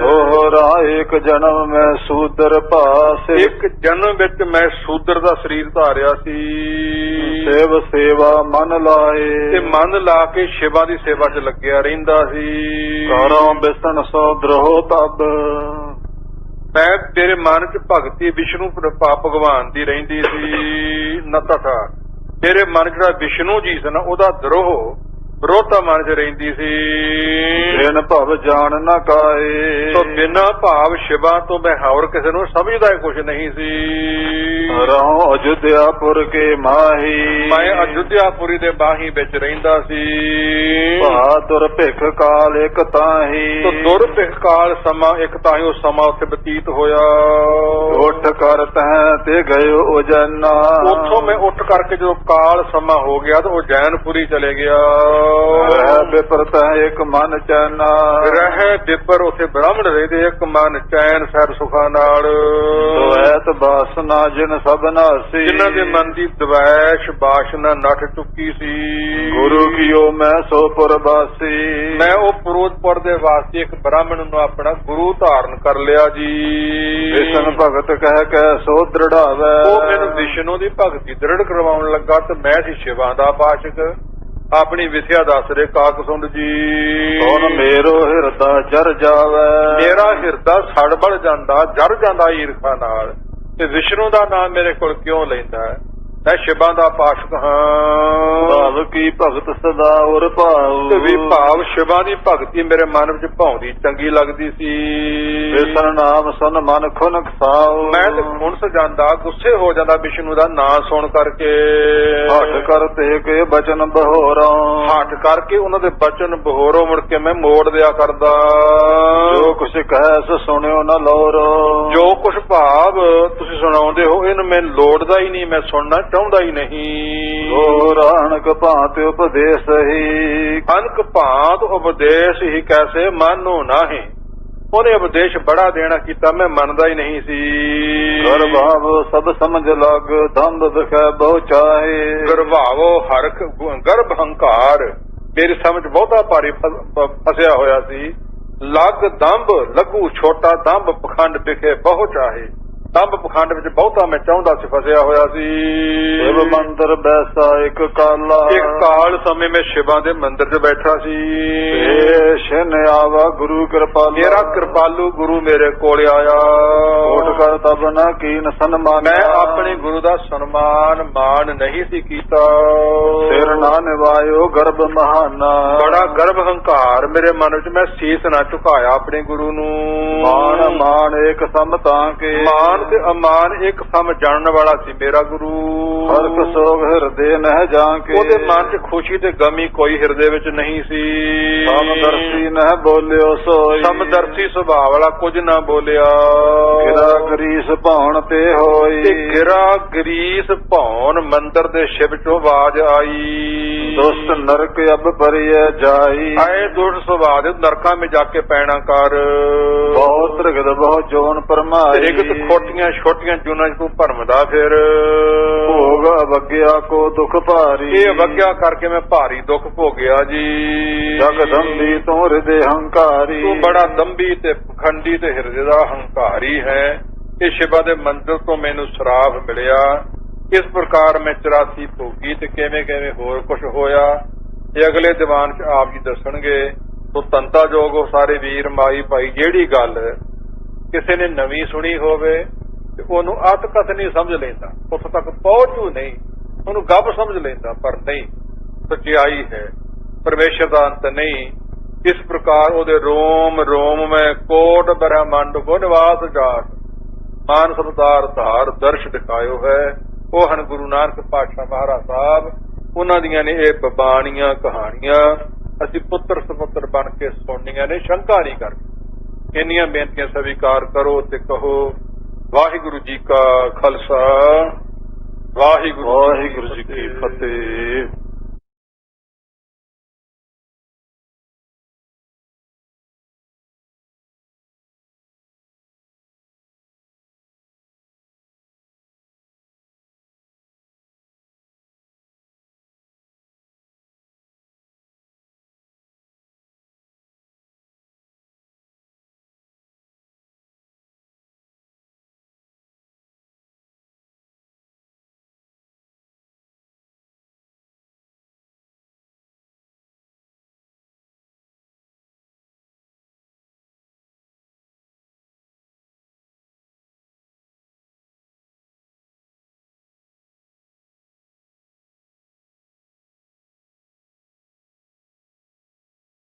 ਦੋਹਰਾ ਇੱਕ ਜਨਮ ਮੈਂ ਸੂਦਰ ਭਾਸ। ਇੱਕ ਜਨਮ ਵਿੱਚ ਮੈਂ ਸੂਦਰ ਦਾ ਸਰੀਰ ਧਾਰਿਆ ਸੀ। ਸੇਵ ਸੇਵਾ ਮਨ ਲਾਏ। ਤੇ ਮਨ ਲਾ ਕੇ ਸ਼ਿਵਾ ਦੀ ਸੇਵਾ 'ਚ ਲੱਗਿਆ ਰਹਿੰਦਾ ਸੀ। ਕਰੋ ਬਿਸਨ ਸੋ ਦਰੋ ਤਬ। ਮੈਂ ਤੇਰੇ ਮਨ 'ਚ ਭਗਤੀ ਵਿਸ਼ਨੂੰ ਭਗਵਾਨ ਦੀ ਰਹਿੰਦੀ ਸੀ। ਨਤਥਾ ਤੇਰੇ ਮਨ 'ਚ ਜਿਹੜਾ ਵਿਸ਼ਨੂੰ ਜੀ ਸੀ ਨਾ, ਉਹਦਾ ਦਰੋਹ ਵਿਰੋਧਤਾ ਮਨ 'ਚ ਰਹਿੰਦੀ ਸੀ। ਬਿਨ ਭਵ ਜਾਣ ਨਾ ਕਾਏ। ਸੋ ਬਿਨਾਂ ਭਾਵ ਸ਼ਿਵਾ ਤੋਂ ਮੈਂ ਹੋਰ ਕਿਸੇ ਨੂੰ ਸਮਝਦਾ ਹੀ ਕੁਛ ਨਹੀਂ ਸੀ। ਰਹੋ ਅਯੁੱਧਿਆਪੁਰ ਕੇ ਮਾਹੀ। ਮੈਂ ਅਯੁੱਧਿਆਪੁਰੀ ਦੇ ਬਾਹੀ ਵਿੱਚ ਰਹਿੰਦਾ ਸੀ। ਭਾ ਦੁਰ ਭਿਖ ਕਾਲ ਇੱਕ ਤਾਹੀ। ਤੋ ਦੁਰ ਭਿਖ ਕਾਲ ਸਮਾਂ ਇੱਕ ਤਾਂ ਹੀ ਉਹ ਸਮਾਂ ਉੱਥੇ ਬਤੀਤ ਹੋਇਆ। ਉੱਠ ਕਰ ਤਹਿ ਤੇ ਗਇਓ ਉਜੈਨਾ। ਉੱਥੋਂ ਮੈਂ ਉੱਠ ਕਰਕੇ ਜਦੋਂ ਕਾਲ ਸਮਾਂ ਹੋ ਗਿਆ ਤਾਂ ਉਹ ਜੈਨਪੁਰੀ ਚਲੇ ਗਿਆ। ਰਹਿ ਬਿਪਰ ਤਹਿ ਇੱਕ ਮਨ ਚੈਨਾ। ਰਹਿ ਬਿਪਰ ਉੱਥੇ ਬ੍ਰਾਹਮਣ ਰਹਿੰਦੇ, ਇੱਕ ਮਨ ਚੈਨ ਸਹਿਰ ਸੁਖਾ ਨਾਲ। ਦੁਐਤ ਬਾਸਨਾ ਜਿਨ ਸਭ ਨਾਸੀ। ਜਿਨ੍ਹਾਂ ਦੇ ਮਨ ਦੀ ਦਵੈਸ਼ ਬਾਸ਼ਨਾ ਨੱਠ ਚੁੱਕੀ ਸੀ। ਗੁਰੂ ਕੀਓ ਮੈਂ ਸੋ ਪੁਰਬਾਸੀ। ਮੈਂ ਉਹ ਫਿਰੋਜ਼ਪੁਰ ਦੇ ਵਾਸਤੇ ਇੱਕ ਬ੍ਰਾਹਮਣ ਨੂੰ ਆਪਣਾ ਗੁਰੂ ਧਾਰਨ ਕਰ ਲਿਆ ਜੀ। ਵਿਸ਼ਨ ਭਗਤ ਕਹਿ ਕੇ ਸੋ ਦ੍ਰਿੜਾਵੈ। ਉਹ ਮੈਨੂੰ ਵਿਸ਼ਨੂੰ ਦੀ ਭਗਤੀ ਦ੍ਰਿੜ ਕਰਵਾਉਣ ਲੱਗਾ ਤੇ ਮੈਂ ਸੀ ਸ਼ਿਵਾ ਦਾ ਪਾਸ਼ਕ। ਆਪਣੀ ਵਿਥਿਆ ਦੱਸ ਰਹੇ ਕਾਕ ਸੁੰਡ ਜੀ। ਹੁਣ ਮੇਰੋ ਹਿਰਦਾ ਜਰ ਜਾਵੇ। ਮੇਰਾ ਹਿਰਦਾ ਸੜ ਬੜ ਜਾਂਦਾ, ਜਰ ਜਾਂਦਾ ਈਰਖਾ ਨਾਲ, ਤੇ ਵਿਸ਼ਨੂੰ ਦਾ ਨਾਮ ਮੇਰੇ ਕੋਲ ਕਿਉਂ ਲੈਂਦਾ ਹੈ। ਮੈਂ ਸ਼ਿਵਾ ਦਾ ਪਾਸ਼ਕ ਹਾਂ। ਭਾਵ ਕੀ ਭਗਤ ਸਦਾ ਉਰ ਭਾਉ। ਤੇ ਵੀ ਭਾਵ ਸ਼ਿਵਾ ਦੀ ਭਗਤੀ ਮੇਰੇ ਮਨ ਵਿੱਚ ਭਾਉਂਦੀ ਚੰਗੀ ਲੱਗਦੀ ਸੀ। ਵਿਸ਼ਨ ਨਾਮ ਸੁਨ ਮਨ ਖੁਨਕ ਸਾਉ। ਮੈਂ ਤੇ ਖੁਣਸ ਜਾਂਦਾ, ਗੁੱਸੇ ਹੋ ਜਾਂਦਾ ਵਿਸ਼ਨੂੰ ਦਾ ਨਾਂ ਸੁਣ ਕਰਕੇ। ਹੱਠ ਕਰਤੇ ਕੇ ਬਚਨ ਬਹੋਰਾ। ਹੱਠ ਕਰਕੇ ਉਹਨਾਂ ਦੇ ਬਚਨ ਬਹੋਰੋਂ ਮੁੜ ਕੇ ਮੈਂ ਮੋੜ ਦਿਆ ਕਰਦਾ। ਜੋ ਕੁਛ ਕਹੈ ਸੋ ਸੁਣਿਓ ਨਾ ਲੋਰੋ। ਜੋ ਕੁਛ ਭਾਵ ਤੁਸੀਂ ਸੁਣਾਉਂਦੇ ਹੋ ਇਹਨੂੰ ਮੈਂ ਲੋੜਦਾ ਹੀ ਨਹੀਂ, ਮੈਂ ਸੁਣਨਾ ਚਾਹੁੰਦਾ ਹੀ ਨਹੀਂ। ਹੋ ਰਾਣਕ ਭਾਂਤ ਉਪਦੇਸ਼ ਹੀ। ਅਨਕ ਭਾਂਤ ਉਪਦੇਸ਼ ਹੀ ਕੈਸੇ ਮਾਨੋ ਨਾਹੀਂ। ਉਹਨੇ ਉਪਦੇਸ਼ ਬੜਾ ਦੇਣਾ ਕੀਤਾ, ਮੈਂ ਮੰਨਦਾ ਹੀ ਨਹੀਂ ਸੀ। ਗਰਭਾਵ ਸਭ ਸਮਝ ਲਗ ਦੰਦ ਦਿਖੈ ਬਹੁ ਚਾਹੇ। ਗਰਭਾਵੋ ਹਰਖ ਗਰਭ ਹੰਕਾਰ ਮੇਰੀ ਸਮਝ ਬਹੁਤਾ ਭਾਰੀ ਫਸਿਆ ਹੋਇਆ ਸੀ। ਲੱਗ ਦੰਭ ਲਘੂ ਛੋਟਾ ਦੰਭ ਪਖੰਡ ਵਿਖੇ ਬਹੁ ਚਾਹੇ। ਦੰਭ ਪਖੰਡ ਵਿੱਚ ਬਹੁਤਾ ਮੈਂ ਚਾਹੁੰਦਾ ਸੀ, ਫਸਿਆ ਹੋਇਆ ਸੀ। ਸ਼ਿਵ ਮੰਦਰ ਬੈਸਾ ਇੱਕ ਕਾਲਾ, ਇੱਕ ਕਾਲ ਸਮੇਂ ਮੈਂ ਸ਼ਿਵਾਂ ਦੇ ਮੰਦਿਰ 'ਚ ਬੈਠਾ ਸੀ। ਏ ਸ਼ਿਨ ਆਵਾ ਗੁਰੂ ਕਿਰਪਾਲਾ, ਮੇਰਾ ਕਿਰਪਾਲੂ ਗੁਰੂ ਮੇਰੇ ਕੋਲ ਆਇਆ। ਕੋਟ ਕਰ ਤਬ ਨ ਕੀਨ ਸਨਮਾਨ, ਮੈਂ ਆਪਣੇ ਗੁਰੂ ਦਾ ਸਨਮਾਨ ਮਾਣ ਨਹੀਂ ਸੀ ਕੀਤਾ। ਸਿਰ ਨਾ ਨਿਵਾਇਓ ਗਰਭ ਮਹਾਨਾ, ਬੜਾ ਗਰਭ ਹੰਕਾਰ ਮੇਰੇ ਮਨ ਵਿੱਚ, ਮੈਂ ਸੀਸ ਨਾ ਝੁਕਾਇਆ ਆਪਣੇ ਗੁਰੂ ਨੂੰ। ਮਾਨ ਮਾਨ ਇੱਕ ਸਮ ਤਾਂ ਕੇ, ਮਾਨ ਤੇ ਅਮਾਨ ਇੱਕ ਸਮ ਜਾਣਨ ਵਾਲਾ ਸੀ ਮੇਰਾ ਗੁਰੂ। ਹਰਖ ਸੋਗ ਹਿਰਦੇ ਨਹਿ ਜਾਂ ਕੇ, ਉਹਦੇ ਮਨ 'ਚ ਖੁਸ਼ੀ ਤੇ ਗਮੀ ਕੋਈ ਹਿਰਦੇ ਵਿੱਚ ਨਹੀਂ ਸੀ। ਸਮਦਰਸ਼ੀ ਨਹਿ ਬੋਲਿਓ ਸੋਈ, ਸਮਦਰਸ਼ੀ ਸੁਭਾਅ ਵਾਲਾ ਕੁਝ ਨਾ ਬੋਲਿਆ। ਗਿਰਾ ਗਰੀਸ ਭਾਉਣ ਤੇ ਹੋਈ, ਤੇ ਗਿਰਾ ਗਰੀਸ ਭੌਣ ਮੰਦਰ ਦੇ ਸ਼ਿਵ 'ਚੋਂ ਆਵਾਜ਼ ਆਈ। ਦੁਸ਼ਟ ਨਰਕ ਅਬ ਪਰਿਐ ਜਾਈ, ਆਏ ਦੁਸ਼ਟ ਸੁਭਾਅ ਦੇ ਨਰਕਾਂ ਵਿੱਚ ਜਾ ਕੇ ਪੈਣਾ ਕਰ। ਬਹੁਤ ਤ੍ਰਿਗਦ ਬਹੁਤ ਜੋਨ ਪਰਮਾਈ, ਰਿਗਤ ਖੋਟੀਆਂ ਛੋਟੀਆਂ ਜੂਨਾਂ 'ਚ ਤੂੰ ਭਰਮਦਾ ਫਿਰ। ਭੋਗ ਅਵਗਿਆ ਕੋ ਦੁਖ ਭਾਰੀ, ਇਹ ਅਵਗਿਆ ਕਰਕੇ ਮੈਂ ਭਾਰੀ ਦੁੱਖ ਭੋਗਿਆ ਜੀ। ਜਗਦੰਬੀ ਤੂੰ ਹਿਰਦੇ ਹੰਕਾਰੀ, ਤੂੰ ਬੜਾ ਦੰਭੀ ਤੇ ਪਖੰਡੀ ਤੇ ਹਿਰਦੇ ਦਾ ਹੰਕਾਰੀ ਹੈ। ਇਹ ਸ਼ਿਵਾ ਦੇ ਮੰਦਿਰ ਤੋਂ ਮੈਨੂੰ ਸ਼ਰਾਪ ਮਿਲਿਆ। ਇਸ ਪ੍ਰਕਾਰ ਮੈਂ 84 ਭੋਗੀ ਤੇ ਕਿਵੇਂ ਕਿਵੇਂ ਹੋਰ ਕੁਝ ਹੋਇਆ ਇਹ ਅਗਲੇ ਦੀਵਾਨ 'ਚ ਆਪ ਜੀ ਦੱਸਣਗੇ। ਤੋ ਤੰਤਾ ਜੋਗੋ ਸਾਰੇ ਵੀਰ ਮਾਈ ਭਾਈ, ਜਿਹੜੀ ਗੱਲ ਕਿਸੇ ਨੇ ਨਵੀਂ ਸੁਣੀ ਹੋਵੇ ਤੇ ਉਹਨੂੰ ਅੱਤ ਕਥ ਨਹੀਂ ਸਮਝ ਲੈਂਦਾ, ਉੱਥੋਂ ਤੱਕ ਪਹੁੰਚੂ ਨਹੀਂ, ਉਹਨੂੰ ਗੱਪ ਸਮਝ ਲੈਂਦਾ, ਪਰ ਨਹੀਂ, ਸੱਚਾਈ ਹੈ, ਪਰਮੇਸ਼ਰ ਦਾ ਅੰਤ ਨਹੀਂ। ਇਸ ਪ੍ਰਕਾਰ ਉਹਦੇ ਰੋਮ ਰੋਮ ਮੈਂ ਕੋਟ ਬ੍ਰਹਮੰਡ ਕੋ ਨਿਵਾਸ ਜਾਟ, ਮਾਨਸ ਅਵਤਾਰ ਧਾਰ ਦਰਸ਼ ਦਿਖਾਇਓ ਹੈ। ਉਹ ਹਨ ਗੁਰੂ ਨਾਨਕ ਪਾਤਸ਼ਾਹ ਮਹਾਰਾਜ ਸਾਹਿਬ। ਉਹਨਾਂ ਦੀਆਂ ਨੇ ਇਹ ਬਾਣੀਆਂ ਕਹਾਣੀਆਂ ਅਸੀਂ ਪੁੱਤਰ ਸਪੁੱਤਰ ਬਣ ਕੇ ਸੁਣਨੀਆਂ ਨੇ, ਸ਼ੰਕਾ ਨਹੀਂ ਕਰਨੀ। ਇੰਨੀਆਂ ਬੇਨਤੀਆਂ ਸਵੀਕਾਰ ਕਰੋ ਤੇ ਕਹੋ ਵਾਹਿਗੁਰੂ ਜੀ ਕਾ ਖਾਲਸਾ, ਵਾਹਿਗੁਰੂ ਜੀ ਕੀ ਫਤਿਹ।